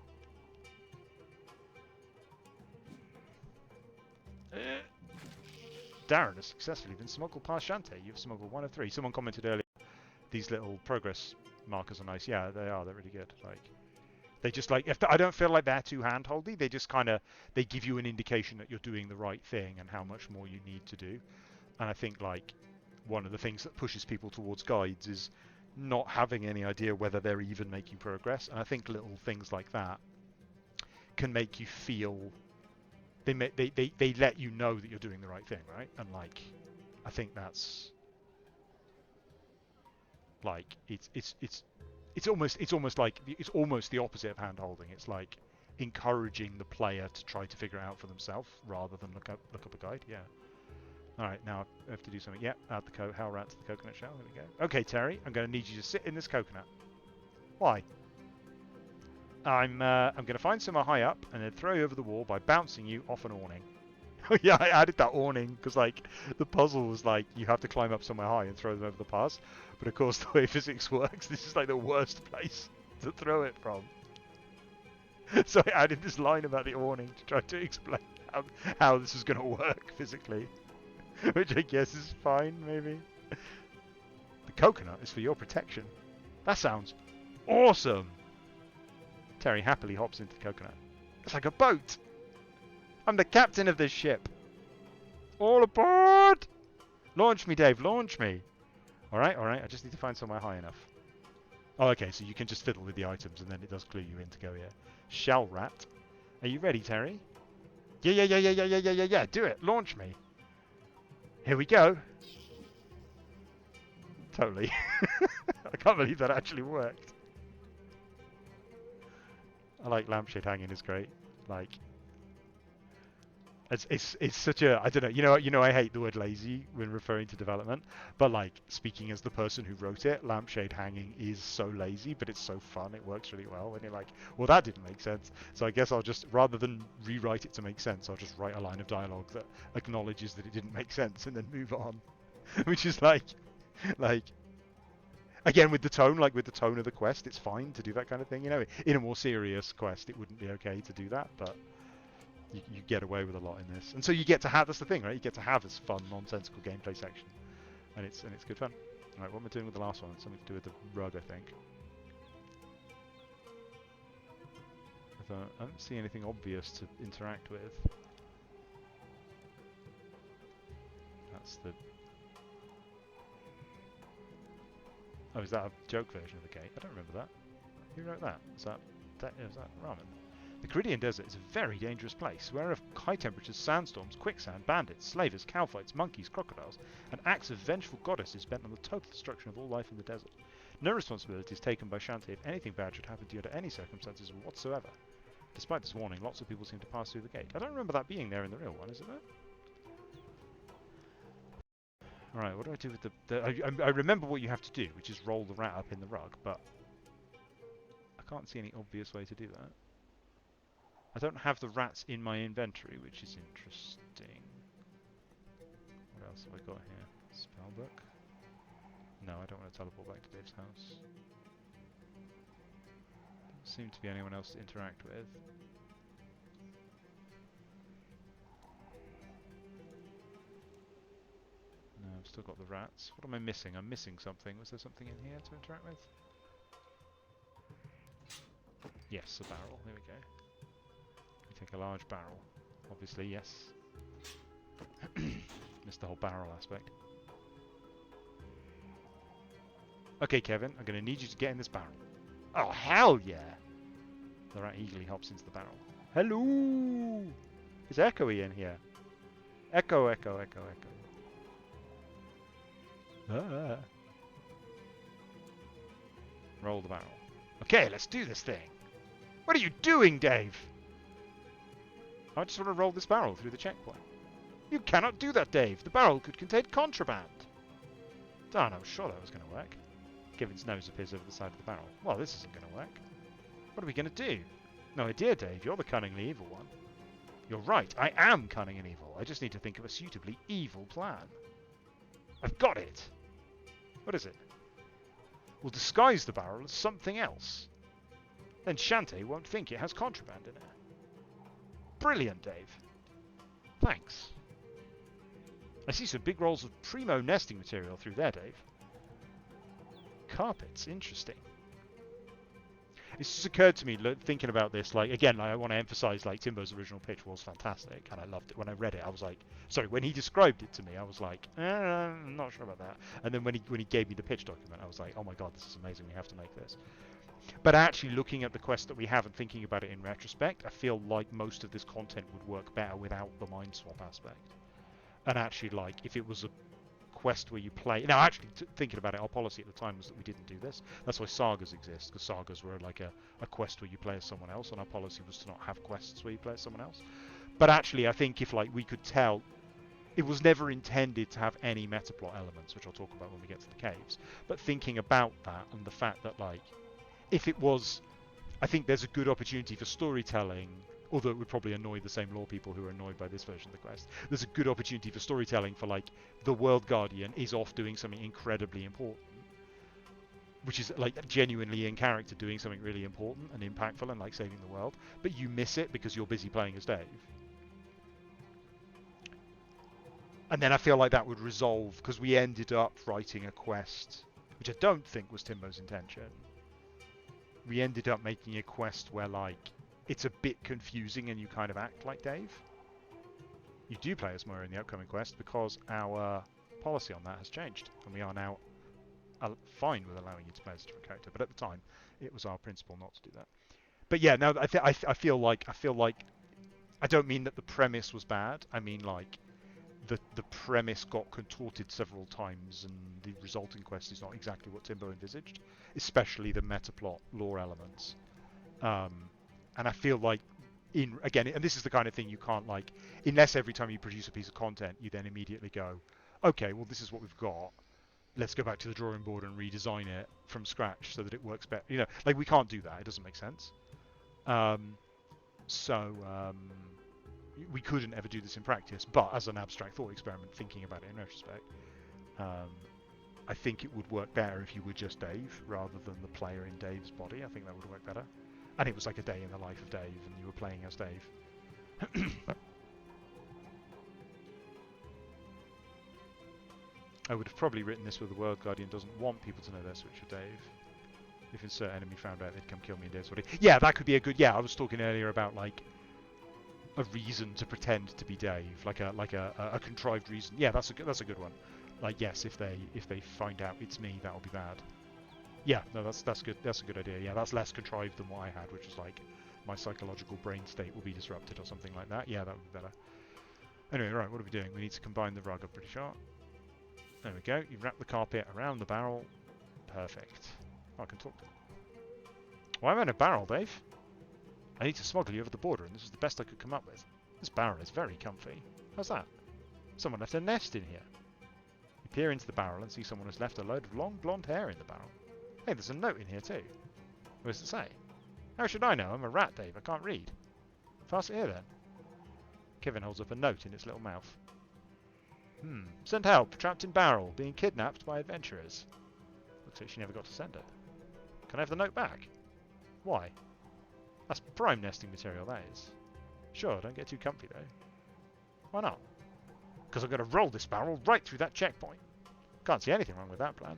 Darren has successfully been smuggled past Shantae. You've smuggled 1 of 3. Someone commented earlier, these little progress markers are nice. Yeah, they are. They're really good. Like, they just like, I don't feel like they're too hand-holdy. They just kind of, they give you an indication that you're doing the right thing and how much more you need to do. And I think like one of the things that pushes people towards guides is not having any idea whether they're even making progress. And I think little things like that can make you feel, they let you know that you're doing the right thing, right? And like, I think that's like it's almost like it's almost the opposite of hand holding. It's like encouraging the player to try to figure it out for themselves rather than look up a guide. Yeah. All right, now I have to do something. Yep, add the hell rat to the coconut shell. There we go. Okay, Terry, I'm going to need you to sit in this coconut. Why? I'm going to find somewhere high up and then throw you over the wall by bouncing you off an awning. Yeah, I added that awning because like the puzzle was like you have to climb up somewhere high and throw them over the pass. But of course, the way physics works, this is like the worst place to throw it from. So I added this line about the awning to try to explain how this is going to work physically. Which I guess is fine, maybe. The coconut is for your protection. That sounds awesome! Terry happily hops into the coconut. It's like a boat! I'm the captain of this ship! All aboard! Launch me, Dave, launch me! Alright, I just need to find somewhere high enough. Oh, okay, so you can just fiddle with the items and then it does clue you in to go here. Shell rat. Are you ready, Terry? Yeah, do it! Launch me! Here we go. Totally. I can't believe that actually worked. I like lampshade hanging is great. Like, it's such a, I don't know. You know I hate the word lazy when referring to development, but like speaking as the person who wrote it, lampshade hanging is so lazy, but it's so fun. It works really well. And you're like, well, that didn't make sense. So I guess I'll just, rather than rewrite it to make sense, I'll just write a line of dialogue that acknowledges that it didn't make sense and then move on. Which is like again with the tone, like with the tone of the quest, it's fine to do that kind of thing. You know, in a more serious quest, it wouldn't be okay to do that, but you get away with a lot in this, and so you get to have, that's the thing, right? You get to have this fun, nonsensical gameplay section, and it's good fun. All right, what am I doing with the last one? Something to do with the rug, I think. I don't see anything obvious to interact with. That's the. Oh, is that a joke version of the gate? I don't remember that. Who wrote that? Is that Ramen? The Caridian Desert is a very dangerous place, where of high temperatures, sandstorms, quicksand, bandits, slavers, cowfights, monkeys, crocodiles, and acts of vengeful goddesses bent on the total destruction of all life in the desert. No responsibility is taken by Shantae if anything bad should happen to you under any circumstances whatsoever. Despite this warning, lots of people seem to pass through the gate. I don't remember that being there in the real one, is it there? Alright, what do I do with the... I remember what you have to do, which is roll the rat up in the rug, but I can't see any obvious way to do that. I don't have the rats in my inventory, which is interesting. What else have I got here? Spellbook? No, I don't want to teleport back to Dave's house. Doesn't seem to be anyone else to interact with. No, I've still got the rats. What am I missing? I'm missing something. Was there something in here to interact with? Yes, a barrel. There we go. Take a large barrel. Obviously, yes. Missed the whole barrel aspect. Okay, Kevin, I'm going to need you to get in this barrel. Oh, hell yeah! The rat eagerly hops into the barrel. Hello! It's echoey in here. Echo, echo, echo, echo. Ah. Roll the barrel. Okay, let's do this thing. What are you doing, Dave? I just want to roll this barrel through the checkpoint. You cannot do that, Dave. The barrel could contain contraband. Darn, I was sure that was going to work. Kevin's nose appears over the side of the barrel. Well, this isn't going to work. What are we going to do? No idea, Dave. You're the cunningly evil one. You're right. I am cunning and evil. I just need to think of a suitably evil plan. I've got it. What is it? We'll disguise the barrel as something else. Then Shantae won't think it has contraband in it. Brilliant, Dave. Thanks. I see some big rolls of primo nesting material through there, Dave. Carpets, interesting. It's just occurred to me, thinking about this, like, again, I want to emphasize, like, Timbo's original pitch was fantastic, and I loved it. When I read it, I was like, sorry, when he described it to me, I was like, I'm not sure about that. And then when he gave me the pitch document, I was like, oh my god, this is amazing, we have to make this. But actually, looking at the quest that we have and thinking about it in retrospect, I feel like most of this content would work better without the mind swap aspect. And actually, like, if it was a quest where you play... Now, actually, thinking about it, our policy at the time was that we didn't do this. That's why sagas exist, because sagas were like a quest where you play as someone else, and our policy was to not have quests where you play as someone else. But actually, I think if, like, we could tell... It was never intended to have any metaplot elements, which I'll talk about when we get to the caves. But thinking about that, and the fact that, like, if it was... I think there's a good opportunity for storytelling... Although it would probably annoy the same lore people who are annoyed by this version of the quest. There's a good opportunity for storytelling for, like, the World Guardian is off doing something incredibly important. Which is, like, genuinely in character doing something really important and impactful and, like, saving the world. But you miss it because you're busy playing as Dave. And then I feel like that would resolve, because we ended up writing a quest, which I don't think was Timbo's intention. We ended up making a quest where, like, it's a bit confusing and you kind of act like Dave. You do play as Moira in the upcoming quest because our policy on that has changed, and we are now fine with allowing you to play as a different character. But at the time, it was our principle not to do that. But yeah, now I feel like I don't mean that the premise was bad. I mean, like, the premise got contorted several times, and the resulting quest is not exactly what Timbo envisaged, especially the metaplot lore elements. And I feel like, again, and this is the kind of thing you can't, like, unless every time you produce a piece of content, you then immediately go, okay, well, this is what we've got. Let's go back to the drawing board and redesign it from scratch so that it works better. You know, like, we can't do that. It doesn't make sense. We couldn't ever do this in practice, but as an abstract thought experiment, thinking about it in retrospect, I think it would work better if you were just Dave rather than the player in Dave's body. I think that would work better. And it was like a day in the life of Dave, and you were playing as Dave. I would have probably written this where the World Guardian doesn't want people to know they're Switch or Dave. If insert enemy found out, they'd come kill me in Dave's body. Yeah, that could be a good... Yeah, I was talking earlier about, like, a reason to pretend to be Dave, like a contrived reason. Yeah, that's a good one. Like, yes, if they find out it's me, that'll be bad. Yeah, no, that's good. That's a good idea. Yeah, that's less contrived than what I had, which is like my psychological brain state will be disrupted or something like that. Yeah, that would be better. Anyway, right, what are we doing? We need to combine the rug, I'm pretty sure. There we go. You wrap the carpet around the barrel. Perfect. Oh, I can talk to them. Why am I in a barrel, Dave? I need to smuggle you over the border, and this is the best I could come up with. This barrel is very comfy. How's that? Someone left a nest in here. You peer into the barrel and see someone has left a load of long blonde hair in the barrel. Hey, there's a note in here too. What does it say? How should I know? I'm a rat, Dave. I can't read. Pass it here then. Kevin holds up a note in its little mouth. Send help. Trapped in barrel. Being kidnapped by adventurers. Looks like she never got to send it. Can I have the note back? Why? That's prime nesting material, that is. Sure, don't get too comfy though. Why not? Because I'm going to roll this barrel right through that checkpoint. Can't see anything wrong with that plan.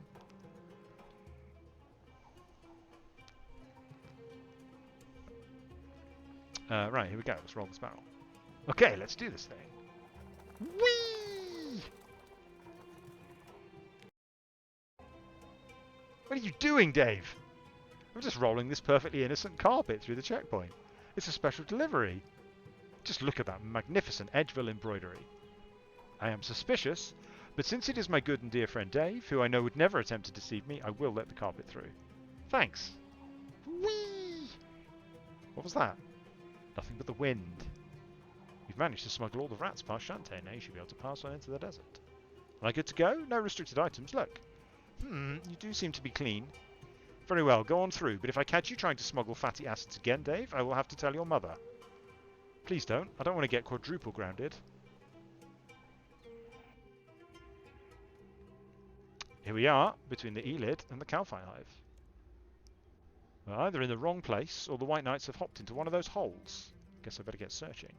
Right, here we go. Let's roll this barrel. Okay, let's do this thing. Whee! What are you doing, Dave? I'm just rolling this perfectly innocent carpet through the checkpoint. It's a special delivery. Just look at that magnificent Edgeville embroidery. I am suspicious, but since it is my good and dear friend Dave, who I know would never attempt to deceive me, I will let the carpet through. Thanks. Whee! What was that? Nothing but the wind. You've managed to smuggle all the rats past Shantae. Now you should be able to pass on into the desert. Am I good to go? No restricted items. Look. You do seem to be clean. Very well, go on through, but if I catch you trying to smuggle fatty acids again, Dave, I will have to tell your mother. Please don't. I don't want to get quadruple grounded. Here we are, between the E-lid and the Calphite Hive. We're either in the wrong place, or the White Knights have hopped into one of those holes. Guess I better get searching.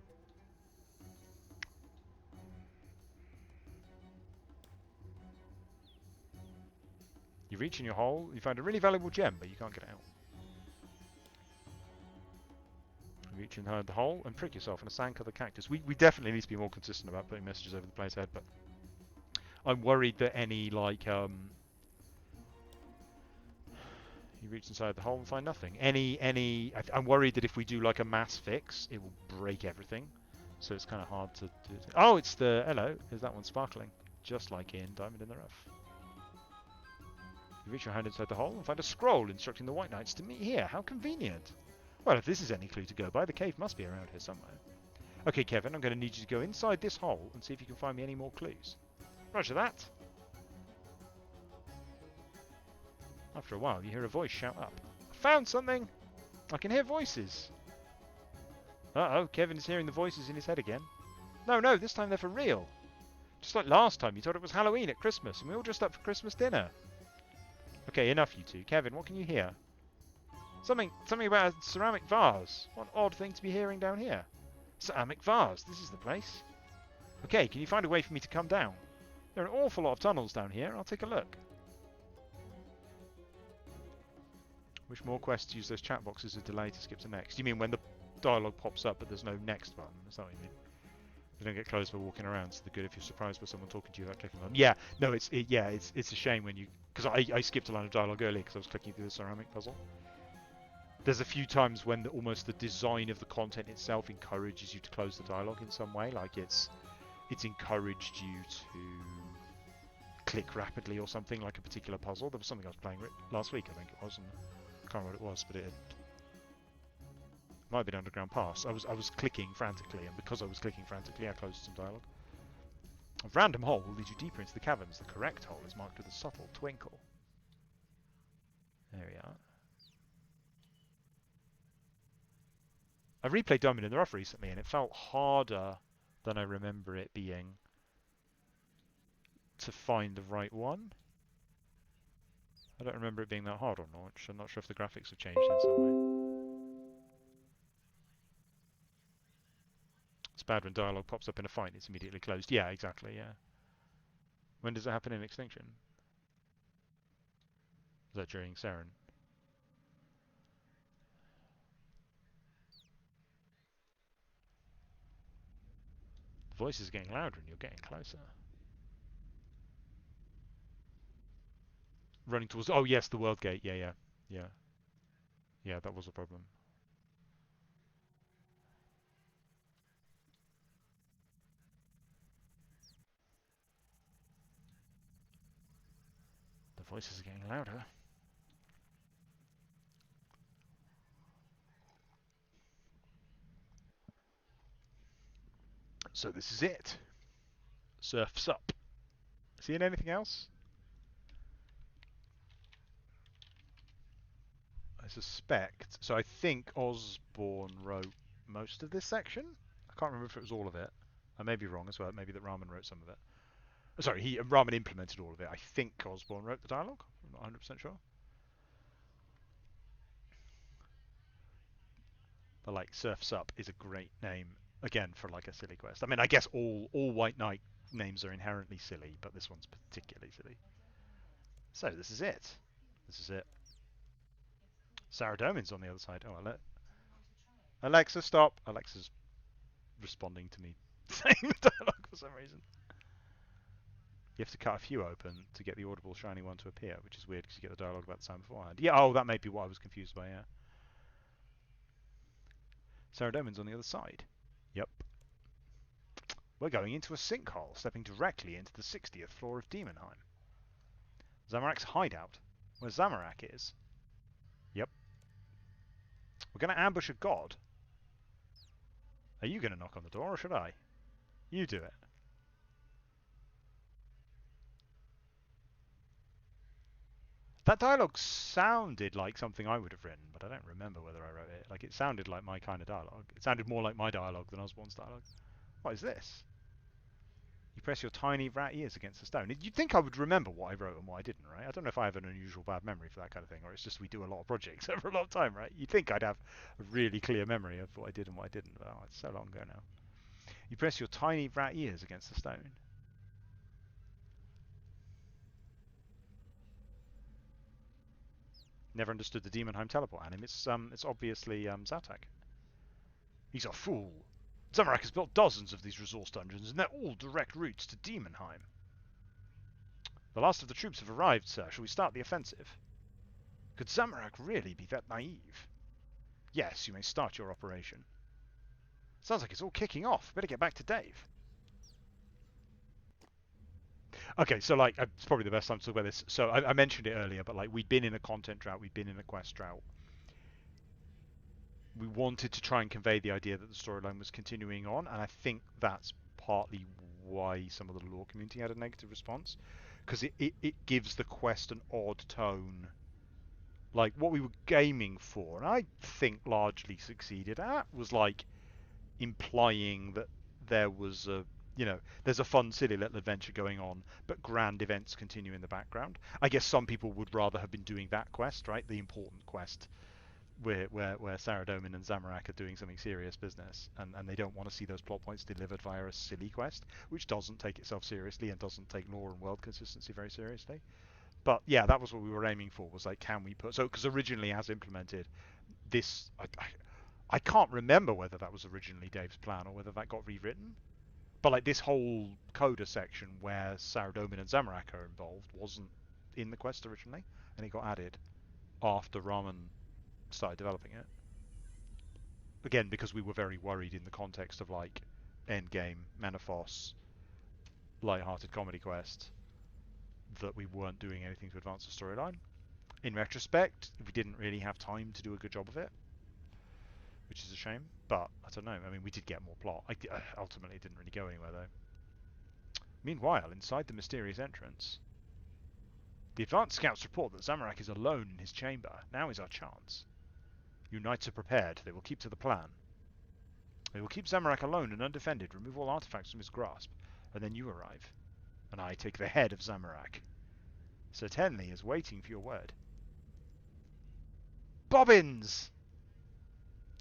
You reach in your hole, you find a really valuable gem, but you can't get out. You reach inside the hole and prick yourself in a sand-covered cactus. We definitely need to be more consistent about putting messages over the player's head, but I'm worried that any, like, you reach inside the hole and find nothing. I'm worried that if we do, like, a mass fix, it will break everything. So it's kind of hard to do. Oh, it's the... Hello, is that one sparkling? Just like in Diamond in the Rough. You reach your hand inside the hole and find a scroll instructing the White Knights to meet here. How convenient. Well, if this is any clue to go by, the cave must be around here somewhere. Okay, Kevin, I'm going to need you to go inside this hole and see if you can find me any more clues. Roger that. After a while, you hear a voice shout up. I found something! I can hear voices. Uh-oh, Kevin is hearing the voices in his head again. No, this time they're for real. Just like last time, you thought it was Halloween at Christmas, and we all dressed up for Christmas dinner. Okay, enough you two. Kevin, what can you hear? Something about a ceramic vase. What an odd thing to be hearing down here. Ceramic vase, this is the place. Okay, can you find a way for me to come down? There are an awful lot of tunnels down here. I'll take a look. Which more quests use those chat boxes as a delay to skip to next? You mean when the dialogue pops up but there's no next button? Is that what you mean? They don't get closed by walking around, so they're good if you're surprised by someone talking to you without clicking on them. Yeah, no, it's a shame when you... Because I skipped a line of dialogue earlier because I was clicking through the ceramic puzzle. There's a few times when almost the design of the content itself encourages you to close the dialogue in some way. Like it's encouraged you to click rapidly or something, like a particular puzzle. There was something I was playing last week, I think it was, and I can't remember what it was, but it might have been Underground Pass. I was clicking frantically, and because I was clicking frantically, I closed some dialogue. A random hole will lead you deeper into the caverns. The correct hole is marked with a subtle twinkle. There we are. I replayed Diamond in the Rough recently, and it felt harder than I remember it being to find the right one. I don't remember it being that hard on launch. I'm not sure if the graphics have changed in some way. It's bad when dialogue pops up in a fight, it's immediately closed. Yeah, exactly, yeah. When does it happen in Extinction? Is that during Saren? The voice is getting louder and you're getting closer. Running towards... Oh, yes, the World Gate. Yeah. Yeah, that was a problem. The voices are getting louder. So this is it. Surf's up. Seeing anything else? I suspect. So I think Osborne wrote most of this section. I can't remember if it was all of it. I may be wrong as well. Maybe that Rahman wrote some of it. Sorry, Rahman implemented all of it. I think Osborne wrote the dialogue. I'm not 100% sure. But like Surf's Up is a great name again for like a silly quest. I mean, I guess all White Knight names are inherently silly, but this one's particularly silly. So this is it. This is it. Sarah Domin's on the other side. Oh, Alexa, stop. Alexa's responding to me saying the dialogue for some reason. You have to cut a few open to get the audible shiny one to appear, which is weird because you get the dialogue about the time beforehand. Yeah, oh, that may be what I was confused by, yeah. Sarah Domin's on the other side. Yep. We're going into a sinkhole, stepping directly into the 60th floor of Demonheim. Zamorak's hideout, where Zamorak is. Yep. We're going to ambush a god. Are you going to knock on the door, or should I? You do it. That dialogue sounded like something I would have written, but I don't remember whether I wrote it. Like, it sounded like my kind of dialogue. It sounded more like my dialogue than Osborne's dialogue. What is this? You press your tiny rat ears against the stone. You'd think I would remember what I wrote and what I didn't, right? I don't know if I have an unusual bad memory for that kind of thing, or it's just we do a lot of projects over a lot of time, right? You'd think I'd have a really clear memory of what I did and what I didn't, but oh, it's so long ago now. You press your tiny rat ears against the stone. Never understood the Demonheim teleport anime. It's obviously Zatak. He's a fool. Zamorak has built dozens of these resource dungeons, and they're all direct routes to Demonheim. The last of the troops have arrived, sir. Shall we start the offensive? Could Zamorak really be that naive? Yes, you may start your operation. Sounds like it's all kicking off. Better get back to Dave. Okay, so like, it's probably the best time to talk about this. So I mentioned it earlier, but like, we'd been in a content drought, we'd been in a quest drought. We wanted to try and convey the idea that the storyline was continuing on, and I think that's partly why some of the lore community had a negative response, because it gives the quest an odd tone. Like, what we were gaming for, and I think largely succeeded at, was like implying that there was a, you know, there's a fun, silly little adventure going on, but grand events continue in the background. I guess some people would rather have been doing that quest, right? The important quest where Saradomin and Zamorak are doing something serious business, and they don't want to see those plot points delivered via a silly quest, which doesn't take itself seriously and doesn't take lore and world consistency very seriously. But yeah, that was what we were aiming for, was like, can we put... So, because originally, as implemented, this... I can't remember whether that was originally Dave's plan or whether that got rewritten. But like, this whole coda section where Saradomin and Zamorak are involved wasn't in the quest originally, and it got added after Ramen started developing it. Again, because we were very worried in the context of like Endgame, Menopause, light-hearted comedy quest, that we weren't doing anything to advance the storyline. In retrospect, we didn't really have time to do a good job of it, which is a shame. But I don't know. I mean, we did get more plot. Ultimately, it didn't really go anywhere though. Meanwhile, inside the mysterious entrance, the advanced scouts report that Zamorak is alone in his chamber. Now is our chance. You knights are prepared. They will keep to the plan. They will keep Zamorak alone and undefended, remove all artifacts from his grasp, and then you arrive. And I take the head of Zamorak. Sir Tenley is waiting for your word. Bobbins!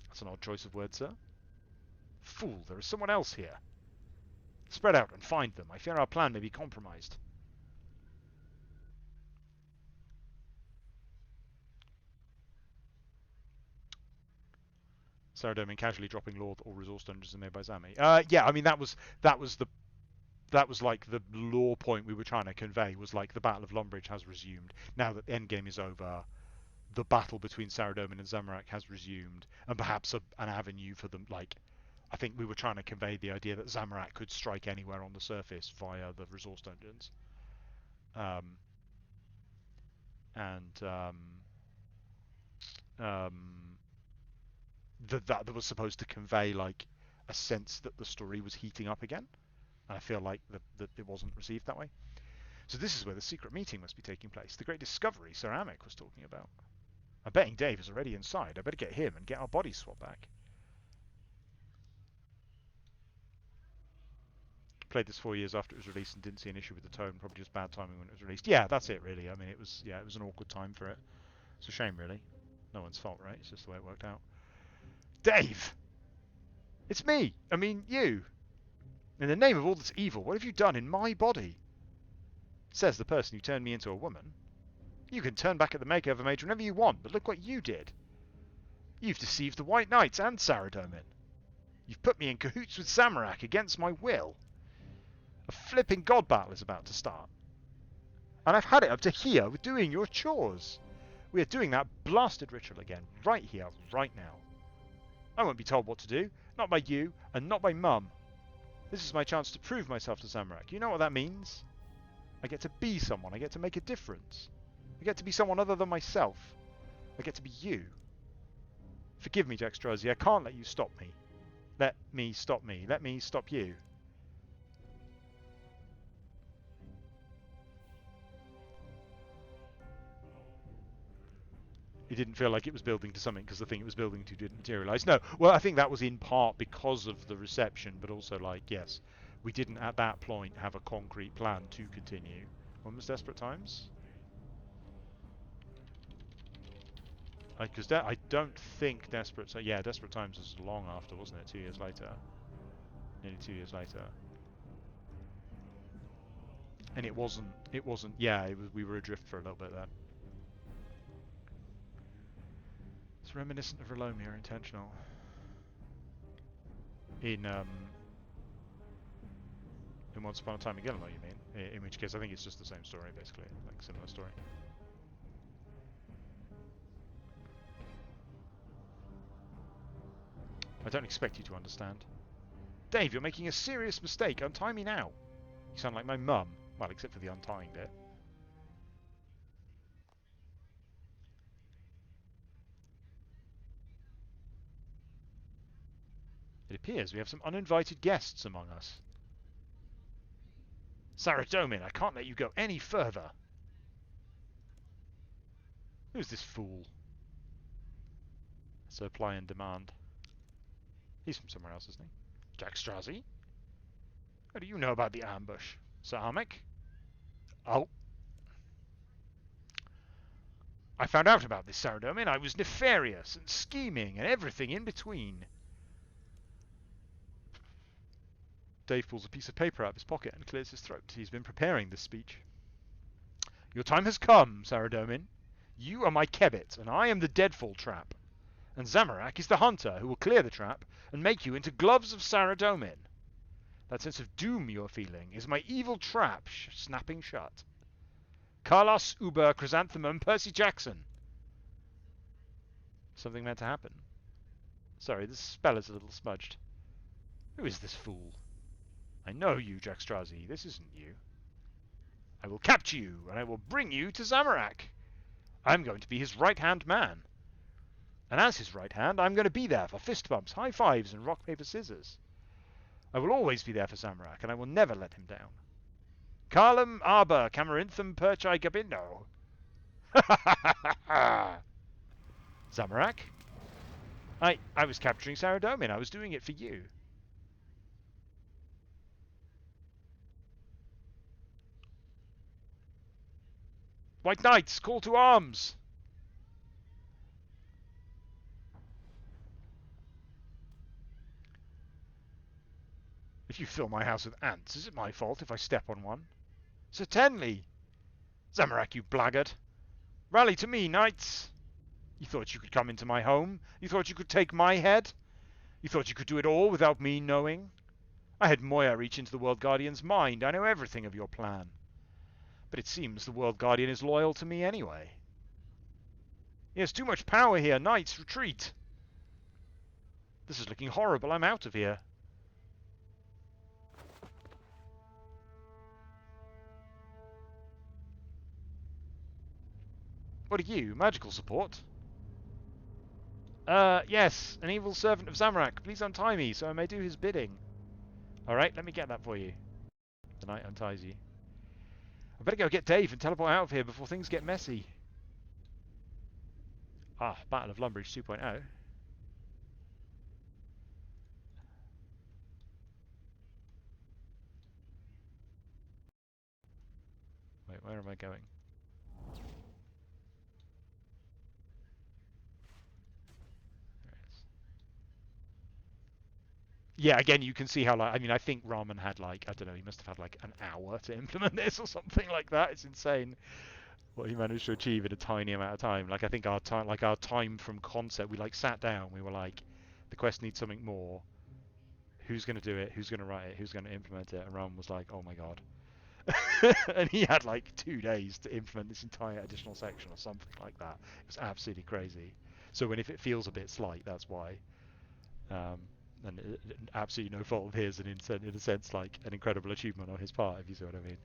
That's an odd choice of words, sir. Fool, there is someone else here. Spread out and find them. I fear our plan may be compromised. Saradomin casually dropping lore that all resource dungeons are made by Zami. Yeah, I mean that was like the lore point we were trying to convey, was like the Battle of Lumbridge has resumed. Now that the endgame is over, the battle between Saradomin and Zamorak has resumed, and perhaps an avenue for them. Like, I think we were trying to convey the idea that Zamorak could strike anywhere on the surface via the resource dungeons. That was supposed to convey like a sense that the story was heating up again. And I feel like that it wasn't received that way. So this is where the secret meeting must be taking place. The great discovery Sir Amic was talking about. I'm betting Dave is already inside. I better get him and get our bodies swapped back. Played this 4 years after it was released and didn't see an issue with the tone. Probably just bad timing when it was released. Yeah, that's it really. I mean, it was an awkward time for it. It's a shame really. No one's fault, right? It's just the way it worked out. Dave! It's me! I mean, you! In the name of all that's evil, what have you done in my body? Says the person who turned me into a woman. You can turn back at the makeover mage whenever you want, but look what you did. You've deceived the White Knights and Saradomin. You've put me in cahoots with Zamorak against my will. A flipping god battle is about to start. And I've had it up to here with doing your chores. We are doing that blasted ritual again, right here, right now. I won't be told what to do, not by you, and not by Mum. This is my chance to prove myself to Zamorak. You know what that means? I get to be someone. I get to make a difference. I get to be someone other than myself. I get to be you. Forgive me, Dextrosi. I can't let you stop me. Let me stop me. Let me stop you. It didn't feel like it was building to something because the thing it was building to didn't materialise. No, well, I think that was in part because of the reception, but also, like, yes, we didn't at that point have a concrete plan to continue. When was Desperate Times? Because I don't think Desperate... Yeah, Desperate Times was long after, wasn't it? 2 years later. Nearly 2 years later. And it wasn't... Yeah, we were adrift for a little bit then. reminiscent of Relomia intentional. In Once Upon a Time in Gilmore, you mean? In which case, I think it's just the same story, basically, like similar story. I don't expect you to understand. Dave, you're making a serious mistake. Untie me now. You sound like my mum. Well, except for the untying bit. It appears we have some uninvited guests among us. Saradomin, I can't let you go any further. Who's this fool? Supply and demand. He's from somewhere else, isn't he? Jack Strozzi? What do you know about the ambush? Sir Armick? Oh. I found out about this, Saradomin. I was nefarious and scheming and everything in between. Dave pulls a piece of paper out of his pocket and clears his throat. He's been preparing this speech. Your time has come, Saradomin. You are my Kebbit, and I am the Deadfall Trap. And Zamorak is the hunter who will clear the trap and make you into gloves of Saradomin. That sense of doom you're feeling is my evil trap snapping shut. Carlos, Uber, Chrysanthemum, Percy Jackson. Something meant to happen. Sorry, this spell is a little smudged. Who is this fool? I know you, Jack Strozzi. This isn't you. I will capture you, and I will bring you to Zamorak. I'm going to be his right-hand man. And as his right hand, I'm going to be there for fist bumps, high fives, and rock, paper, scissors. I will always be there for Zamorak, and I will never let him down. Carlum, Arbor, Camarinthum, Perchai, Gabindo. Zamorak? I was capturing Saradomin. I was doing it for you. White Knights, call to arms! If you fill my house with ants, is it my fault if I step on one? Certainly! Zamorak, you blackguard! Rally to me, knights! You thought you could come into my home? You thought you could take my head? You thought you could do it all without me knowing? I had Moya reach into the World Guardian's mind. I know everything of your plan. But it seems the World Guardian is loyal to me anyway. He has too much power here. Knights, retreat! This is looking horrible. I'm out of here. What are you? Magical support? Yes. An evil servant of Zamorak. Please untie me so I may do his bidding. Alright, let me get that for you. The knight unties you. I better go get Dave and teleport out of here before things get messy. Ah, Battle of Lumbridge 2.0. Wait, where am I going? Yeah, again, you can see how, like, I mean, I think Rahman had, like, I don't know, he must have had, like, an hour to implement this or something like that. It's insane what he managed to achieve in a tiny amount of time. Like, I think our time from concept, we, like, sat down, we were like, the quest needs something more. Who's going to do it? Who's going to write it? Who's going to implement it? And Rahman was like, oh my god. And he had, like, 2 days to implement this entire additional section or something like that. It was absolutely crazy. So if it feels a bit slight, that's why. And absolutely no fault of his, and in a sense, like, an incredible achievement on his part, if you see what I mean.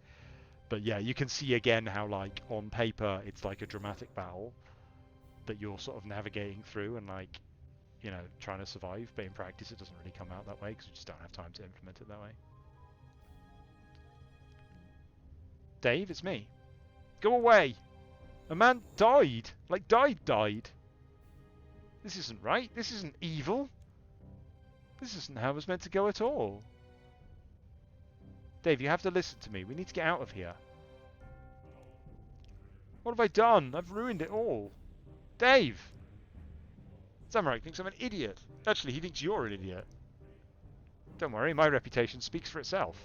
But yeah, you can see again how, like, on paper it's like a dramatic battle that you're sort of navigating through and, like, you know, trying to survive, but in practice it doesn't really come out that way because you just don't have time to implement it that way. Dave, it's me. Go away! A man died! Like, died! This isn't right. This isn't evil. This isn't how it was meant to go at all. Dave, you have to listen to me. We need to get out of here. What have I done? I've ruined it all. Dave! Zamorak thinks I'm an idiot. Actually, he thinks you're an idiot. Don't worry, my reputation speaks for itself.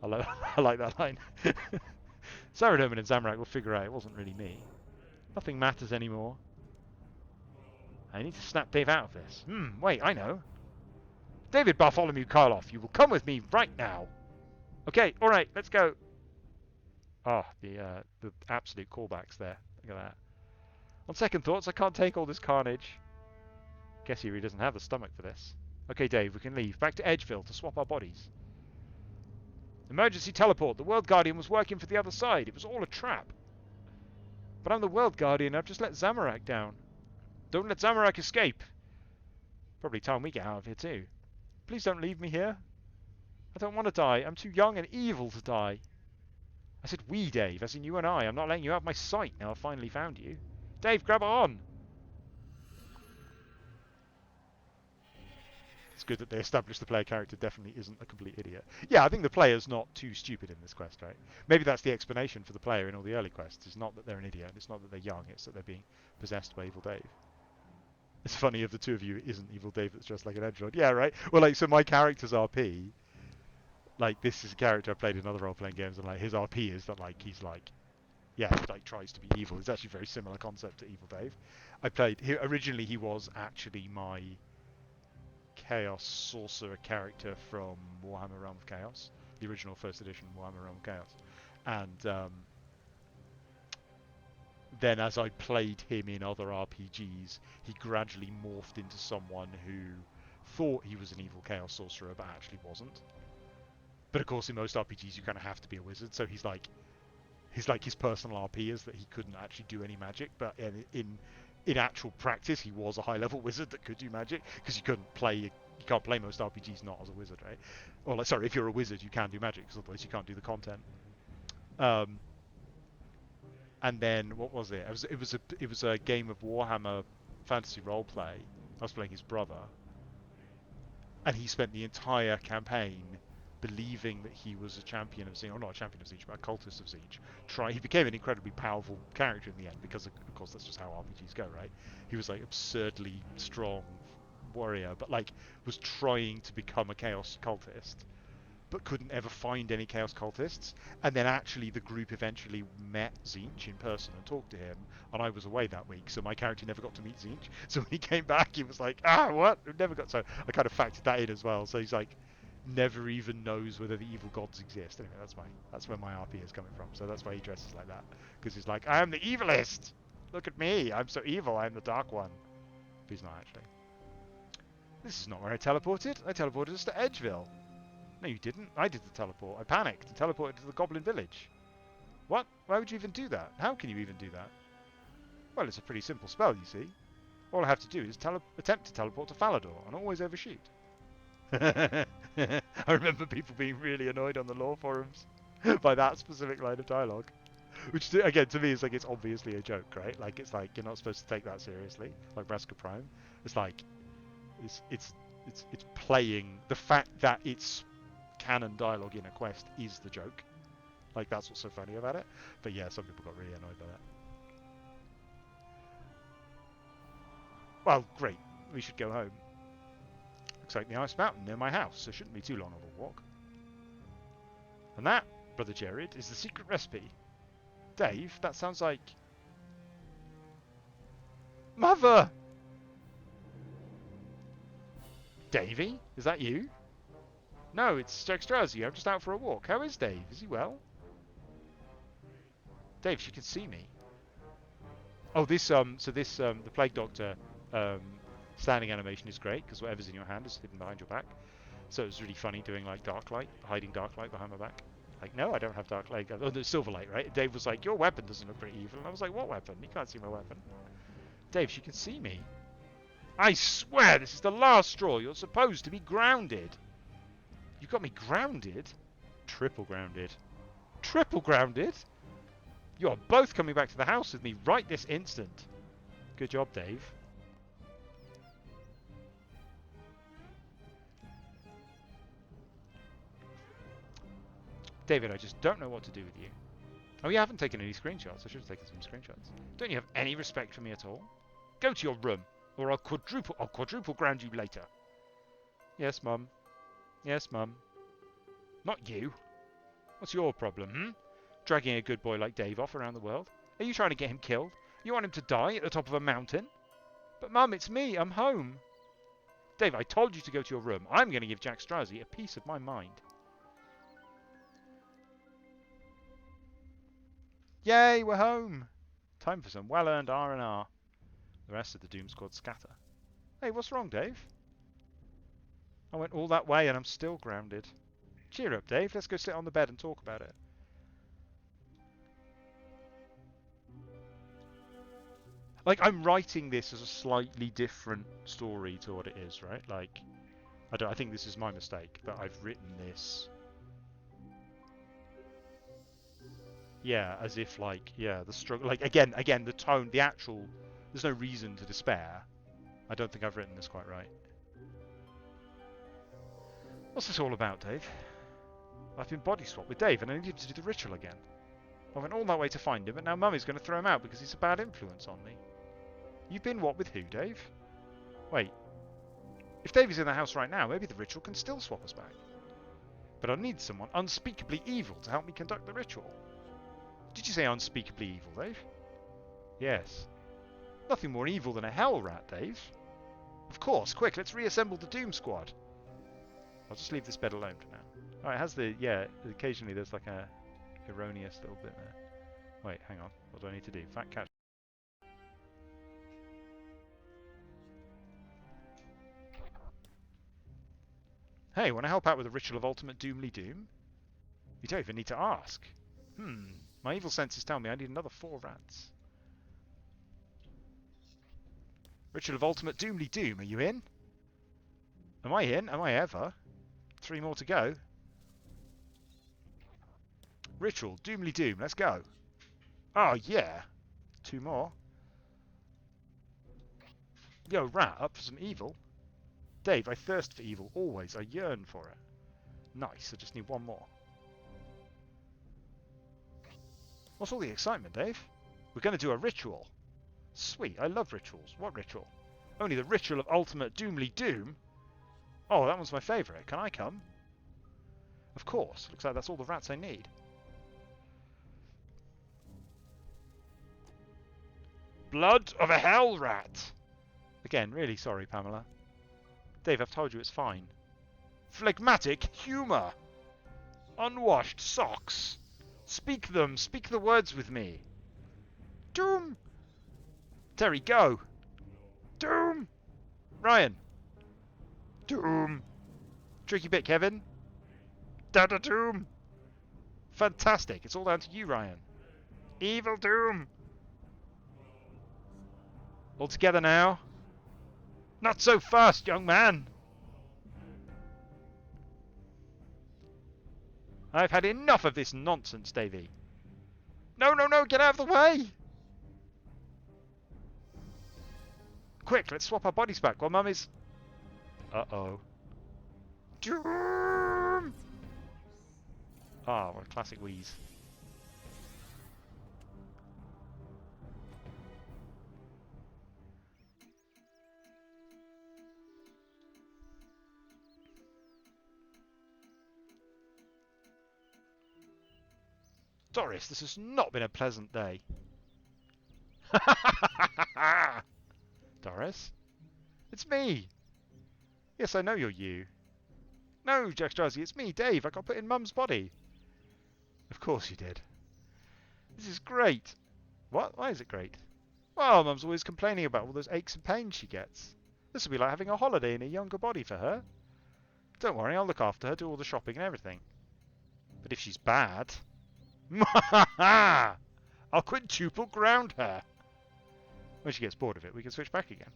I like that line. Saradomin and Zamorak will figure out it wasn't really me. Nothing matters anymore. I need to snap Dave out of this. Wait, I know. David Bartholomew Karloff, you will come with me right now. Okay, alright, let's go. Oh, the absolute callbacks there. Look at that. On second thoughts, I can't take all this carnage. Guess he really doesn't have the stomach for this. Okay, Dave, we can leave. Back to Edgeville to swap our bodies. Emergency teleport. The World Guardian was working for the other side. It was all a trap. But I'm the World Guardian. I've just let Zamorak down. Don't let Zamorak escape. Probably time we get out of here too. Please don't leave me here. I don't want to die. I'm too young and evil to die. I said we, Dave, as in you and I. I'm not letting you out of my sight now I've finally found you. Dave, grab on! It's good that they established the player character definitely isn't a complete idiot. Yeah, I think the player's not too stupid in this quest, right? Maybe that's the explanation for the player in all the early quests. It's not that they're an idiot, it's not that they're young, it's that they're being possessed by Evil Dave. It's funny of the two of you, it isn't Evil Dave that's just like an edgelord. Yeah, right? Well, like, so my character's RP, like, this is a character I played in other role-playing games, and, like, his RP is that, like, he's, like, yeah, he, like, tries to be evil. It's actually a very similar concept to Evil Dave. Originally he was actually my Chaos Sorcerer character from Warhammer Realm of Chaos, the original first edition Warhammer Realm of Chaos. And then as I played him in other RPGs, he gradually morphed into someone who thought he was an evil Chaos Sorcerer, but actually wasn't. But of course, in most RPGs, you kind of have to be a wizard, so he's like his personal RP is that he couldn't actually do any magic, but in actual practice, he was a high-level wizard that could do magic, because you can't play most RPGs not as a wizard, right? Or, like, sorry, if you're a wizard, you can do magic, because otherwise you can't do the content. And then, what was it? It was a game of Warhammer Fantasy Roleplay. I was playing his brother, and he spent the entire campaign believing that he was a champion of Tzeentch, or not a champion of Tzeentch, but a cultist of Tzeentch. He became an incredibly powerful character in the end, because of course that's just how RPGs go, right? He was like absurdly strong warrior, but like was trying to become a chaos cultist, but couldn't ever find any chaos cultists. And then actually the group eventually met Tzeentch in person and talked to him, and I was away that week, so my character never got to meet Tzeentch. So when he came back, he was like, what? Never got. So I kind of factored that in as well. So he's like, never even knows whether the evil gods exist. Anyway, that's where my RP is coming from. So that's why he dresses like that, because he's like, I am the evilest. Look at me, I'm so evil. I'm the dark one. But he's not actually. This is not where I teleported. I teleported us to Edgeville. No, you didn't. I did the teleport. I panicked and teleported to the Goblin Village. What? Why would you even do that? How can you even do that? Well, it's a pretty simple spell, you see. All I have to do is attempt to teleport to Falador and always overshoot. I remember people being really annoyed on the lore forums by that specific line of dialogue, which again to me is like, it's obviously a joke, right? Like, it's like you're not supposed to take that seriously, like Braska Prime. It's like it's playing the fact that it's canon dialogue in a quest is the joke. Like, that's what's so funny about it. But yeah, some people got really annoyed by that. Well, great, we should go home. Looks like the Ice Mountain near my house, so shouldn't be too long of a walk. And that, Brother Jared, is the secret recipe. Dave, that sounds like... Mother! Davey, is that you? No, it's Jackstrazi. I'm just out for a walk. How is Dave? Is he well? Dave, she can see me. Oh, the Plague Doctor, standing animation is great, because whatever's in your hand is hidden behind your back. So it was really funny doing, like, dark light, hiding dark light behind my back. Like, no, I don't have dark light. Oh, there's silver light, right? Dave was like, your weapon doesn't look very evil. And I was like, what weapon? You can't see my weapon. Dave, she can see me. I swear this is the last straw. You're supposed to be grounded. You got me grounded? Triple grounded. Triple grounded? You are both coming back to the house with me right this instant. Good job, Dave. David, I just don't know what to do with you. Oh, you haven't taken any screenshots. I should have taken some screenshots. Don't you have any respect for me at all? Go to your room, or I'll quadruple ground you later. Yes, Mum. Yes, Mum. Not you. What's your problem, Dragging a good boy like Dave off around the world? Are you trying to get him killed? You want him to die at the top of a mountain? But Mum, it's me. I'm home. Dave, I told you to go to your room. I'm going to give Jack Strauzy a piece of my mind. Yay, we're home. Time for some well-earned R&R. The rest of the Doom Squad scatter. Hey, what's wrong, Dave? I went all that way and I'm still grounded. Cheer up, Dave. Let's go sit on the bed and talk about it. Like, I'm writing this as a slightly different story to what it is, right? Like, I think this is my mistake, that I've written this... Yeah, as if, like, yeah, the struggle... Like, again, the tone, the actual... There's no reason to despair. I don't think I've written this quite right. What's this all about, Dave? I've been body swapped with Dave and I needed to do the ritual again. I went all that way to find him, but now Mummy's going to throw him out because he's a bad influence on me. You've been what with who, Dave? Wait. If Dave is in the house right now, maybe the ritual can still swap us back. But I'll need someone unspeakably evil to help me conduct the ritual. Did you say unspeakably evil, Dave? Yes. Nothing more evil than a hell rat, Dave. Of course, quick, let's reassemble the Doom Squad. I'll just leave this bed alone for now. Oh, it has the, yeah, occasionally there's like a erroneous little bit there. Wait, hang on. What do I need to do? Fat cat. Hey, want to help out with the ritual of ultimate Doomly Doom? You don't even need to ask. My evil senses tell me I need another 4 rats. Ritual of ultimate Doomly Doom, are you in? Am I in? Am I ever? 3 more to go. Ritual, Doomly Doom, let's go. Oh, yeah. 2 more. Yo, rat, up for some evil? Dave, I thirst for evil, always. I yearn for it. Nice, I just need 1 more. What's all the excitement, Dave? We're going to do a ritual. Sweet, I love rituals. What ritual? Only the ritual of ultimate Doomly Doom? Oh, that one's my favourite. Can I come? Of course. Looks like that's all the rats I need. Blood of a hell rat! Again, really sorry, Pamela. Dave, I've told you it's fine. Phlegmatic humour! Unwashed socks! Speak them! Speak the words with me! Doom! Terry, go! Doom! Ryan! Doom! Tricky bit, Kevin. Dada Doom! Fantastic! It's all down to you, Ryan. Evil Doom! All together now. Not so fast, young man! I've had enough of this nonsense, Davey. No, no, no, get out of the way! Quick, let's swap our bodies back while Mum is... Uh-oh. Doom! Ah, what a classic wheeze. Doris, this has not been a pleasant day. Doris? It's me! Yes, I know you're you. No, Jack Strauzy, it's me, Dave. I got put in Mum's body. Of course you did. This is great. What? Why is it great? Well, Mum's always complaining about all those aches and pains she gets. This will be like having a holiday in a younger body for her. Don't worry, I'll look after her, do all the shopping and everything. But if she's bad... I'll quintuple ground her. When she gets bored of it, we can switch back again.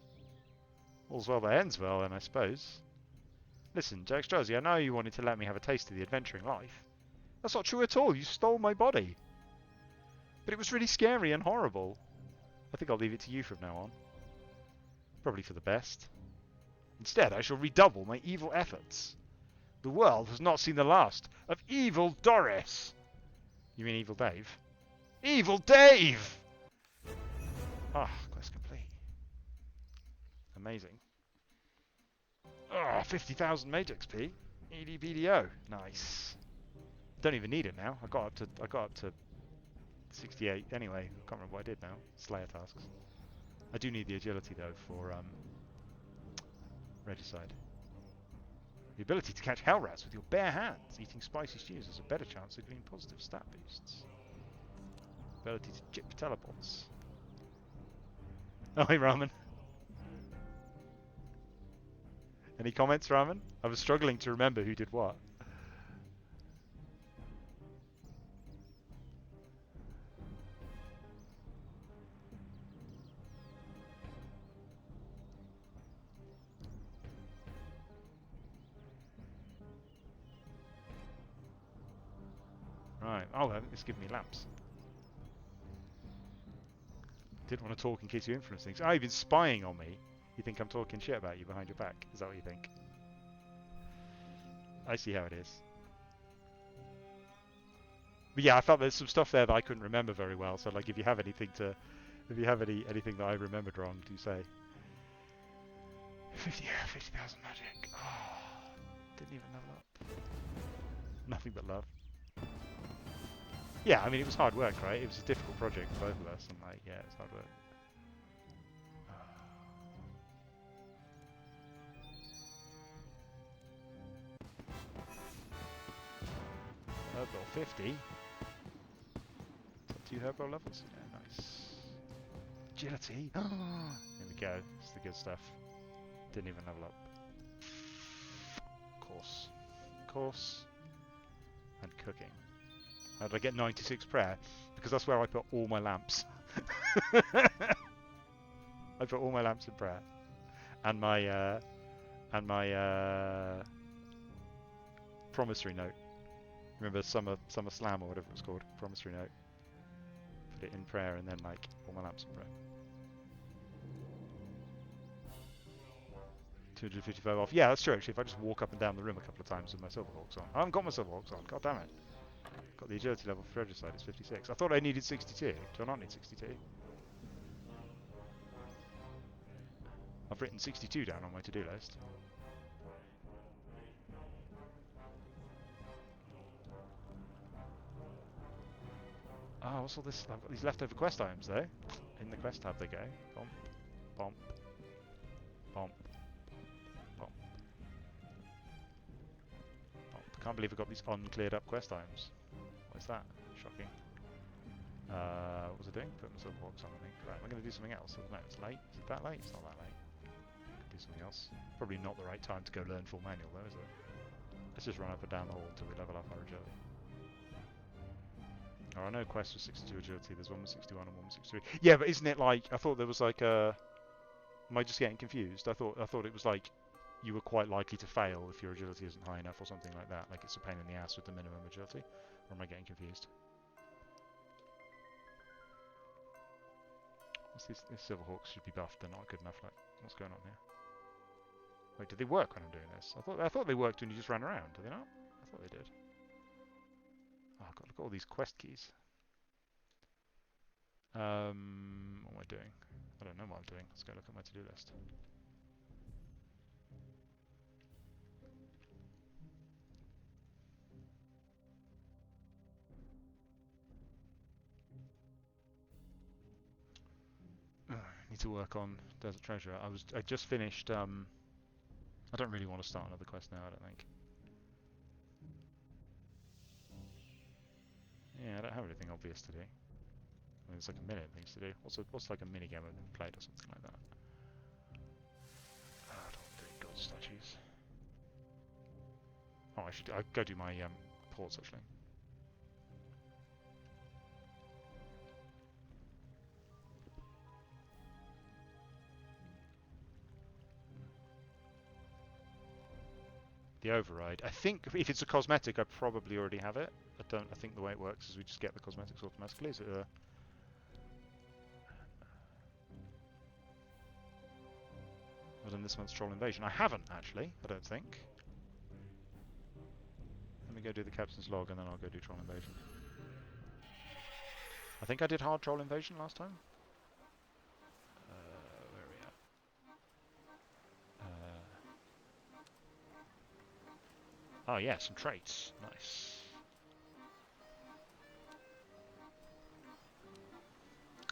All's well that ends well, then, I suppose. Listen, Jack Strauzy, I know you wanted to let me have a taste of the adventuring life. That's not true at all. You stole my body. But it was really scary and horrible. I think I'll leave it to you from now on. Probably for the best. Instead, I shall redouble my evil efforts. The world has not seen the last of Evil Doris. You mean Evil Dave? Evil Dave! Ah, quest complete. Amazing. Ah, 50,000 mage XP. EDBDO. Nice. Don't even need it now. I got up to 68 anyway. I can't remember what I did now. Slayer tasks. I do need the agility though for regicide. The ability to catch hell rats with your bare hands. Eating spicy stews has a better chance of getting positive stat boosts. Ability to chip teleports. Oh, hey, Ramen. Any comments, Ramen? I was struggling to remember who did what. Right. Oh, it's giving me lamps. Didn't want to talk in case you influence things. Oh, you've been spying on me. You think I'm talking shit about you behind your back? Is that what you think? I see how it is. But yeah, I felt there's some stuff there that I couldn't remember very well. So like, if you have anything anything that I remembered wrong, do say. 50,000 magic. Oh, didn't even level up. Nothing but love. Yeah, I mean, it was hard work, right? It was a difficult project for both of us, and like, yeah, it's hard work. Herb level 50. Top 2 herb roll levels. Yeah, nice. Agility. Here we go. It's the good stuff. Didn't even level up. Course. And cooking. How did I get 96 prayer? Because that's where I put all my lamps. I put all my lamps in prayer. And my promissory note. Remember summer slam or whatever it was called, promissory note. Put it in prayer and then like all my lamps in prayer. 255 off. Yeah, that's true actually. If I just walk up and down the room a couple of times with my Silverhawks on. I haven't got my Silverhawks on. God damn it. Got the agility level for Regicide. It's 56. I thought I needed 62. Do I not need 62? I've written 62 down on my to-do list. Oh, what's all this? I've got these leftover quest items though. In the quest tab they go. Bomp, bomp, bomp, bomp, bomp. I can't believe I got these uncleared up quest items. What is that? Shocking. What was I doing? Put my Silverhawks on, I think. Right, am I going to do something else? No, it's late. Is it that late? It's not that late. Could do something else. Probably not the right time to go learn full manual though, is it? Let's just run up and down the hall until we level up our agility. Oh, I know quest was 62 agility, there's one with 61 and one with 63. Yeah, but isn't it like, I thought there was like a... Am I just getting confused? I thought it was like you were quite likely to fail if your agility isn't high enough or something like that. Like it's a pain in the ass with the minimum agility. Or am I getting confused? These Silverhawks should be buffed, they're not good enough. Like, what's going on here? Wait, do they work when I'm doing this? I thought they worked when you just ran around, do they not? I thought they did. Oh god, look at all these quest keys. What am I doing? I don't know what I'm doing. Let's go look at my to-do list. I need to work on Desert Treasure. I just finished. I don't really want to start another quest now. I don't think. Yeah, I don't have anything obvious to do. I mean, there's like a million things to do. What's like a mini game I've never played or something like that? Oh, I don't want to do god statues. Oh, I'll go do my ports actually. The override. I think if it's a cosmetic, I probably already have it. I think the way it works is we just get the cosmetics automatically. Is it a... I've done this month's Troll Invasion. I haven't actually. I don't think. Let me go do the Captain's Log and then I'll go do Troll Invasion. I think I did hard Troll Invasion last time. Where are we at? Oh yeah, some traits. Nice.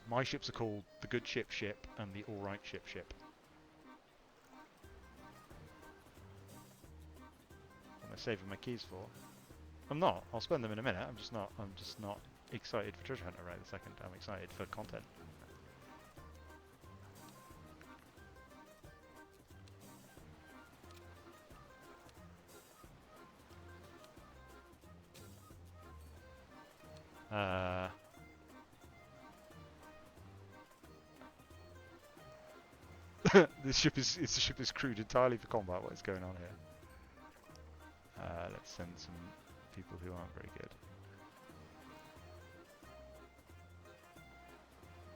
My ships are called the Good Ship Ship and the Alright Ship Ship. What am I saving my keys for? I'm not. I'll spend them in a minute. I'm just not excited for Treasure Hunter right this second. I'm excited for content. The ship is crewed entirely for combat. What is going on here? Let's send some people who aren't very good.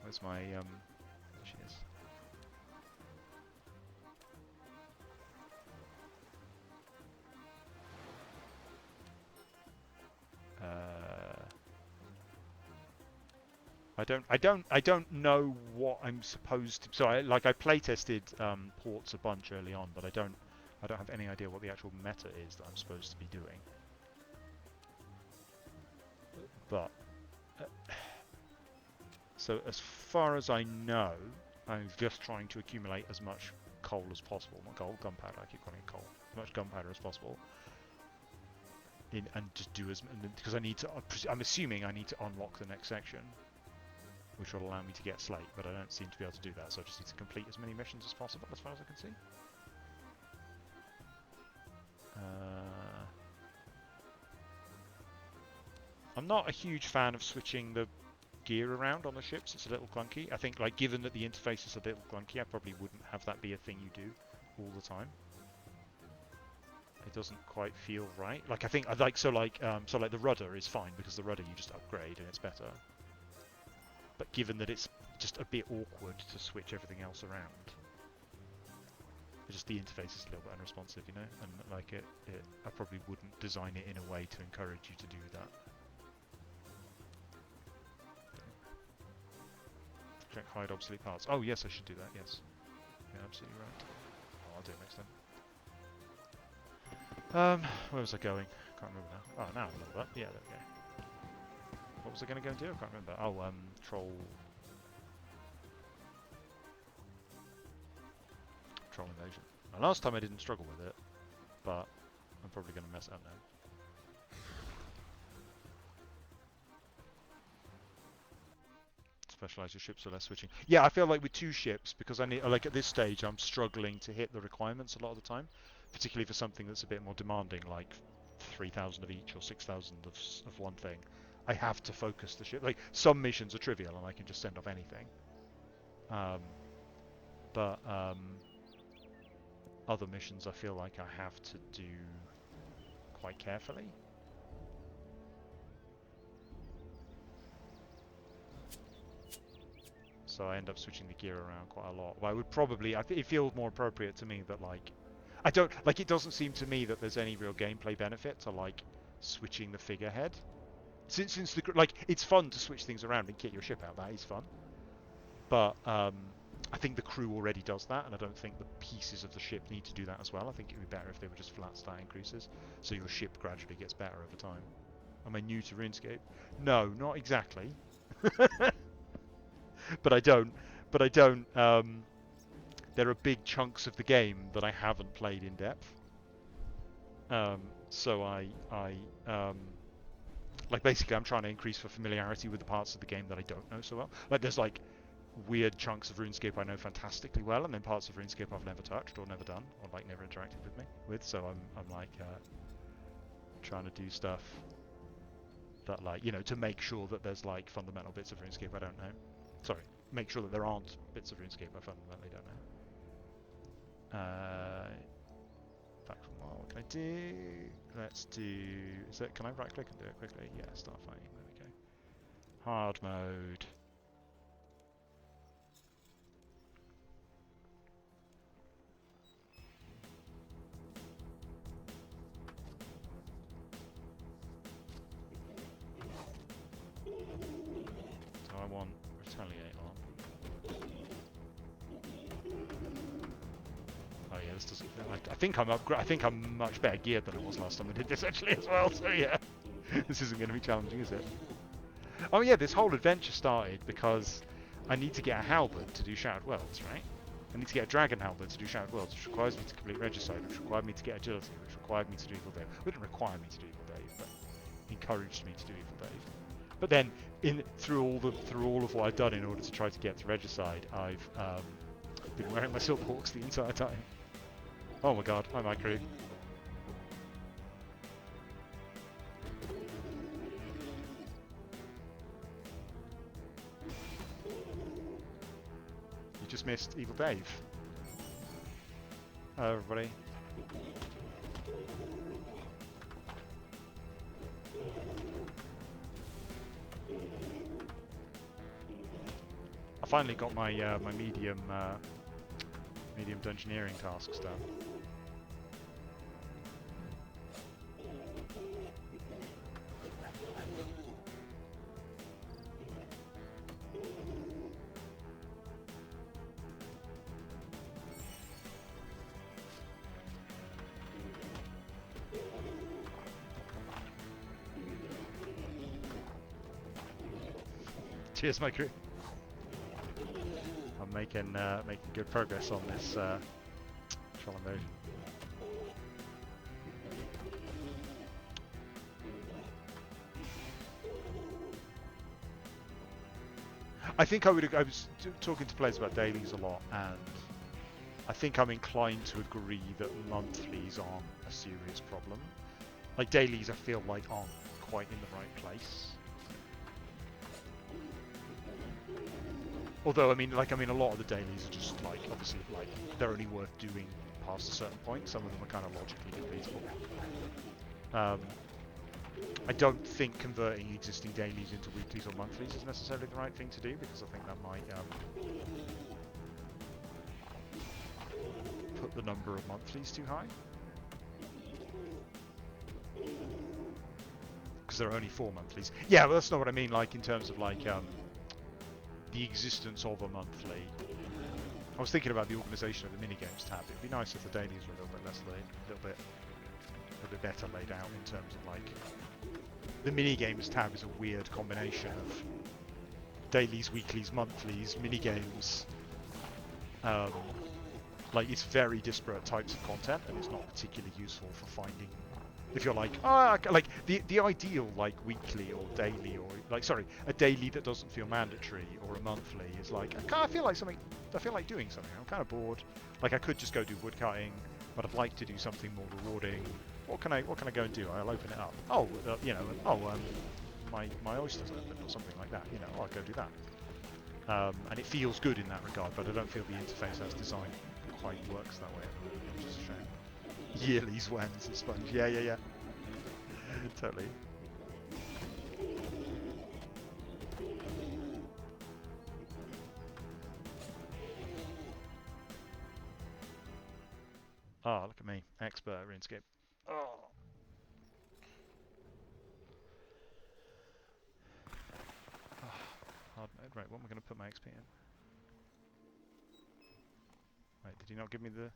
Where's my there she is. I don't know what I'm supposed to. So I playtested ports a bunch early on, but I don't have any idea what the actual meta is that I'm supposed to be doing. But so as far as I know, I'm just trying to accumulate as much coal as possible. Not coal, gunpowder. I keep calling it coal. As much gunpowder as possible. And just do as because I need to. I'm assuming I need to unlock the next section, which will allow me to get slate, but I don't seem to be able to do that. So I just need to complete as many missions as possible, as far as I can see. I'm not a huge fan of switching the gear around on the ships. It's a little clunky. I think, like, given that the interface is a little clunky, I probably wouldn't have that be a thing you do all the time. It doesn't quite feel right. Like, I think I'd like so the rudder is fine because the rudder you just upgrade and it's better. But given that it's just a bit awkward to switch everything else around, just the interface is a little bit unresponsive, you know. And like I probably wouldn't design it in a way to encourage you to do that. Check hide obsolete parts. Oh yes, I should do that. Yes, you're absolutely right. Oh, I'll do it next time. Where was I going? Can't remember now. Oh, now I remember that. Yeah, there we go. What was I going to go and do? I can't remember. Oh, troll invasion. Now, last time I didn't struggle with it, but I'm probably going to mess it up now. Specialize your ships so less switching. Yeah, I feel like with two ships, because I need, like at this stage, I'm struggling to hit the requirements a lot of the time, particularly for something that's a bit more demanding, like 3,000 of each or 6,000 of one thing. I have to focus the ship. Like some missions are trivial and I can just send off anything. But other missions I feel like I have to do quite carefully. So I end up switching the gear around quite a lot. Well, I would probably, it feels more appropriate to me that like, it doesn't seem to me that there's any real gameplay benefit to like switching the figurehead. Since it's fun to switch things around and get your ship out, that is fun. But I think the crew already does that, and I don't think the pieces of the ship need to do that as well. I think it would be better if they were just flat stat increases, so your ship gradually gets better over time. Am I new to Runescape? No, not exactly. But I don't. There are big chunks of the game that I haven't played in depth. So like basically I'm trying to increase for familiarity with the parts of the game that I don't know so well. Like there's like weird chunks of RuneScape I know fantastically well, and then parts of RuneScape I've never touched or never done or like never interacted with. So I'm like trying to do stuff that like, you know, to make sure that there's like fundamental bits of RuneScape I don't know. Sorry, make sure that there aren't bits of RuneScape I fundamentally don't know. What can I do? Let's do... Can I right click and do it quickly? Yeah, start fighting. There we go. Hard mode. So I want retaliate on. Oh yeah, this doesn't. I think I'm much better geared than I was last time I did this actually as well. So yeah, this isn't going to be challenging, is it? Oh yeah, this whole adventure started because I need to get a halberd to do Shattered Worlds, right? I need to get a dragon halberd to do Shattered Worlds, which requires me to complete Regicide, which required me to get agility, which required me to do Evil Dave. It didn't require me to do Evil Dave, but encouraged me to do Evil Dave. But then, through all of what I've done in order to try to get to Regicide, I've been wearing my Silk Hawks the entire time. Oh my god, hi my crew. You just missed Evil Dave. Hello everybody. I finally got my my medium dungeoneering tasks done. Cheers, my crew. I'm making good progress on this troll invasion. I think I was talking to players about dailies a lot, and I think I'm inclined to agree that monthlies aren't a serious problem. Like dailies, I feel like aren't quite in the right place. Although, I mean, a lot of the dailies are just, like, obviously, like, they're only worth doing past a certain point. Some of them are kind of logically completable. I don't think converting existing dailies into weeklies or monthlies is necessarily the right thing to do, because I think that might put the number of monthlies too high. Because there are only 4 monthlies. Yeah, but that's not what I mean, like, in terms of, like, the existence of a monthly. I was thinking about the organisation of the minigames tab. It'd be nice if the dailies were a little bit less a little bit better laid out in terms of like the minigames tab is a weird combination of dailies, weeklies, monthlies, minigames. Like it's very disparate types of content, and it's not particularly useful for finding. If you're like, like the ideal like weekly or daily or like a daily that doesn't feel mandatory or a monthly is like I feel like doing something. I'm kind of bored. Like I could just go do woodcutting, but I'd like to do something more rewarding. What can I go and do? I'll open it up. Oh, my oyster's open or something like that. You know, I'll go do that. And it feels good in that regard, but I don't feel the interface as designed quite works that way at the moment, which is a shame. Yearly's wens and sponge. Yeah. Totally. Oh, look at me. Expert at Runescape. Oh. Hard mode. Right, what am I going to put my XP in? Wait, did he not give me the...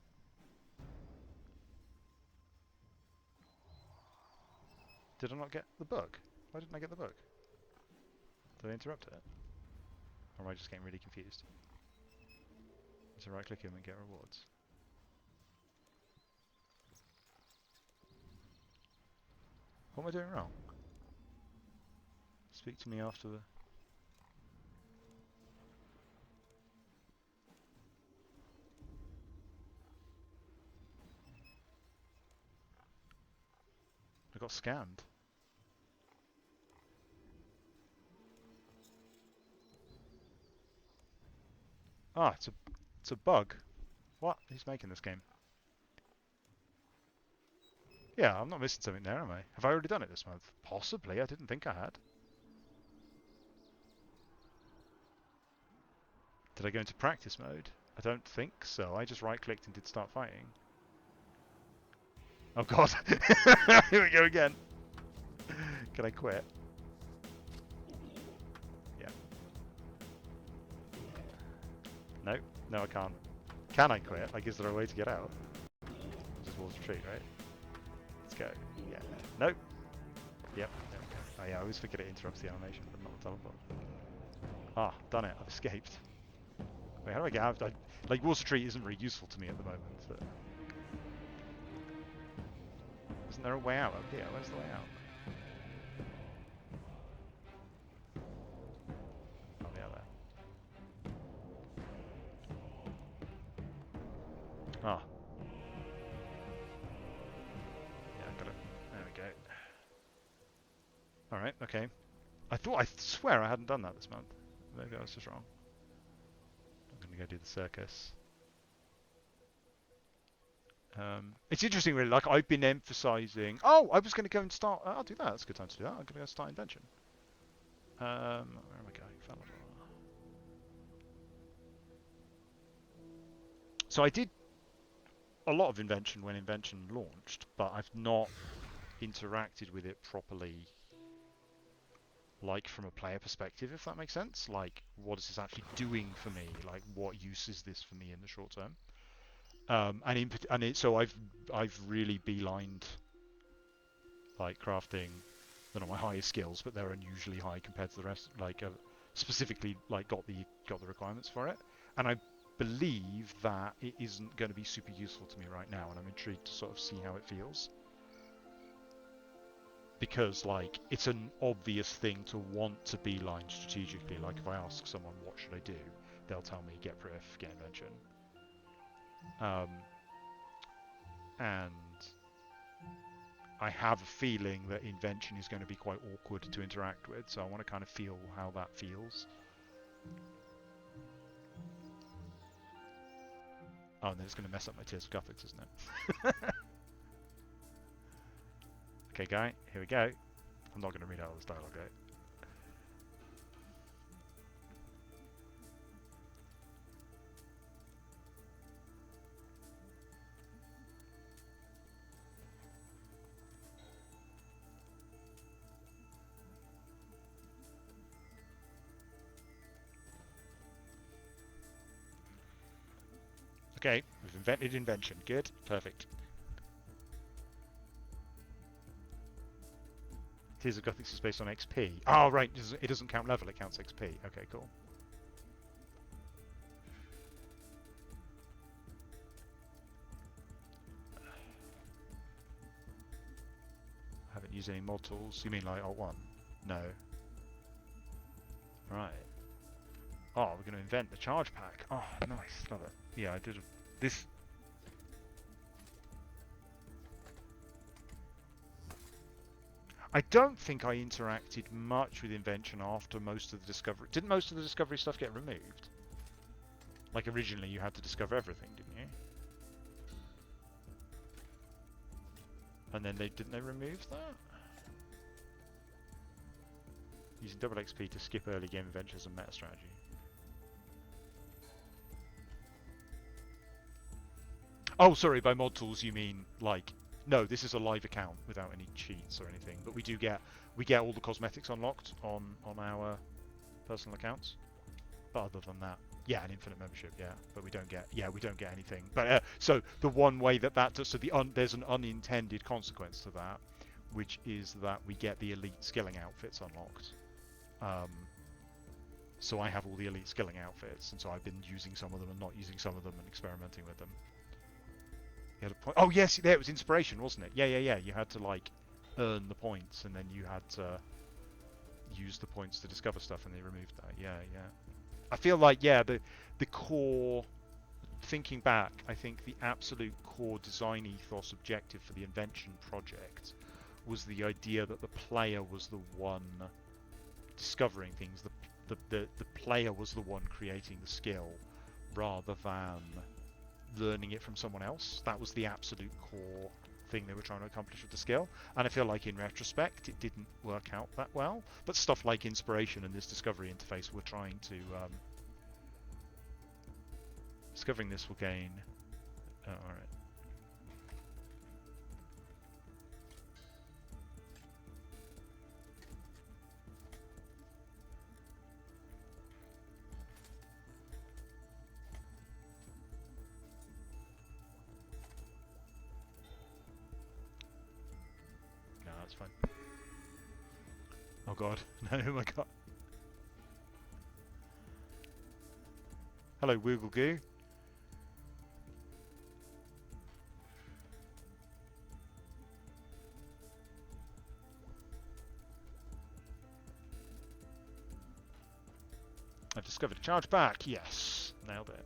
Did I not get the book? Why didn't I get the book? Did I interrupt it? Or am I just getting really confused? So right click him and get rewards. What am I doing wrong? Speak to me after the... I got scammed. Ah, it's a bug. What? Who's making this game? Yeah, I'm not missing something there, am I? Have I already done it this month? Possibly. I didn't think I had. Did I go into practice mode? I don't think so. I just right-clicked and did start fighting. Oh god. Here we go again. Can I quit? Yeah. No. No, I can't. Can I quit? Like, is there a way to get out? Just walls retreat, right? Let's go. Yeah. Nope. Yep. Oh yeah, I always forget it interrupts the animation, but not the teleport. Ah, done it. I've escaped. Wait, how do I get out? Like, Water Tree isn't very useful to me at the moment. But... Isn't there a way out up here? Where's the way out? Oh, yeah, there. Ah. Yeah, I got it. There we go. Alright, okay. I swear I hadn't done that this month. Maybe I was just wrong. I'm going to go do the circus. It's interesting, really. Like, I've been emphasizing... Oh, I was going to go and start... I'll do that. That's a good time to do that. I'm going to go start invention. Where am I going? So I did a lot of invention when invention launched, but I've not interacted with it properly, like from a player perspective, if that makes sense. Like, what is this actually doing for me? Like, what use is this for me in the short term? So I've really beelined like crafting. They're not my highest skills, but they're unusually high compared to the rest. Like, specifically, like got the requirements for it, and I believe that it isn't going to be super useful to me right now, and I'm intrigued to sort of see how it feels. Because, like, it's an obvious thing to want to beeline strategically. Like, if I ask someone, what should I do? They'll tell me, get Priff, get Invention. And I have a feeling that Invention is going to be quite awkward to interact with, so I want to kind of feel how that feels. Oh, and then it's going to mess up my Tears of Gothics, isn't it? Okay, guy, here we go. I'm not going to read out all this dialogue, right? Okay, we've invented invention. Good, perfect. Tears of Gothics is based on XP. Oh, right, it doesn't count level, it counts XP. Okay, cool. I haven't used any mod tools. You mean like Alt 1? No. Right. Oh, we're going to invent the charge pack. Oh, nice. Love it. Yeah, I did this. I don't think I interacted much with invention after most of the discovery. Didn't most of the discovery stuff get removed? Like originally you had to discover everything, didn't you? And then didn't they remove that? Using double XP to skip early game adventures and meta strategy. Oh, sorry, by mod tools you mean like, no, this is a live account without any cheats or anything, but we get all the cosmetics unlocked on our personal accounts. But other than that, yeah, an infinite membership, yeah, but we don't get anything. But so the one way that does, so there's an unintended consequence to that, which is that we get the elite skilling outfits unlocked. So I have all the elite skilling outfits, and so I've been using some of them and not using some of them and experimenting with them. You had a point. Oh yes, there it was inspiration, wasn't it? Yeah. You had to like earn the points, and then you had to use the points to discover stuff, and they removed that. Yeah. I feel like the core. Thinking back, I think the absolute core design ethos objective for the invention project was the idea that the player was the one discovering things. The player was the one creating the skill, rather than learning it from someone else. That was the absolute core thing they were trying to accomplish with the skill, and I feel like in retrospect it didn't work out that well, but stuff like inspiration and this discovery interface were trying to discovering this will gain alright. That's fine. Oh god. No, oh my god. Hello, Woogle Goo. I've discovered a charge back. Yes, nailed it.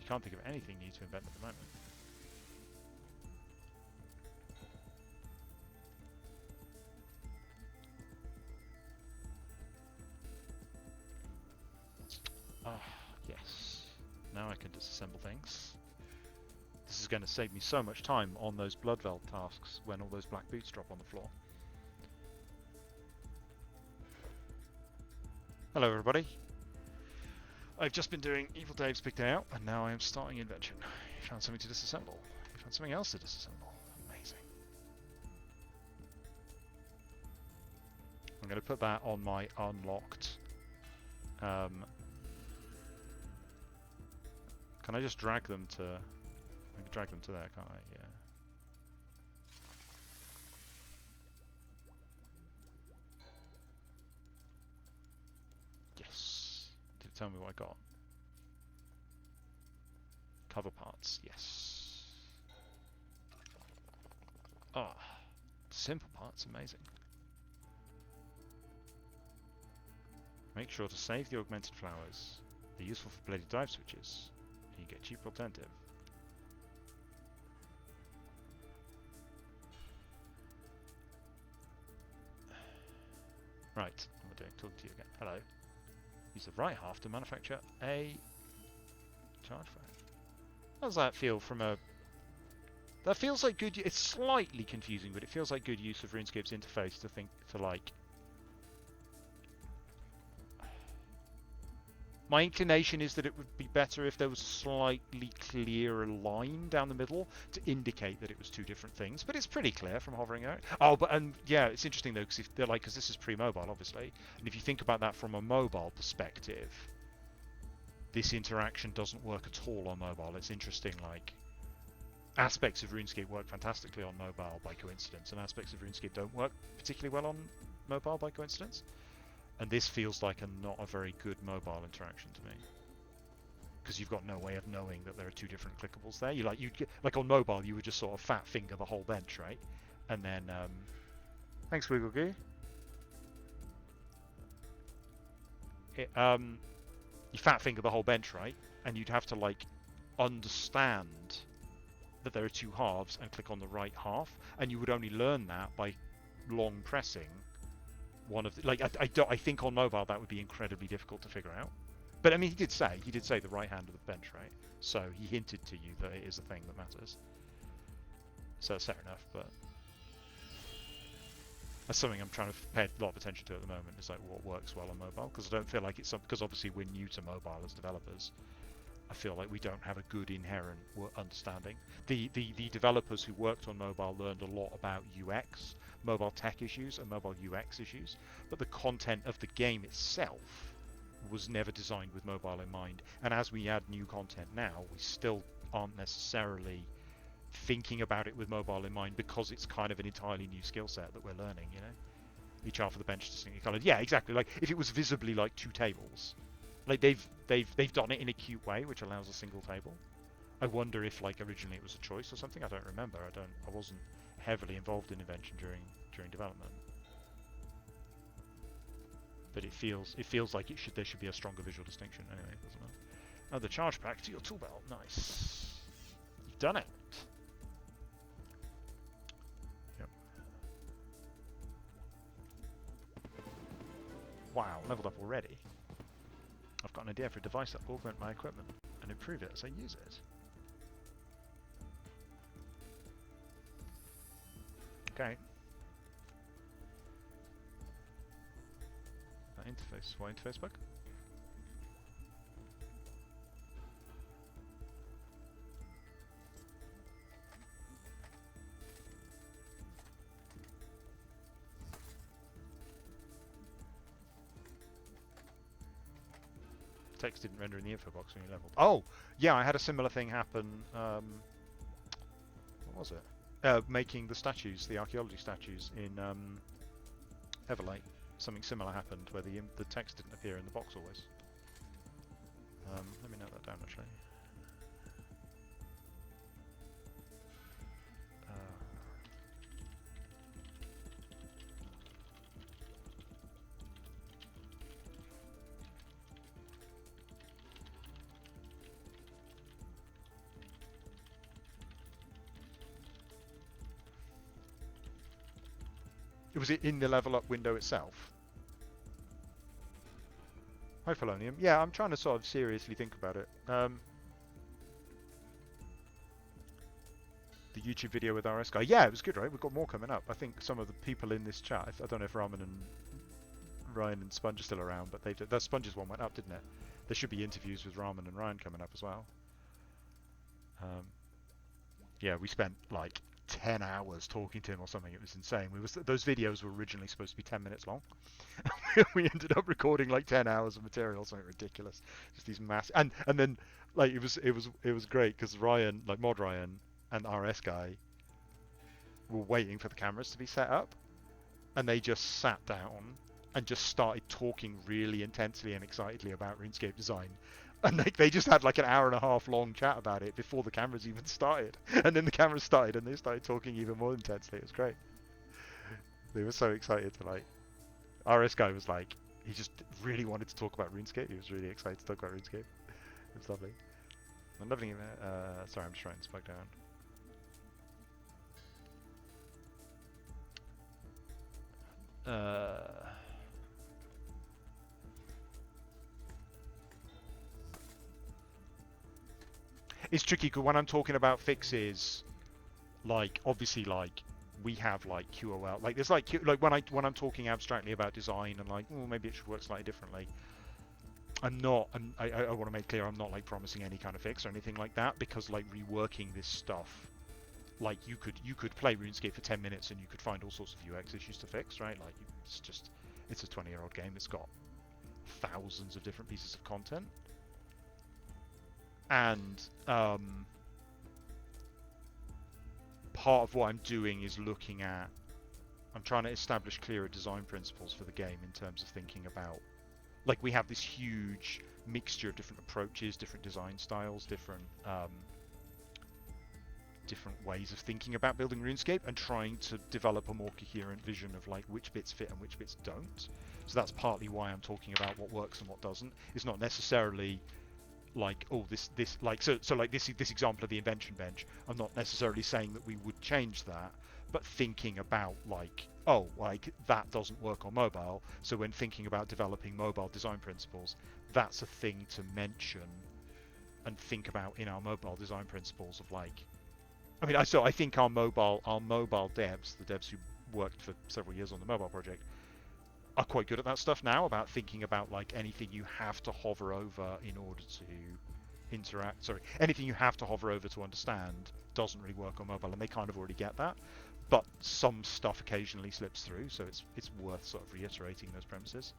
You can't think of anything new to invent at the moment. Ah, yes. Now I can disassemble things. This is going to save me so much time on those Bloodveld tasks when all those black boots drop on the floor. Hello, everybody. I've just been doing Evil Dave's Big Day Out, and now I am starting Invention. You found something to disassemble. You found something else to disassemble. Amazing. I'm going to put that on my unlocked... can I just drag them to... I can drag them to there, can't I? Yeah. Yes. Did it tell me what I got? Cover parts, yes. Ah, simple parts, amazing. Make sure to save the augmented flowers. They're useful for bladed dive switches. And you get cheap alternative. Right, what am I doing? Talking to you again. Hello. Use the right half to manufacture a charge frame. How does that feel from a... That feels like good... It's slightly confusing, but it feels like good use of RuneScape's interface to think to like... My inclination is that it would be better if there was a slightly clearer line down the middle to indicate that it was two different things, but it's pretty clear from hovering out. Oh, but yeah, it's interesting though, because they're like, because this is pre-mobile, obviously, and if you think about that from a mobile perspective, this interaction doesn't work at all on mobile. It's interesting, like, aspects of RuneScape work fantastically on mobile by coincidence, and aspects of RuneScape don't work particularly well on mobile by coincidence. And this feels like not a very good mobile interaction to me, because you've got no way of knowing that there are two different clickables there. Like on mobile, you would just sort of fat finger the whole bench, right? And then, thanks, Wiggle Goo. You fat finger the whole bench, right? And you'd have to like understand that there are two halves and click on the right half, and you would only learn that by long pressing one of the, like I think on mobile that would be incredibly difficult to figure out. But I mean, he did say the right hand of the bench, right? So he hinted to you that it is a thing that matters. So that's fair enough, but that's something I'm trying to pay a lot of attention to at the moment. Is like what works well on mobile, because I don't feel like it's because obviously we're new to mobile as developers. I feel like we don't have a good inherent understanding. The developers who worked on mobile learned a lot about UX, mobile tech issues and mobile UX issues, but the content of the game itself was never designed with mobile in mind. And as we add new content now, we still aren't necessarily thinking about it with mobile in mind, because it's kind of an entirely new skill set that we're learning, you know? Each half of the bench distinctly colored. Yeah, exactly. Like if it was visibly like two tables. Like they've done it in a cute way, which allows a single table. I wonder if like originally it was a choice or something. I don't remember. I wasn't heavily involved in invention during development. But it feels like there should be a stronger visual distinction. Anyway, it doesn't matter. Oh, the charge pack to your tool belt. Nice. You've done it. Yep. Wow, leveled up already. I've got an idea for a device that will augment my equipment and improve it as I use it. Okay. That interface. What interface bug? Text didn't render in the info box when you leveled. Oh, yeah, I had a similar thing happen. What was it? Making the statues, the archaeology statues in Everlight. Something similar happened where the text didn't appear in the box always. Let me note that down actually. Was it in the level up window itself? Hi, Polonium. Yeah, I'm trying to sort of seriously think about it. The YouTube video with RS guy. Yeah, it was good, right? We've got more coming up. I think some of the people in this chat, I don't know if Ramen and Ryan and Sponge are still around, but that Sponge's one went up, didn't it? There should be interviews with Ramen and Ryan coming up as well. Yeah, we spent like 10 hours talking to him or something. It was insane. Those videos were originally supposed to be 10 minutes long. We ended up recording like 10 hours of material, something ridiculous. Just these massive, and then like it was great because Ryan, like Mod Ryan and RS guy, were waiting for the cameras to be set up, and they just sat down and just started talking really intensely and excitedly about RuneScape design. And they just had like an hour and a half long chat about it before the cameras even started. And then the cameras started and they started talking even more intensely. It was great. They were so excited to like... RS guy was like, he just really wanted to talk about RuneScape. He was really excited to talk about RuneScape. It was lovely. I'm loving it. Sorry, I'm just writing this back down. It's tricky because when I'm talking about fixes, like obviously like we have like QOL, like there's like when I'm talking abstractly about design and like maybe it should work slightly differently. I want to make clear I'm not like promising any kind of fix or anything like that, because like reworking this stuff, like you could play RuneScape for 10 minutes and you could find all sorts of UX issues to fix, right? Like it's a 20-year-old game. It's got thousands of different pieces of content. And part of what I'm doing is I'm trying to establish clearer design principles for the game in terms of thinking about, like we have this huge mixture of different approaches, different design styles, different ways of thinking about building RuneScape, and trying to develop a more coherent vision of like which bits fit and which bits don't. So that's partly why I'm talking about what works and what doesn't. It's not necessarily like this like so like this example of the invention bench. I'm not necessarily saying that we would change that, but thinking about like that doesn't work on mobile, so when thinking about developing mobile design principles, that's a thing to mention and think about in our mobile design principles of like, I mean, I think our mobile devs, the devs who worked for several years on the mobile project, are quite good at that stuff now, about thinking about like anything you have to hover over in order to interact. Sorry, anything you have to hover over to understand doesn't really work on mobile, and they kind of already get that. But some stuff occasionally slips through, so it's worth sort of reiterating those premises.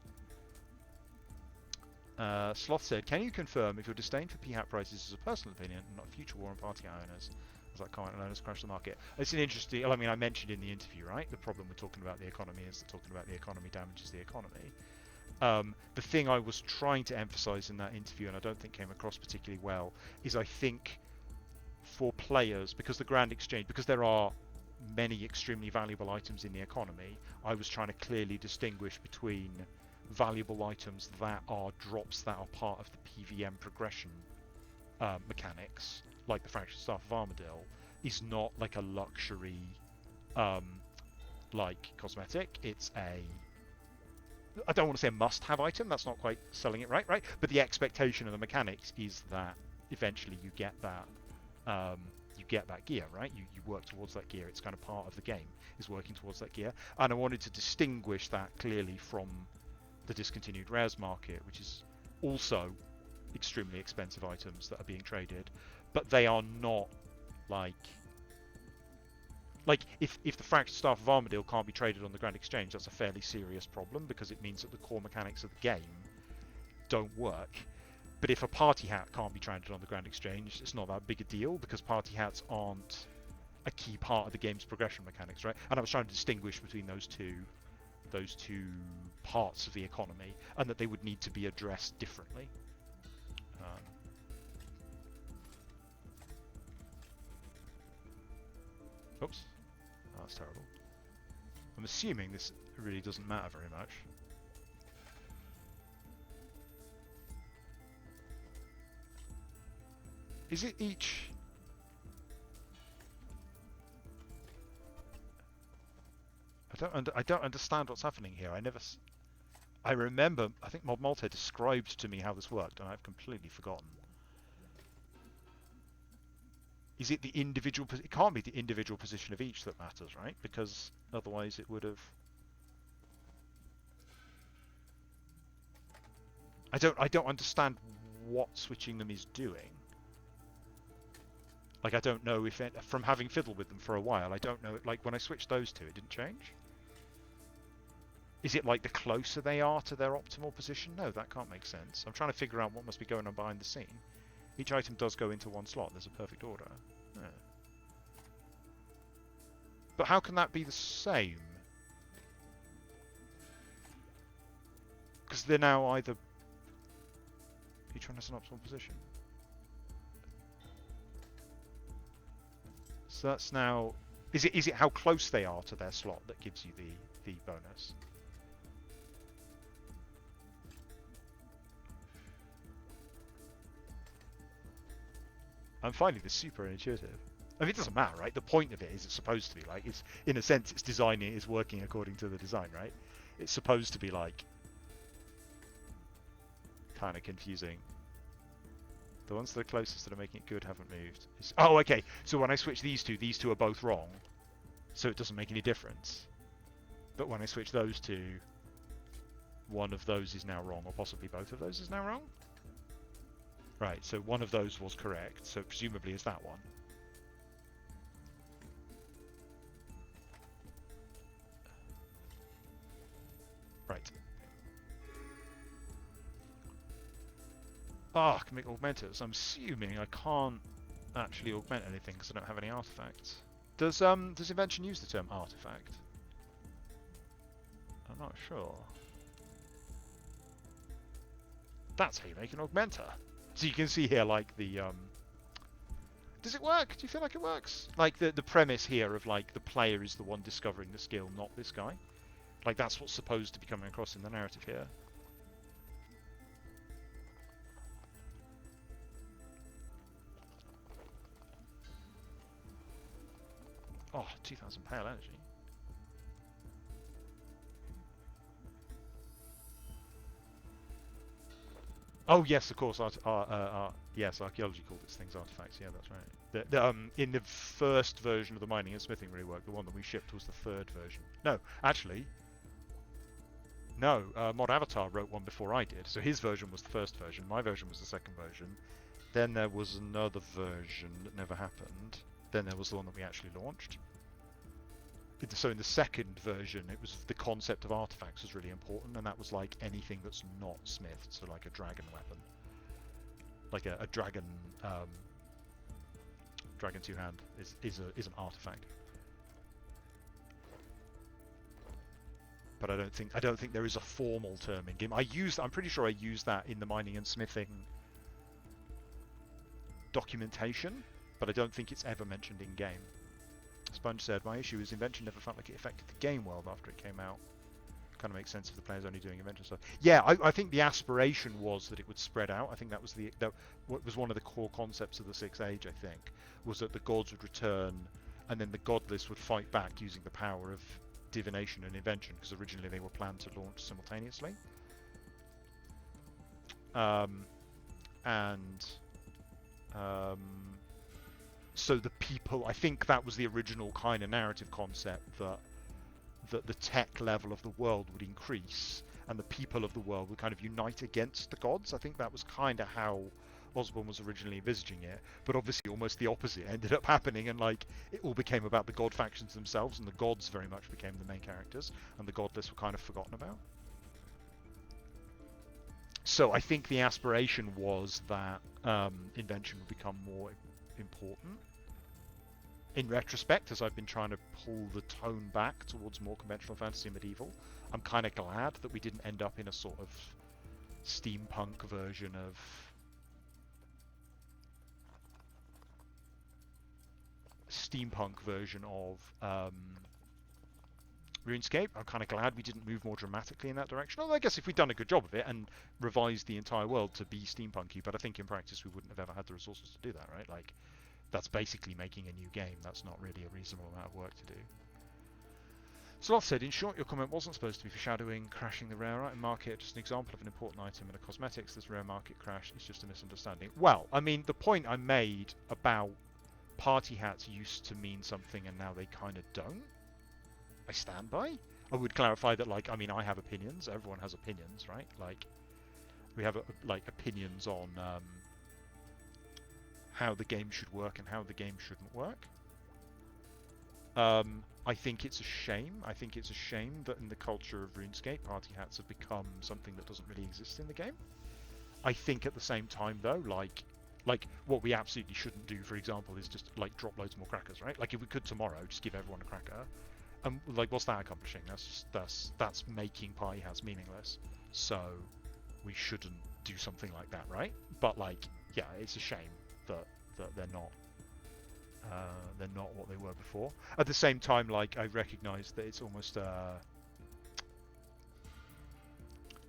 Sloth said, "Can you confirm if your disdain for p-hat prices is a personal opinion and not a future war on party owners? As that comment alone has crashed the market." It's an interesting... I mean, I mentioned in the interview, right? The problem with talking about the economy is that talking about the economy damages the economy. The thing I was trying to emphasize in that interview, and I don't think came across particularly well, is I think for players, because the Grand Exchange, because there are many extremely valuable items in the economy, I was trying to clearly distinguish between valuable items that are drops that are part of the PVM progression mechanics, like the Fractured Staff of Armadillo, is not like a luxury like cosmetic. It's I don't want to say a must-have item, that's not quite selling it right, but the expectation of the mechanics is that eventually you get that gear, right? You work towards that gear. It's kind of part of the game, is working towards that gear. And I wanted to distinguish that clearly from the discontinued rares market, which is also extremely expensive items that are being traded, but they are not like if the Fractured Staff of Armadillo can't be traded on the Grand Exchange, that's a fairly serious problem, because it means that the core mechanics of the game don't work. But if a party hat can't be traded on the Grand Exchange, it's not that big a deal, because party hats aren't a key part of the game's progression mechanics, right? And I was trying to distinguish between those two parts of the economy, and that they would need to be addressed differently. that's terrible. I'm assuming this really doesn't matter very much. Is it each... I don't understand what's happening here. I remember, I think Mod Malte described to me how this worked, and I've completely forgotten. Is it the individual... It can't be the individual position of each that matters, right? Because otherwise it would have... I don't understand what switching them is doing. Like, I don't know if from having fiddled with them for a while, I don't know. Like, when I switched those two, it didn't change. Is it like the closer they are to their optimal position? No, that can't make sense. I'm trying to figure out what must be going on behind the scene. Each item does go into one slot. There's a perfect order. Yeah. But how can that be the same? Because they're now either... Each one has an optimal position. So that's now... Is it how close they are to their slot that gives you the bonus? I'm finding this super intuitive. I mean, it doesn't matter, right? The point of it is it's supposed to be like, it's in a sense, its designing is working according to the design, right? It's supposed to be like kind of confusing. The ones that are closest that are making it good haven't moved. Oh, okay. So when I switch these two are both wrong. So it doesn't make any difference. But when I switch those two, one of those is now wrong, or possibly both of those is now wrong? Right, so one of those was correct, so presumably it's that one. Right. Ah, I can make augmenters. I'm assuming I can't actually augment anything because I don't have any artifacts. Does invention use the term artifact? I'm not sure. That's how you make an augmenter. So you can see here, like, the... Does it work? Do you feel like it works? Like, the premise here of, like, the player is the one discovering the skill, not this guy. Like, that's what's supposed to be coming across in the narrative here. Oh, 2,000 pale energy. Oh yes, of course. Yes, archaeology called its things artifacts. Yeah, that's right. In the first version of the mining and smithing rework, the one that we shipped was the third version. No, actually, no. Mod Avatar wrote one before I did, so his version was the first version. My version was the second version. Then there was another version that never happened. Then there was the one that we actually launched. So in the second version, it was the concept of artifacts was really important, and that was like anything that's not smithed, so like a dragon weapon, like a dragon dragon two-hand is an artifact. But I don't think there is a formal term in game. I'm pretty sure I used that in the mining and smithing documentation, but I don't think it's ever mentioned in game. Sponge said, my issue is invention never felt like it affected the game world after it came out. Kind of makes sense if the player's only doing invention stuff. Yeah, I think the aspiration was that it would spread out. I think that was what was one of the core concepts of the Sixth Age, I think, was that the gods would return and then the godless would fight back using the power of divination and invention, because originally they were planned to launch simultaneously. So the people, I think that was the original kind of narrative concept, that the tech level of the world would increase and the people of the world would kind of unite against the gods. I think that was kind of how Osborne was originally envisaging it, but obviously almost the opposite ended up happening, and like it all became about the god factions themselves, and the gods very much became the main characters, and the godless were kind of forgotten about. So I think the aspiration was that invention would become more important. In retrospect, as I've been trying to pull the tone back towards more conventional fantasy and medieval, I'm kind of glad that we didn't end up in a sort of steampunk version of RuneScape. I'm kind of glad we didn't move more dramatically in that direction. Although I guess if we'd done a good job of it and revised the entire world to be steampunky, but I think in practice we wouldn't have ever had the resources to do that, right? Like, that's basically making a new game. That's not really a reasonable amount of work to do. Sloth said, in short, your comment wasn't supposed to be foreshadowing crashing the rare item market, just an example of an important item in a cosmetics. This rare market crash is just a misunderstanding. Well, I mean, the point I made about party hats used to mean something and now they kind of don't, I stand by. I would clarify that, like, I mean, I have opinions. Everyone has opinions, right? Like, we have, like, opinions on how the game should work and how the game shouldn't work. I think it's a shame. I think it's a shame that in the culture of RuneScape, party hats have become something that doesn't really exist in the game. I think at the same time, though, like what we absolutely shouldn't do, for example, is just like drop loads more crackers, right? Like if we could tomorrow, just give everyone a cracker, and like what's that accomplishing? That's making party hats meaningless. So we shouldn't do something like that, right? But like, yeah, it's a shame that they're not what they were before. At the same time, like I recognise that it's almost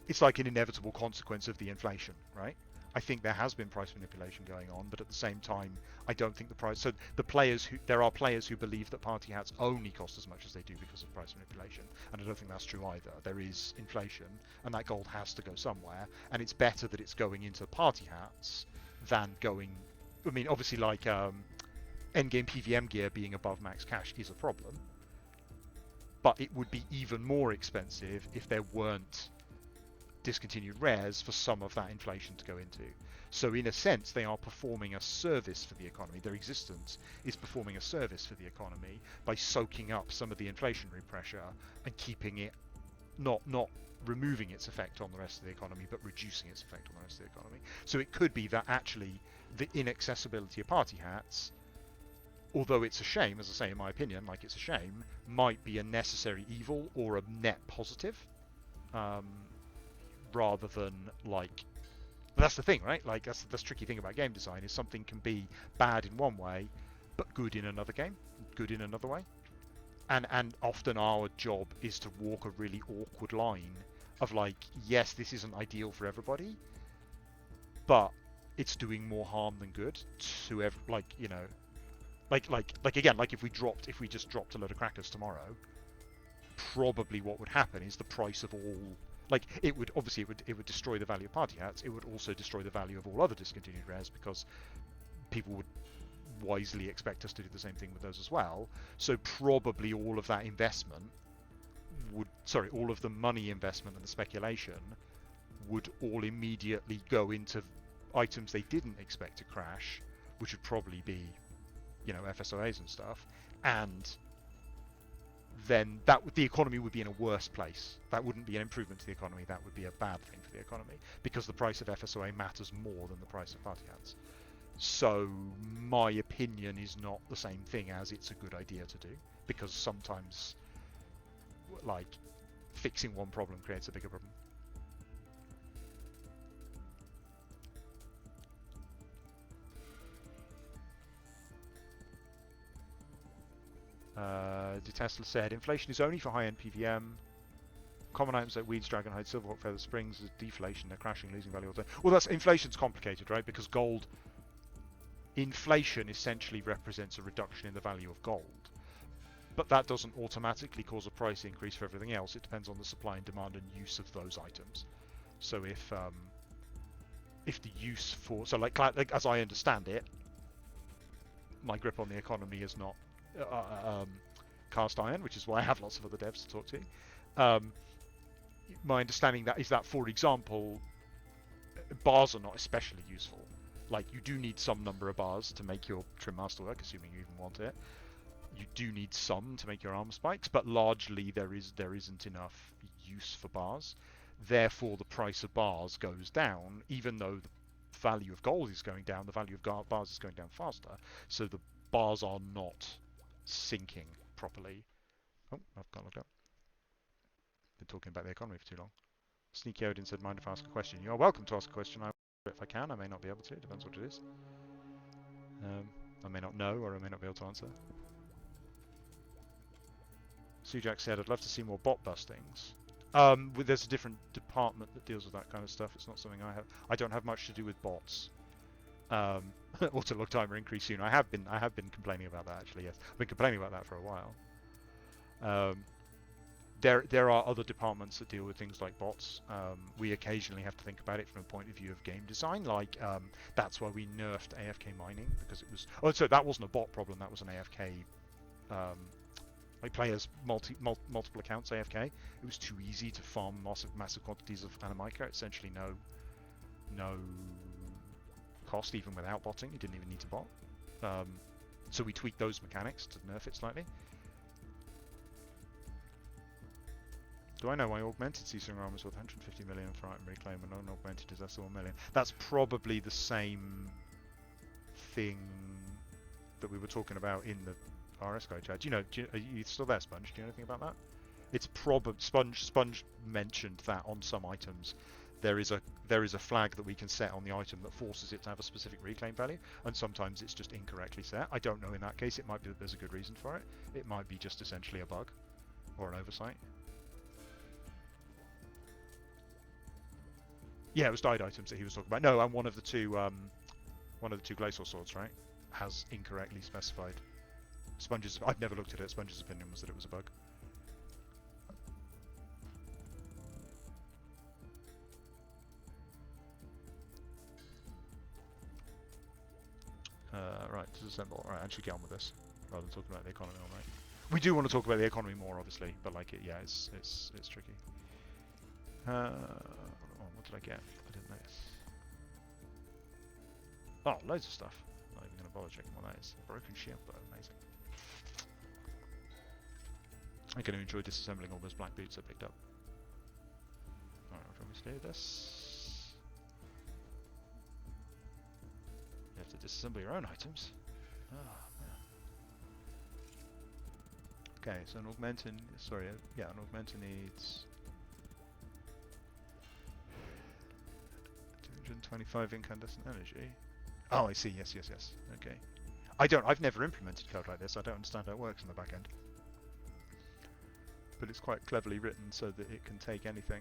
it's like an inevitable consequence of the inflation, right? I think there has been price manipulation going on, but at the same time, I don't think the price. So there are players who believe that party hats only cost as much as they do because of price manipulation, and I don't think that's true either. There is inflation, and that gold has to go somewhere, and it's better that it's going into party hats than going. I mean, obviously, like endgame PVM gear being above max cash is a problem, but it would be even more expensive if there weren't discontinued rares for some of that inflation to go into. So in a sense, they are performing a service for the economy. Their existence is performing a service for the economy by soaking up some of the inflationary pressure and keeping it not removing its effect on the rest of the economy, but reducing its effect on the rest of the economy. So it could be that actually the inaccessibility of party hats, although it's a shame, as I say, in my opinion, like it's a shame, might be a necessary evil or a net positive. Rather than like, but that's the thing, right? Like that's the tricky thing about game design is something can be bad in one way, but good in another game, good in another way. And often our job is to walk a really awkward line of like, yes, this isn't ideal for everybody, but it's doing more harm than good to like, you know, like again, like if we just dropped a load of crackers tomorrow, probably what would happen is the price of all. Like it would destroy the value of party hats. It would also destroy the value of all other discontinued rares because people would wisely expect us to do the same thing with those as well. So probably all of that investment all of the money investment and the speculation would all immediately go into items they didn't expect to crash, which would probably be, you know, FSOAs and stuff, and then the economy would be in a worse place. That wouldn't be an improvement to the economy, that would be a bad thing for the economy, because the price of FSOA matters more than the price of party hats. So my opinion is not the same thing as it's a good idea to do, because sometimes, like, fixing one problem creates a bigger problem. Tesla said, inflation is only for high-end PVM. Common items like weeds, dragonhide, silverhawk feather, springs is deflation. They're crashing, losing value all the time. Well, inflation's complicated, right? Because gold, inflation essentially represents a reduction in the value of gold, but that doesn't automatically cause a price increase for everything else. It depends on the supply and demand and use of those items. So if the use for like as I understand it, my grip on the economy is not cast iron, which is why I have lots of other devs to talk to. My understanding is that, for example, bars are not especially useful. Like, you do need some number of bars to make your trim masterwork, assuming you even want it. You do need some to make your armor spikes, but largely there isn't enough use for bars. Therefore, the price of bars goes down, even though the value of gold is going down. The value of bars is going down faster, so the bars are not sinking properly. Oh, I've got looked up. Been talking about the economy for too long. Sneaky Odin said, mind if I ask a question? You are welcome to ask a question. If I can, I may not be able to. It depends what it is. I may not know, or I may not be able to answer. Sujak said, I'd love to see more bot bustings. There's a different department that deals with that kind of stuff. It's not something I have. I don't have much to do with bots. Auto log timer increase soon. I have been complaining about that actually. Yes, I've been complaining about that for a while. There are other departments that deal with things like bots. We occasionally have to think about it from a point of view of game design. Like that's why we nerfed AFK mining because it was. Oh, so that wasn't a bot problem. That was an AFK. Like players multiple accounts AFK. It was too easy to farm massive quantities of Anamika. Essentially no cost even without botting. You didn't even need to bot. So we tweaked those mechanics to nerf it slightly. Do I know why augmented ceasing armor is worth 150 million for item reclaim and non-augmented is less than 1 million? That's probably the same thing that we were talking about in the RS guy chat. Are you still there, Sponge? Do you know anything about that? It's probably Sponge mentioned that on some items there is a flag that we can set on the item that forces it to have a specific reclaim value, and sometimes it's just incorrectly set. I don't know in that case. It might be that there's a good reason for it. It might be just essentially a bug or an oversight. Yeah, it was dyed items that he was talking about. No, and one of the two Glacial swords, right, has incorrectly specified. I've never looked at it. Sponge's opinion was that it was a bug. Right, disassemble. Right, actually get on with this rather than talking about the economy. All right. We do want to talk about the economy more, obviously, but like it, yeah, it's tricky. What did I get? I didn't notice. Oh, loads of stuff. Not even going to bother checking what that is. A broken shield, though. Amazing. I'm going to enjoy disassembling all those black boots I picked up. Alright, what do we do this? You have to disassemble your own items. Oh, man. Okay, so an augmentin... Sorry, yeah, an augmentin needs... 225 incandescent energy. Oh, I see. Yes. Okay. I've never implemented code like this. I don't understand how it works in the back end. But it's quite cleverly written so that it can take anything.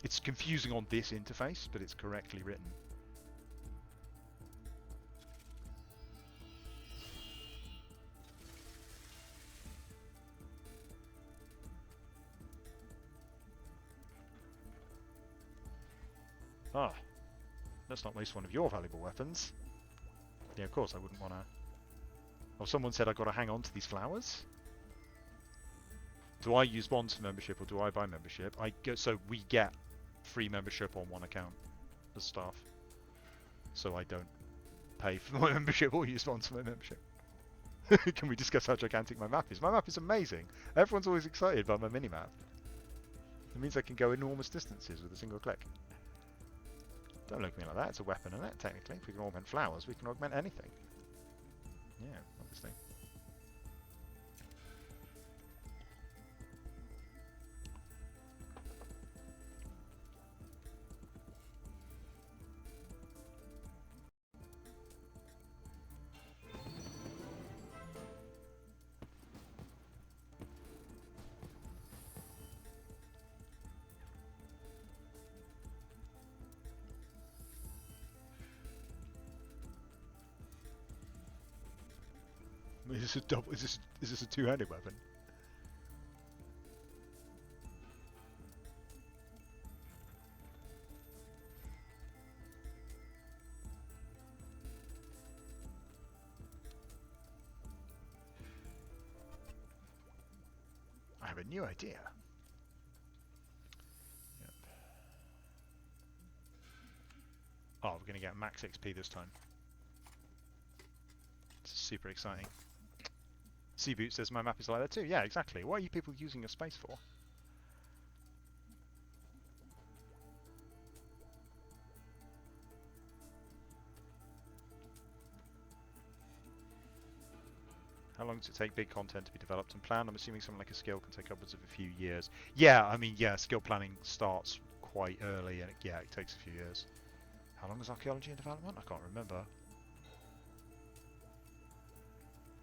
It's confusing on this interface, but it's correctly written. Ah, let's not waste one of your valuable weapons. Yeah, of course I wouldn't want to... Oh, someone said I've got to hang on to these flowers? Do I use bonds for membership or do I buy membership? So we get free membership on one account as staff. So I don't pay for my membership or use bonds for my membership. Can we discuss how gigantic my map is? My map is amazing. Everyone's always excited by my mini-map. It means I can go enormous distances with a single click. Don't look at me like that. It's a weapon, isn't it? Technically, if we can augment flowers, we can augment anything. Yeah, obviously. Is this a double? Is this a two-handed weapon? I have a new idea. Yep. Oh, we're going to get max XP this time. It's super exciting. Seaboot says my map is like that too. Yeah, exactly. What are you people using your space for? How long does it take big content to be developed and planned? I'm assuming something like a skill can take upwards of a few years. Yeah, I mean, yeah, skill planning starts quite early and it takes a few years. How long is archaeology in development? I can't remember.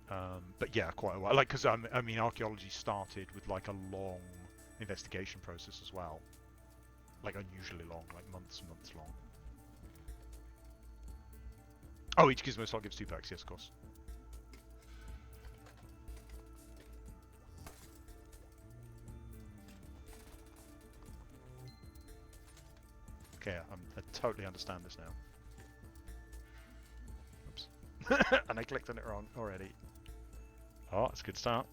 But yeah, quite a while. Like, because I mean, archaeology started with like a long investigation process as well, like unusually long, like months and months long. Oh, each gizmo slot gives 2 perks. Yes, of course. Okay, I totally understand this now. Oops. And I clicked on it wrong already. Oh, that's a good start.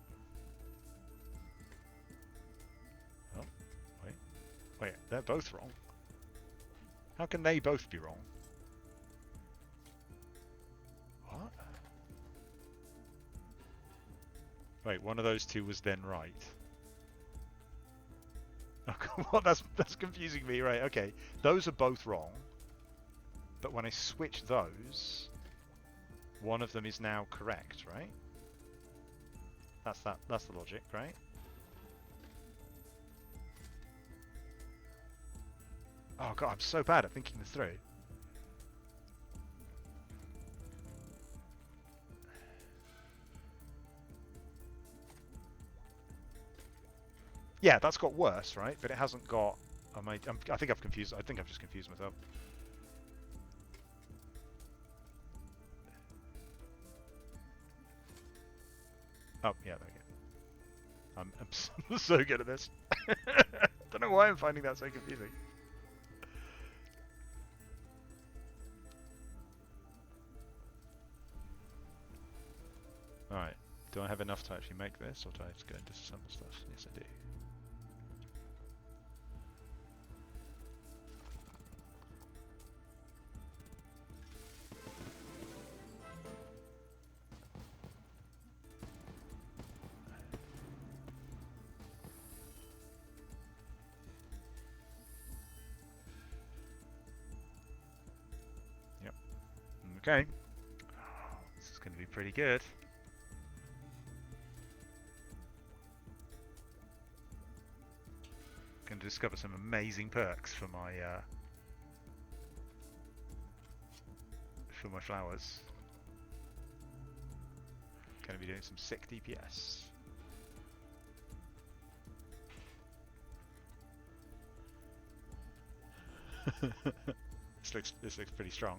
Oh, wait. Wait, they're both wrong. How can they both be wrong? What? Wait, one of those two was then right. Oh, what? That's confusing me. Right, okay. Those are both wrong. But when I switch those, one of them is now correct, right? That's the logic, right? Oh god, I'm so bad at thinking this through. Yeah, that's got worse, right? But it hasn't got. I think I've confused. I think I've just confused myself. Oh yeah, there we go. I'm so good at this. Don't know why I'm finding that so confusing. Alright, do I have enough to actually make this, or do I have to go and disassemble stuff? Yes, I do. Yep. Okay. Oh, this is going to be pretty good. Going to discover some amazing perks for my flowers. Going to be doing some sick DPS. This looks pretty strong.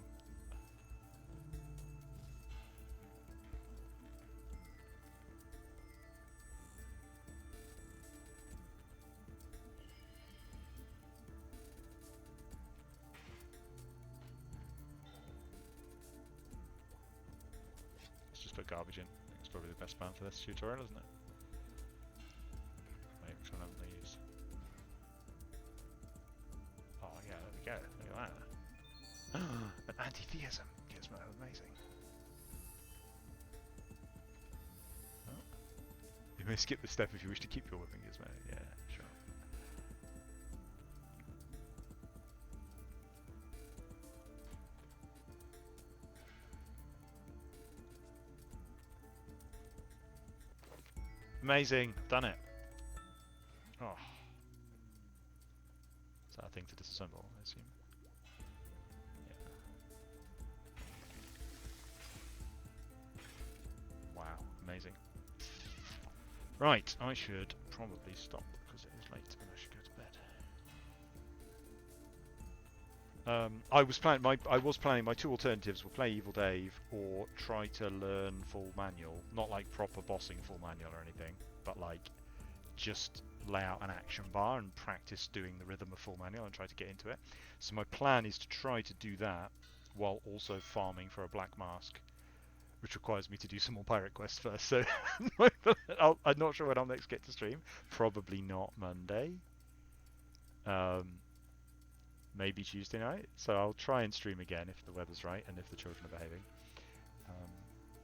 Let's just put garbage in. I think it's probably the best plan for this tutorial, isn't it? Wait, which one haven't they used? Oh yeah, there we go. Look at that. An anti-theism gizmo, amazing. Oh. You may skip this step if you wish to keep your whipping gizmo. Yeah, sure. Amazing, I've done it. Oh. Is that a thing to disassemble, I assume? Wow, amazing. Right, I should probably stop because it is late and I should go to bed. I was planning my 2 alternatives were play Evil Dave or try to learn full manual. Not like proper bossing full manual or anything, but like just lay out an action bar and practice doing the rhythm of full manual and try to get into it. So my plan is to try to do that while also farming for a black mask, which requires me to do some more pirate quests first. So I'm not sure when I'll next get to stream. Probably not Monday. Maybe Tuesday night. So I'll try and stream again if the weather's right and if the children are behaving.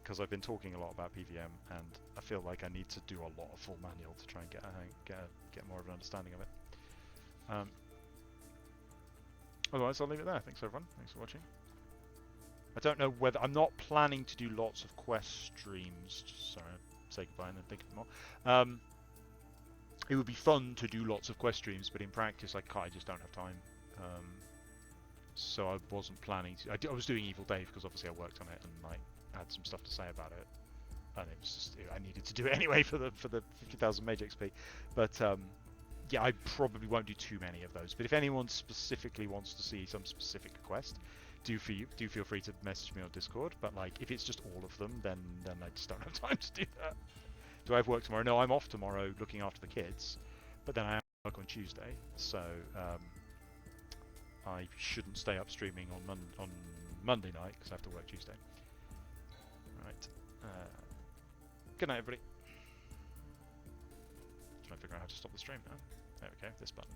Because I've been talking a lot about PVM and I feel like I need to do a lot of full manual to try and get more of an understanding of it. Otherwise, I'll leave it there. Thanks everyone. Thanks for watching. I don't know whether... I'm not planning to do lots of quest streams. Just, sorry, say goodbye and then think of more. It would be fun to do lots of quest streams, but in practice I just don't have time. So I wasn't planning to... I was doing Evil Dave because obviously I worked on it and like had some stuff to say about it. and it was just, I needed to do it anyway for the 50,000 Mage XP. But yeah, I probably won't do too many of those. But if anyone specifically wants to see some specific quest, do feel free to message me on Discord. But like, if it's just all of them, then I just don't have time to do that. Do I have work tomorrow? No, I'm off tomorrow looking after the kids, but then I have work on Tuesday, so I shouldn't stay up streaming on Monday night because I have to work Tuesday. Right. Good night, everybody. Trying to figure out how to stop the stream now. There we go. This button.